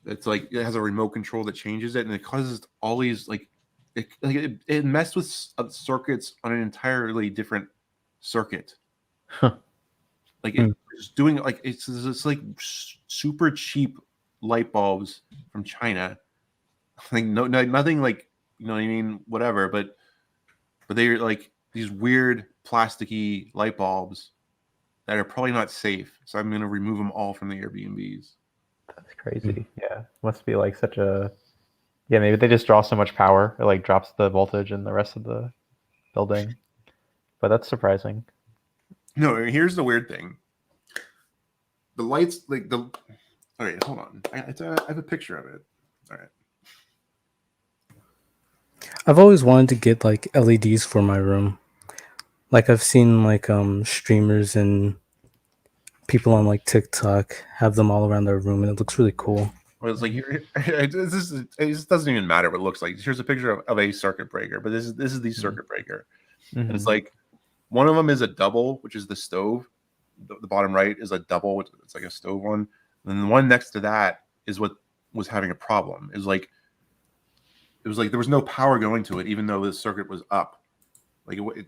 It's like it has a remote control that changes it, and it causes all these it messed with circuits on an entirely different circuit. Huh. Like it's doing like it's like super cheap light bulbs from China. Like nothing like, you know what I mean, whatever. But they're like these weird plasticky light bulbs that are probably not safe. So I'm gonna remove them all from the Airbnbs. That's crazy. Yeah, must be like such a. Yeah, maybe they just draw so much power, it like drops the voltage in the rest of the building. But that's surprising. No, here's the weird thing. The lights, like the. All right, hold on. I have a picture of it. All right. I've always wanted to get like LEDs for my room. Like I've seen like streamers and people on like TikTok have them all around their room, and it looks really cool. Well, it's like it just doesn't even matter what it looks like. Here's a picture of a circuit breaker, but this is the circuit breaker. And it's like one of them is a double, which is the stove. The bottom right is a double, it's like a stove one. And the one next to that is what was having a problem. It was like there was no power going to it, even though the circuit was up. Like then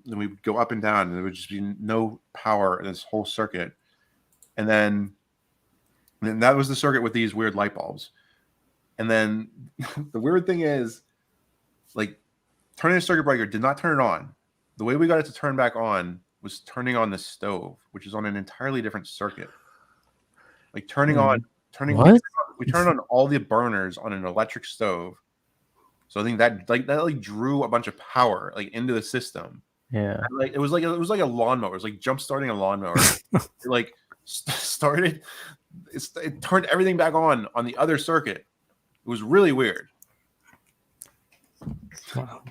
we would go up and down, and there would just be no power in this whole circuit. And then that was the circuit with these weird light bulbs. And then the weird thing is, like, turning the circuit breaker did not turn it on. The way we got it to turn back on was turning on the stove, which is on an entirely different circuit. Like What? We turned on all the burners on an electric stove. So I think that drew a bunch of power like into the system. Yeah. And, it was like a lawnmower. It was like jump starting a lawnmower. It started. It turned everything back on the other circuit. It was really weird. Wow.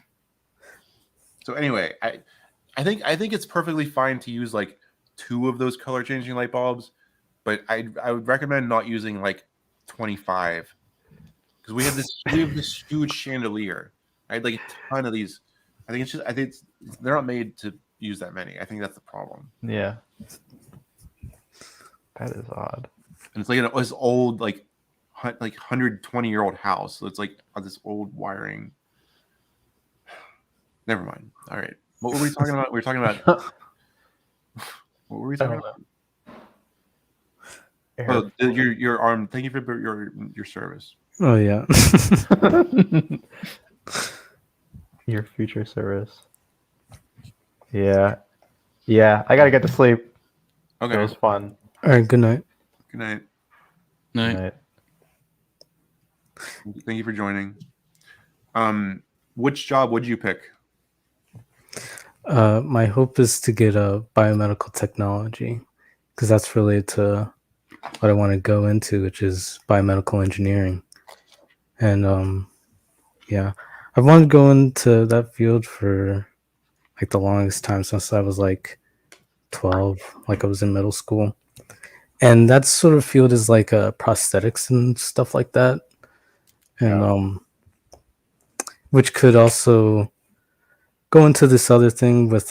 So anyway, I think it's perfectly fine to use like 2 of those color changing light bulbs, but I would recommend not using like 25, because we have this huge chandelier. I had like a ton of these. I think they're not made to use that many. I think that's the problem. Yeah. That is odd. And it's like this old like 120-year-old house. So it's like this old wiring. Never mind. All right. What were we talking about? We were talking about. What were we talking about? Oh, your arm. Thank you for your service. Oh yeah. Your future service. Yeah. Yeah. I gotta get to sleep. Okay. It was fun. All right. Good night. Good night. No. Thank you for joining. Which job would you pick? My hope is to get a biomedical technology, because that's related to what I want to go into, which is biomedical engineering. And yeah, I've wanted to go into that field for like the longest time, since I was like 12, like I was in middle school. And that sort of field is like prosthetics and stuff like that. And which could also go into this other thing with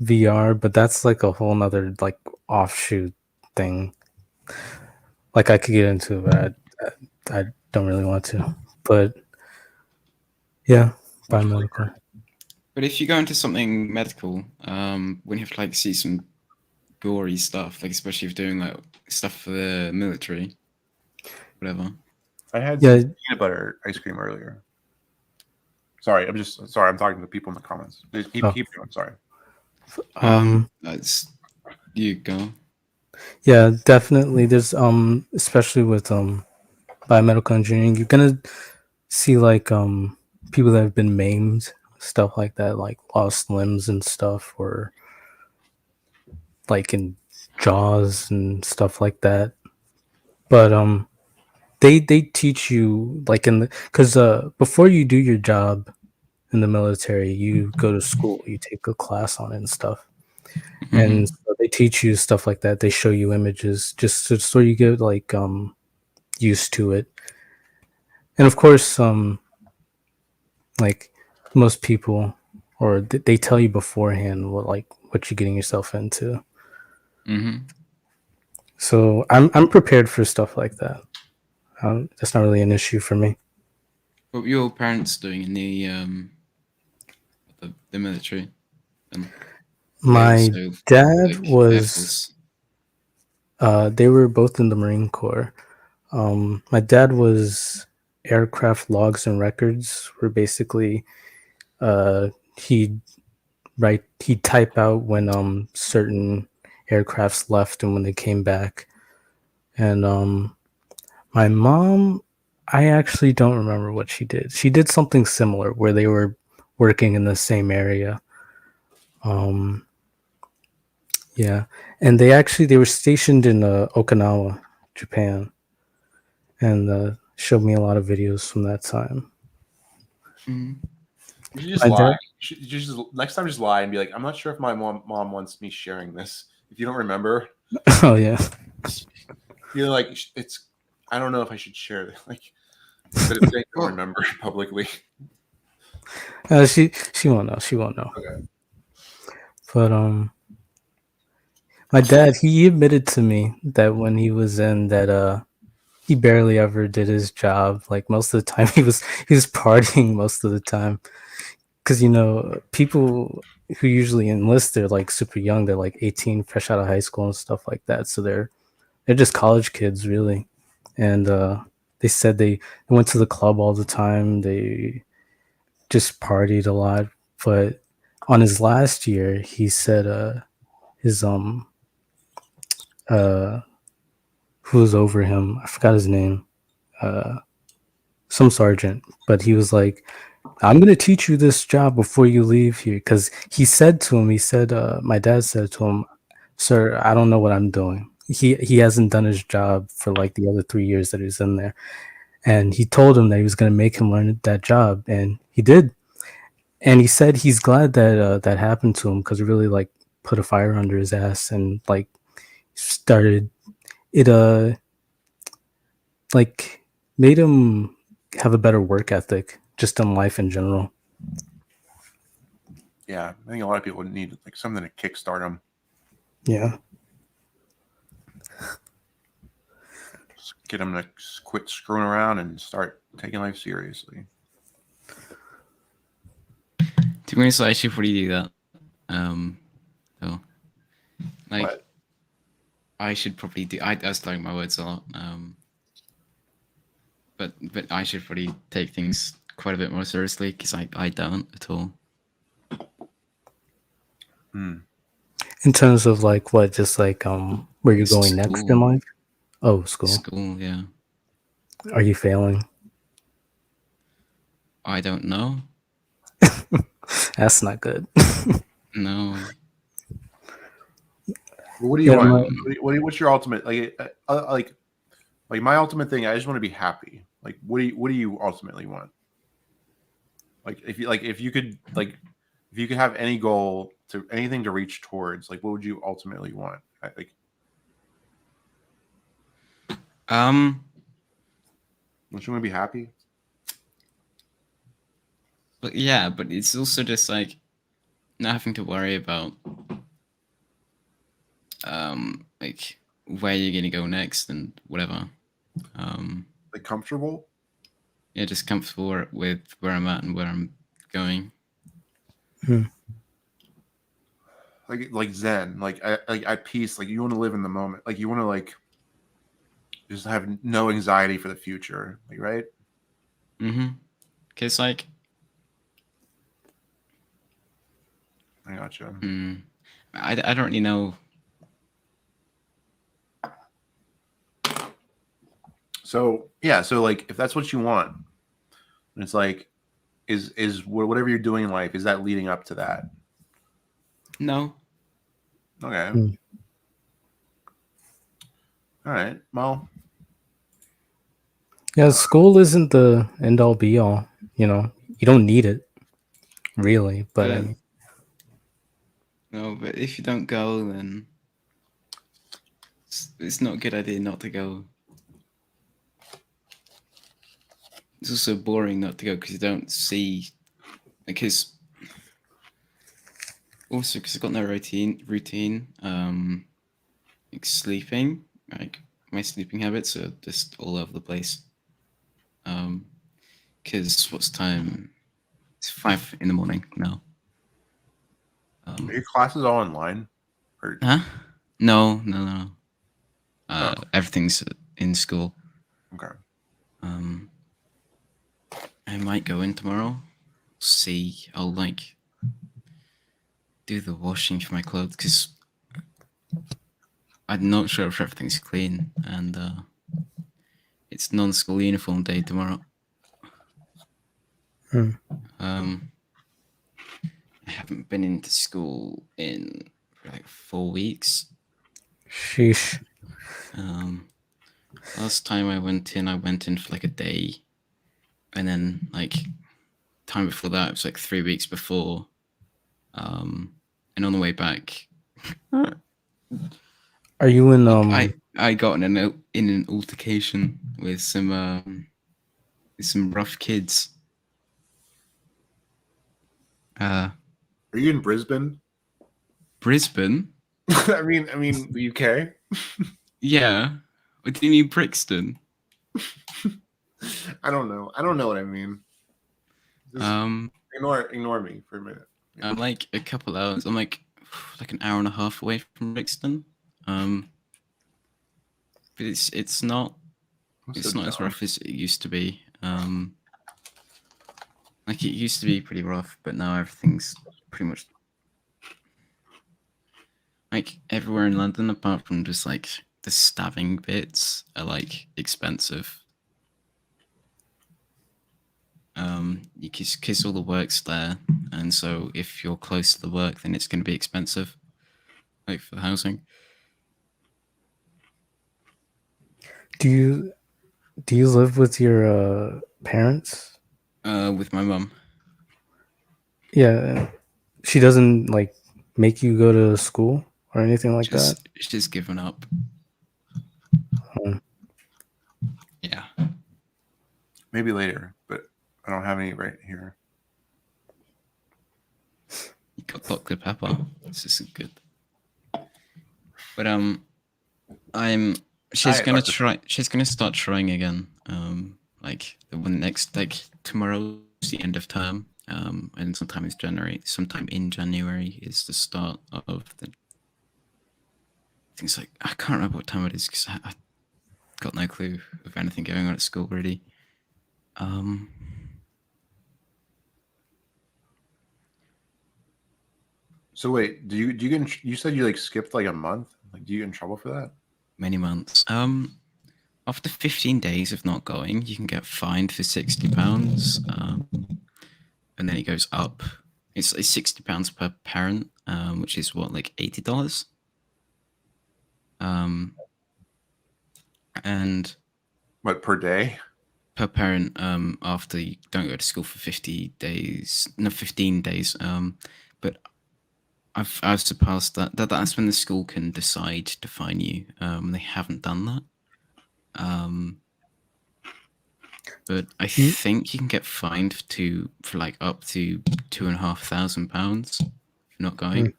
VR, but that's like a whole nother like offshoot thing. Like I could get into, but I don't really want to. But yeah, biomedical. But if you go into something medical, when you have to like see some gory stuff, like especially if you're doing like stuff for the military, whatever. I had some peanut butter ice cream earlier. Sorry, I'm talking to people in the comments. Keep going. Sorry. That's you go. Yeah, definitely. There's especially with biomedical engineering, you're gonna see like people that have been maimed, stuff like that, like lost limbs and stuff, or like in jaws and stuff like that. But they teach you like because before you do your job in the military, you go to school, you take a class on it and stuff. Mm-hmm. And so they teach you stuff like that. They show you images just so you get like used to it. And of course, like most people, or they tell you beforehand what you're getting yourself into. Mm-hmm. So I'm prepared for stuff like that. That's not really an issue for me. What were your parents doing in the military? My dad was. They were both in the Marine Corps. My dad was aircraft logs and records, where basically he'd type out when certain aircrafts left and when they came back. And my mom, I actually don't remember what she did. She did something similar where they were working in the same area. Yeah, and they were stationed in Okinawa, Japan, and showed me a lot of videos from that time. Mm-hmm. You should just lie. Next time, just lie and be like, "I'm not sure if my mom wants me sharing this." If you don't remember, oh yeah, you're like, it's. I don't know if I should share it. Like, but if they don't remember publicly, she won't know. She won't know. Okay. But My dad, he admitted to me that when he was in that, he barely ever did his job. Like most of the time, he was partying most of the time. Because people who usually enlist, they're like super young. They're like 18, fresh out of high school and stuff like that. So they're just college kids, really. And they said they went to the club all the time. They just partied a lot. But on his last year, he said his who was over him, I forgot his name, some sergeant, but he was like, I'm gonna teach you this job before you leave here, because he said to him, my dad said to him, sir, I don't know what I'm doing. He hasn't done his job for like the other 3 years that he was in there, and he told him that he was gonna make him learn that job, and he did. And he said he's glad that that happened to him, because it really like put a fire under his ass, and like started it like made him have a better work ethic just in life in general. Yeah, I think a lot of people need like something to kickstart them. Yeah. Just get them to quit screwing around and start taking life seriously. To be honest, I should probably do that. So, like, what? I should probably do. I was starting my words a lot. But I should probably take things quite a bit more seriously, because I don't at all. In terms of like what, just like where you're going next in life? Oh, school. School, yeah. Are you failing? I don't know. That's not good. No. Well, what do you want? What's your ultimate like my ultimate thing? I just want to be happy. Like, what do you ultimately want? Like, if you could have any goal to anything to reach towards, like, what would you ultimately want? Don't you want to be happy? But yeah, but it's also just like not having to worry about like where you're gonna go next and whatever. Like comfortable? Yeah, just comfortable with where I'm at and where I'm going. Like Zen, like at peace. Like you want to live in the moment. Like you want to like just have no anxiety for the future. Like, right? Cause like I gotcha. I don't really know. So yeah, so like if that's what you want, it's like is whatever you're doing in life, is that leading up to that? No. Okay. All right. Well. Yeah, school isn't the end all be all. You don't need it, really. But I mean, no, but if you don't go, then it's not a good idea not to go. It's also boring not to go because you don't see, because also because I've got no routine. Like sleeping, like my sleeping habits are just all over the place. Because what's time? It's 5 a.m. now. Are your classes all online? Or... Huh? No. Everything's in school. Okay. I might go in tomorrow. See, I'll like do the washing for my clothes because I'm not sure if everything's clean, and it's non-school uniform day tomorrow. I haven't been into school in like 4 weeks. Sheesh. Last time I went in for like a day, and then like time before that it was like 3 weeks before, and on the way back, are you in I got in an altercation with some rough kids. Are you in Brisbane? Brisbane? I mean, the UK. Yeah. What do you mean, Brixton? I don't know. I don't know what I mean. Just ignore me for a minute. Yeah. I'm like a couple hours. I'm like an hour and a half away from Brixton. But it's not as rough as it used to be. Like it used to be pretty rough, but now everything's pretty much like everywhere in London, apart from just like the stabbing bits, are like expensive. Because all the work's there, and so if you're close to the work, then it's going to be expensive, like for housing. Do you live with your parents? With my mum. Yeah, she doesn't like make you go to school or anything like that. She's given up. Yeah. Maybe later, but I don't have any right here. You got Dr. Pepper. This isn't good. But she's gonna start trying again. Like the one next, like tomorrow's the end of term. And sometime in January is the start of the things. Like I can't remember what time it is because I got no clue of anything going on at school really. So wait, do you get you said you like skipped like a month? Like, do you get in trouble for that? Many months. After 15 days of not going, you can get fined for £60. And then it goes up. It's £60 per parent, which is what, like $80. And what, per day? Per parent, after you don't go to school for 15 days. But I've surpassed that. That's when the school can decide to fine you. They haven't done that. But I think you can get fined for like up to £2,500 for not going.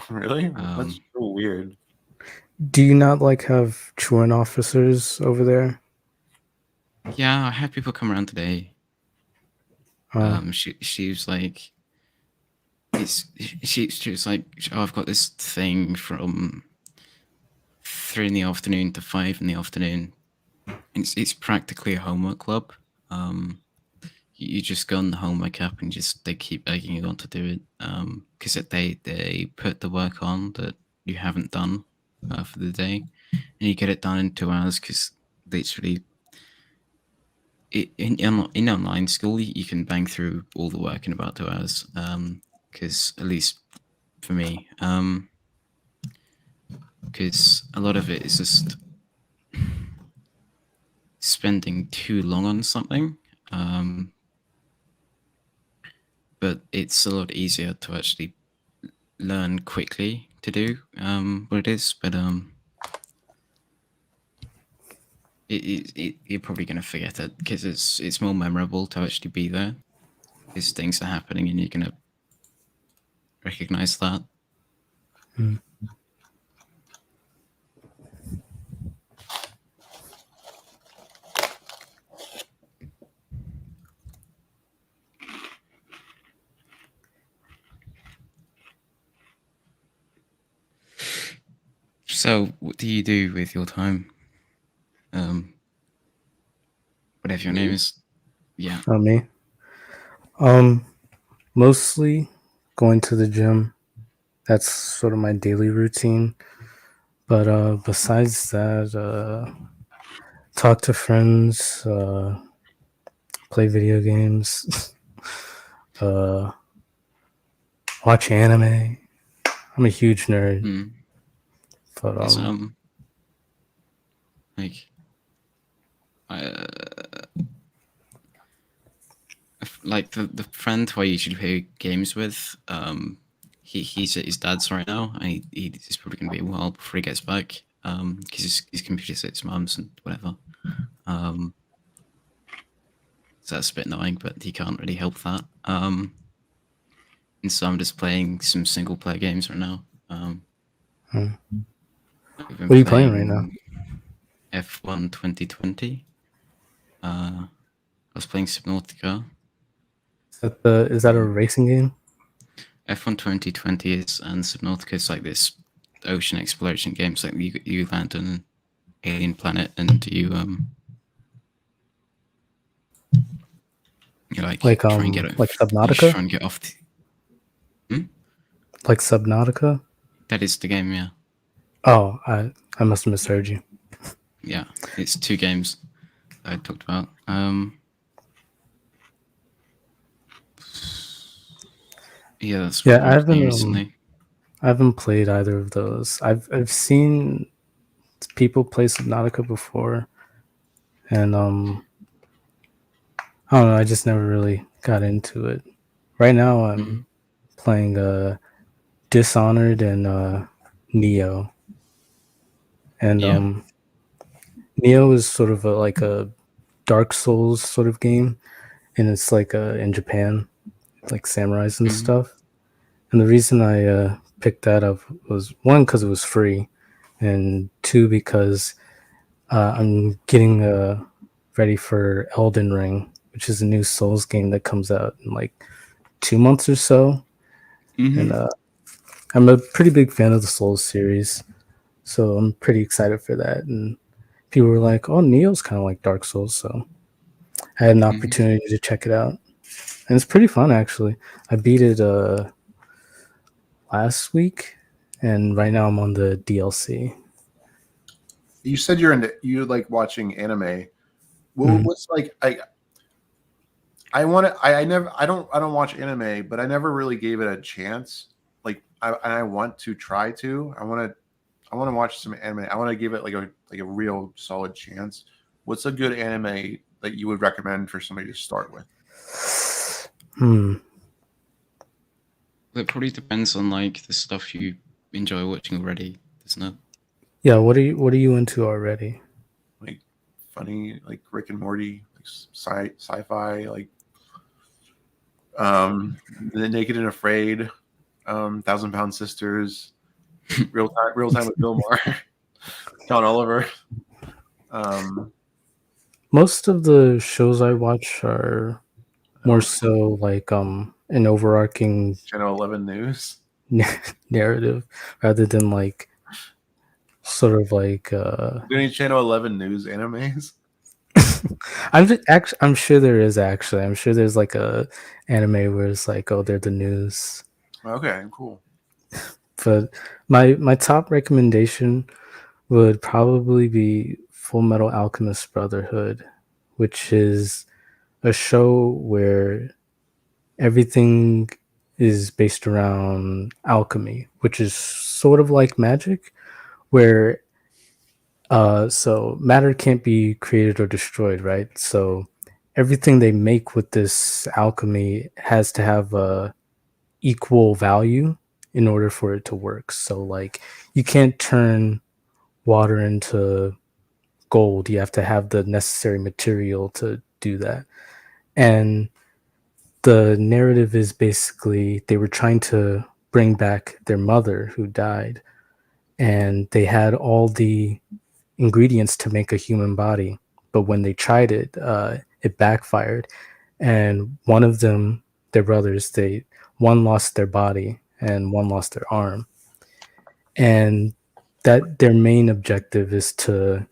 Really? That's so weird. Do you not like have truant officers over there? Yeah, I had people come around today. She was like, she was like, oh, I've got this thing from 3 in the afternoon to 5 in the afternoon. It's practically a homework club. You just go on the homework app and they keep egging you on to do it. Because they put the work on that you haven't done for the day, and you get it done in 2 hours. Because literally, in online school, you can bang through all the work in about 2 hours. Because at least for me, because a lot of it is just spending too long on something. But it's a lot easier to actually learn quickly to do what it is. But you're probably going to forget it because it's more memorable to actually be there. Because things are happening and you're going to recognize that. So, what do you do with your time? Whatever your name is. Yeah. Me. Mostly going to the gym. That's sort of my daily routine. But besides that, talk to friends, play video games, watch anime. I'm a huge nerd. But like the friend who I usually play games with, he's at his dad's right now, and he's probably going to be a while before he gets back, because his computer's at his mum's and whatever. So that's a bit annoying, but he can't really help that. And so I'm just playing some single player games right now. What are you playing right now? F1 2020. I was playing Subnautica. Is that a racing game? F1 2020 is, and Subnautica is like this ocean exploration game. It's like you land on an alien planet and you try and get it. Like You Subnautica? just try and get off. Like Subnautica? That is the game, yeah. Oh, I must have misheard you. Yeah, it's 2 games I talked about. Yeah, that's what I haven't recently. I haven't played either of those. I've seen people play Subnautica before, and I don't know. I just never really got into it. Right now, I'm playing Dishonored and Neo, and Neo is sort of like a Dark Souls sort of game, and it's like in Japan, like samurais and stuff. And the reason I picked that up was 1, because it was free, and 2, because I'm getting ready for Elden Ring, which is a new Souls game that comes out in like 2 months or so. And I'm a pretty big fan of the Souls series, so I'm pretty excited for that. And people were like, "Oh, Neo's kind of like Dark Souls," so I had an opportunity to check it out, and it's pretty fun actually. I beat it last week, and right now I'm on the DLC. You said you like watching anime. Well, what's like I don't watch anime, but I never really gave it a chance. Like I want to try to. I want to watch some anime. I want to give it like a real solid chance. What's a good anime that you would recommend for somebody to start with? It probably depends on like the stuff you enjoy watching already, doesn't it? Yeah, what are you into already? Like funny, like Rick and Morty, like sci-fi, like The Naked and Afraid, 1,000-Pound Sisters, Real Time with Bill Maher, John Oliver. Most of the shows I watch are more so like an overarching Channel 11 news narrative rather than like sort of like any Channel 11 news animes. I'm sure there is actually. I'm sure there's like a anime where it's like, oh, they're the news. Okay, cool. But my top recommendation would probably be Full Metal Alchemist Brotherhood, which is a show where everything is based around alchemy, which is sort of like magic, where so matter can't be created or destroyed, right? So everything they make with this alchemy has to have a equal value in order for it to work. So like you can't turn water into gold. You have to have the necessary material to do that. And the narrative is basically they were trying to bring back their mother who died, and they had all the ingredients to make a human body, but when they tried it, it backfired. And one of them, their brothers, one lost their body and one lost their arm, and that their main objective is to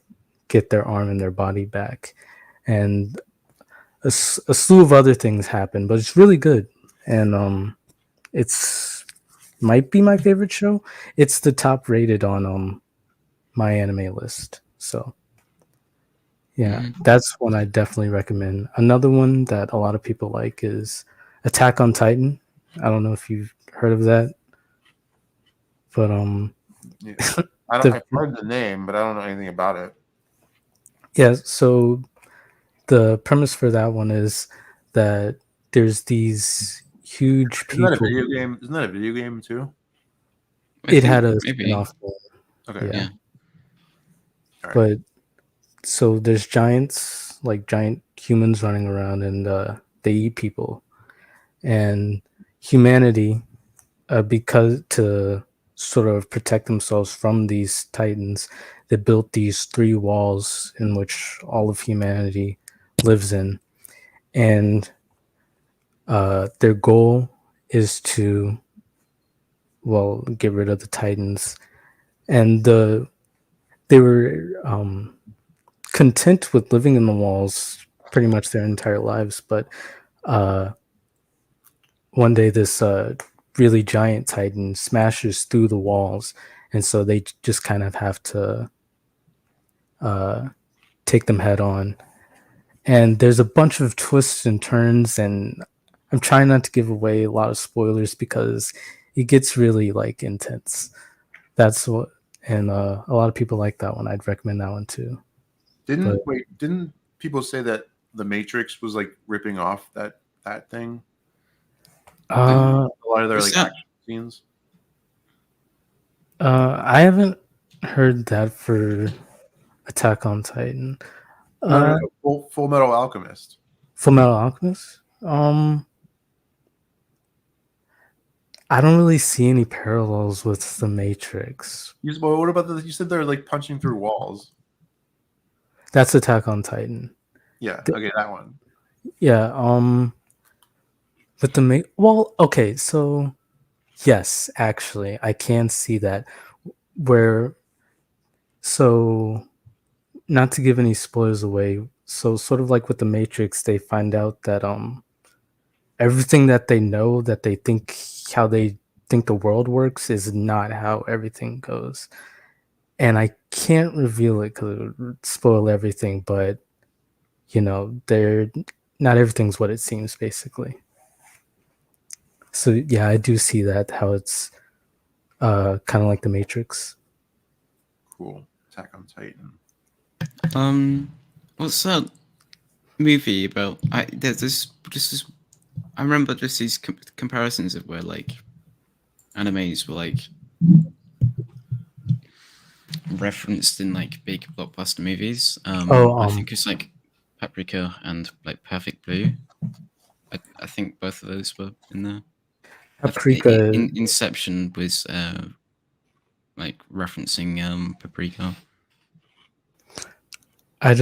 get their arm and their body back. And a slew of other things happen, but it's really good. And it's might be my favorite show. It's the top rated on my anime list. So yeah, that's one I definitely recommend. Another one that a lot of people like is Attack on Titan. I don't know if you've heard of that, but yeah. I've heard the name, but I don't know anything about it. Yeah, so the premise for that one is that there's these huge people. Isn't that a video game? Isn't that a video game too? It had a spin-off. Okay. Yeah. Right. But so there's giants, like giant humans running around, and they eat people. And humanity, because to sort of protect themselves from these titans, they built these 3 walls in which all of humanity lives in, and their goal is to, well, get rid of the titans. And they were content with living in the walls pretty much their entire lives, but one day this really giant titan smashes through the walls, and so they just kind of have to take them head on. And there's a bunch of twists and turns, and I'm trying not to give away a lot of spoilers because it gets really like intense. That's what, and a lot of people like that one. I'd recommend that one too. Didn't people say that the Matrix was like ripping off that thing? A lot of their like action scenes. I haven't heard that for Attack on Titan. No, Full Metal Alchemist. Full Metal Alchemist. I don't really see any parallels with the Matrix. What about you said they're like punching through walls? That's Attack on Titan. Yeah. Okay, that one. Yeah. With the well, okay, so yes, actually, I can see that. So not to give any spoilers away, so sort of like with the Matrix, they find out that everything that they know, that they think, how they think the world works, is not how everything goes. And I can't reveal it because it would spoil everything, but not everything's what it seems, basically. So yeah, I do see that, how it's kind of like the Matrix. Cool. Attack on Titan. What's that movie about? There's this. I remember just these comparisons of where like animes were like referenced in like big blockbuster movies. I think it's like Paprika and like Perfect Blue. I think both of those were in there. Paprika. Inception was like referencing Paprika. I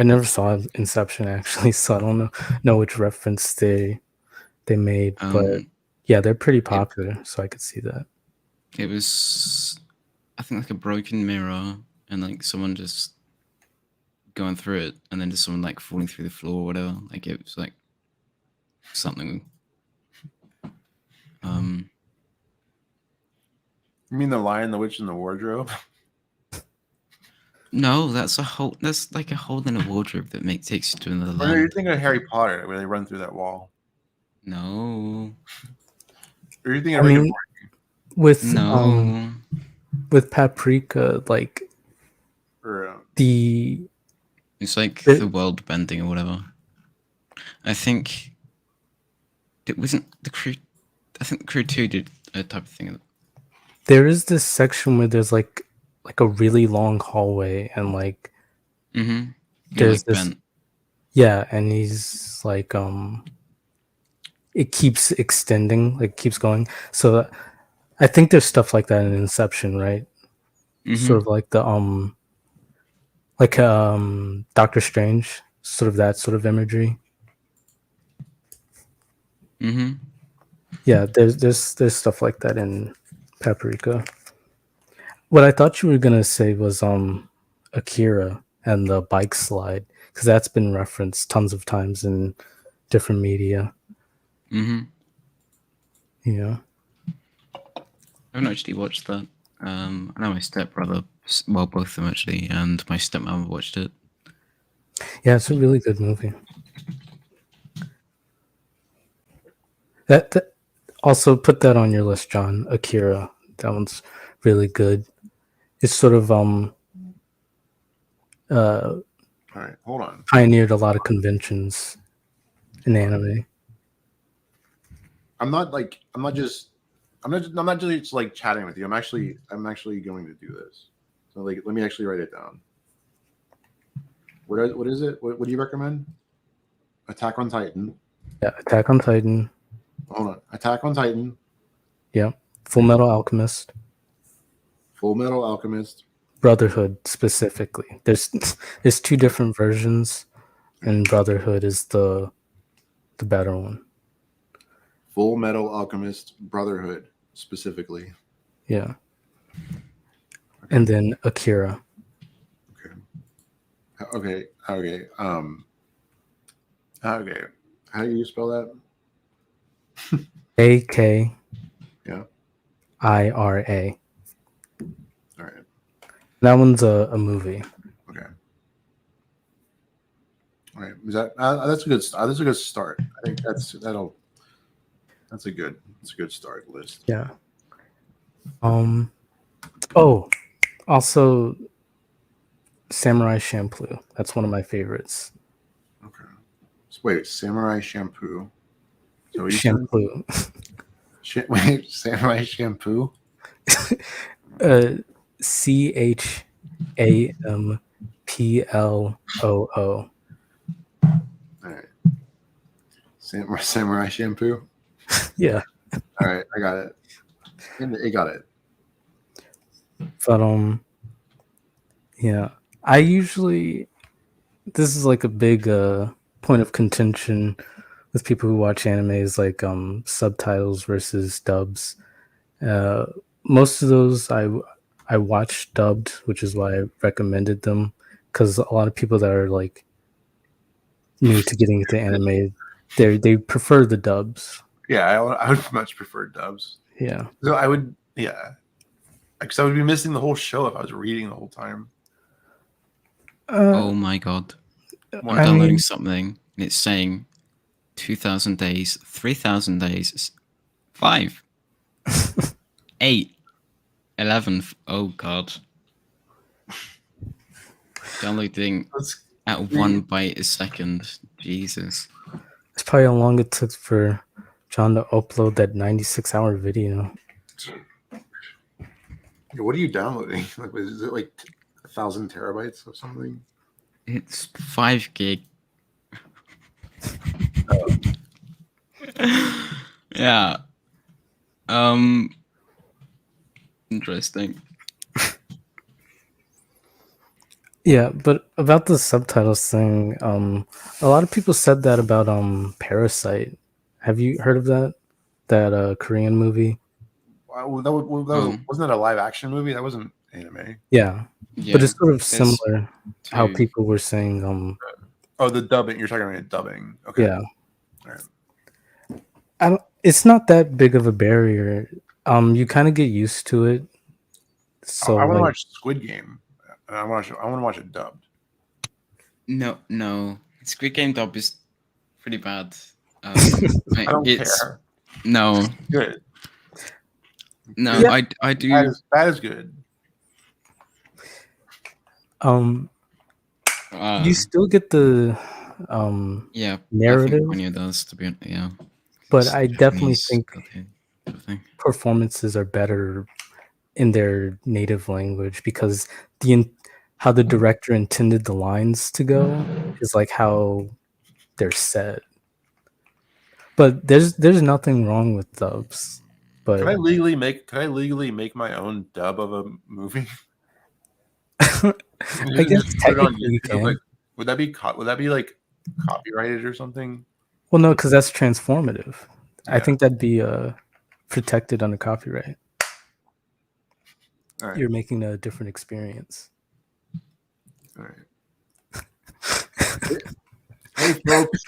never saw Inception actually, so I don't know which reference they made, but yeah, they're pretty popular, so I could see that. It was, I think, like a broken mirror and like someone just going through it, and then just someone like falling through the floor or whatever. Like it was like something. You mean The Lion, the Witch, and the Wardrobe? No, that's like a hole in a wardrobe that takes you to another land. You're thinking of Harry Potter, where they run through that wall. No. Or you're thinking of Rick and Morty? With Paprika, like it's like the world bending or whatever. I think it wasn't the Crew. I think the Crew 2 did a type of thing. There is this section where there's like a really long hallway, and like there's this bent. Yeah, and he's like it keeps extending, like keeps going. So I think there's stuff like that in Inception, right? Sort of like the Doctor Strange, sort of that sort of imagery. Yeah, there's stuff like that in Paprika. What I thought you were gonna say was Akira and the bike slide, because that's been referenced tons of times in different media. Yeah. I haven't actually watched that. I know my stepbrother, well, both of them actually, and my stepmom watched it. Yeah, it's a really good movie. That also put that on your list, John. Akira, that one's really good. It's sort of all right, hold on. Pioneered a lot of conventions in anime. I'm not just like chatting with you. I'm actually going to do this. So like, let me actually write it down. What is it? What do you recommend? Attack on Titan. Yeah, Attack on Titan. Hold on. Attack on Titan. Yeah. Full Metal Alchemist. Full Metal Alchemist. Brotherhood specifically. There's 2 different versions, and Brotherhood is the better one. Full Metal Alchemist Brotherhood specifically. Yeah. And then Akira. Okay. Okay. How do you spell that? AKIRA. Yeah. All right. That one's a movie. Okay. All right. Is that that's a good that's a good start. I think that's a good start list. Yeah. Oh, also Samurai Champloo. That's one of my favorites. Okay. So wait, Samurai Shampoo. So what Shampoo. Wait, Samurai Shampoo. CHAMPLOO. All right. Samurai Shampoo. Yeah. All right, I got it. I got it. But yeah, I usually, this is like a big point of contention with people who watch anime is like subtitles versus dubs. Most of those I watch dubbed, which is why I recommended them, because a lot of people that are like new to getting into anime, they prefer the dubs. Yeah, I would much prefer dubs. Yeah. So I would, yeah, because I would be missing the whole show if I was reading the whole time. Oh my god! I'm downloading something and it's saying 2,000 days, 3,000 days, 5, 8, 11. Oh god! Downloading at 1 byte a second. Jesus. It's probably how long it took for John to upload that 96-hour video. What are you downloading? Like, is it like 1,000 terabytes or something? It's 5 gig. Yeah. Interesting. Yeah, but about the subtitles thing, a lot of people said that about Parasite. Have you heard of that? That Korean movie? Wow, wasn't that a live action movie? That wasn't anime. Yeah. But it's sort of similar how people were saying oh, the dubbing. You're talking about dubbing. Okay. Yeah. All right. It's not that big of a barrier. You kind of get used to it. So I want to watch Squid Game. And I want to watch it dubbed. No. Squid Game dub is pretty bad. I don't care. No. Good. No, Yeah. I do. That is good. You still get the narrative. When it does, to be honest, yeah. But I definitely think performances are better in their native language because how the director intended the lines to go is like how they're said. But there's nothing wrong with dubs. But Can I legally make my own dub of a movie? I guess technically you can. Like, would that be like copyrighted or something? Well, no, because that's transformative. Yeah. I think that'd be protected under copyright. All right. You're making a different experience. All right. Hey folks,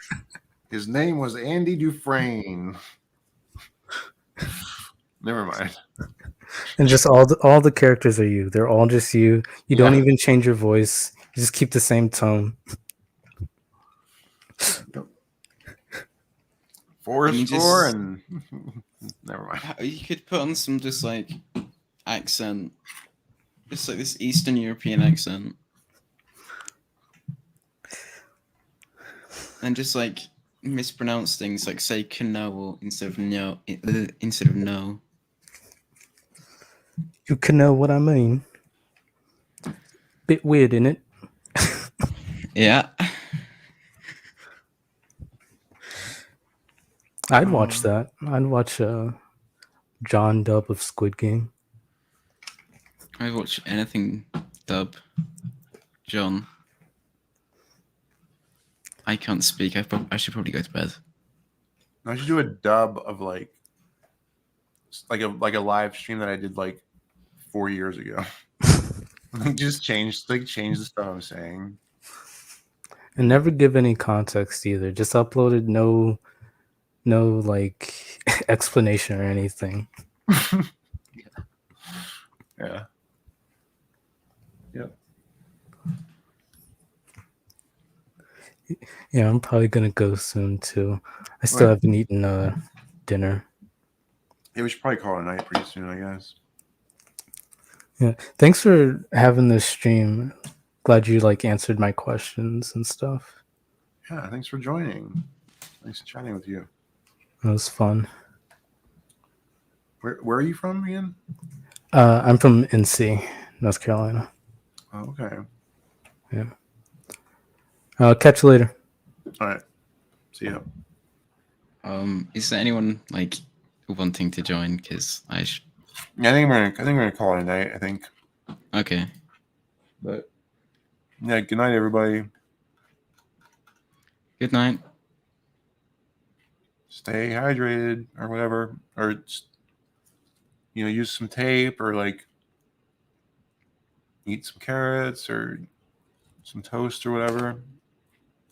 his name was Andy Dufresne. Never mind. And just all the characters are you. They're all just you. You don't even change your voice. You just keep the same tone. Fourscore and never mind. You could put on some just like accent, just like this Eastern European accent, and just like mispronounce things, like say "know" instead of "no." Instead of "no." You can know what I mean. Bit weird, innit? Yeah. I'd watch that. I'd watch John dub of Squid Game. I watch anything dub. John. I can't speak. I should probably go to bed. I should do a dub of like a live stream that I did like 4 years ago. Just change the stuff I'm saying. And never give any context either. Just upload it. No like explanation or anything. Yeah. Yep. Yeah, I'm probably gonna go soon too. I still haven't eaten dinner. Yeah, we should probably call it a night pretty soon, I guess. Yeah. Thanks for having this stream. Glad you like answered my questions and stuff. Yeah, thanks for joining. Nice chatting with you. It was fun. Where are you from again? I'm from NC, North Carolina. Oh, okay. Yeah. I'll catch you later. All right. See ya. Is there anyone like wanting to join? Because I think we're gonna call it a night. I think. Okay. But yeah, good night, everybody. Good night. Stay hydrated or whatever, or just, use some tape or like eat some carrots or some toast or whatever.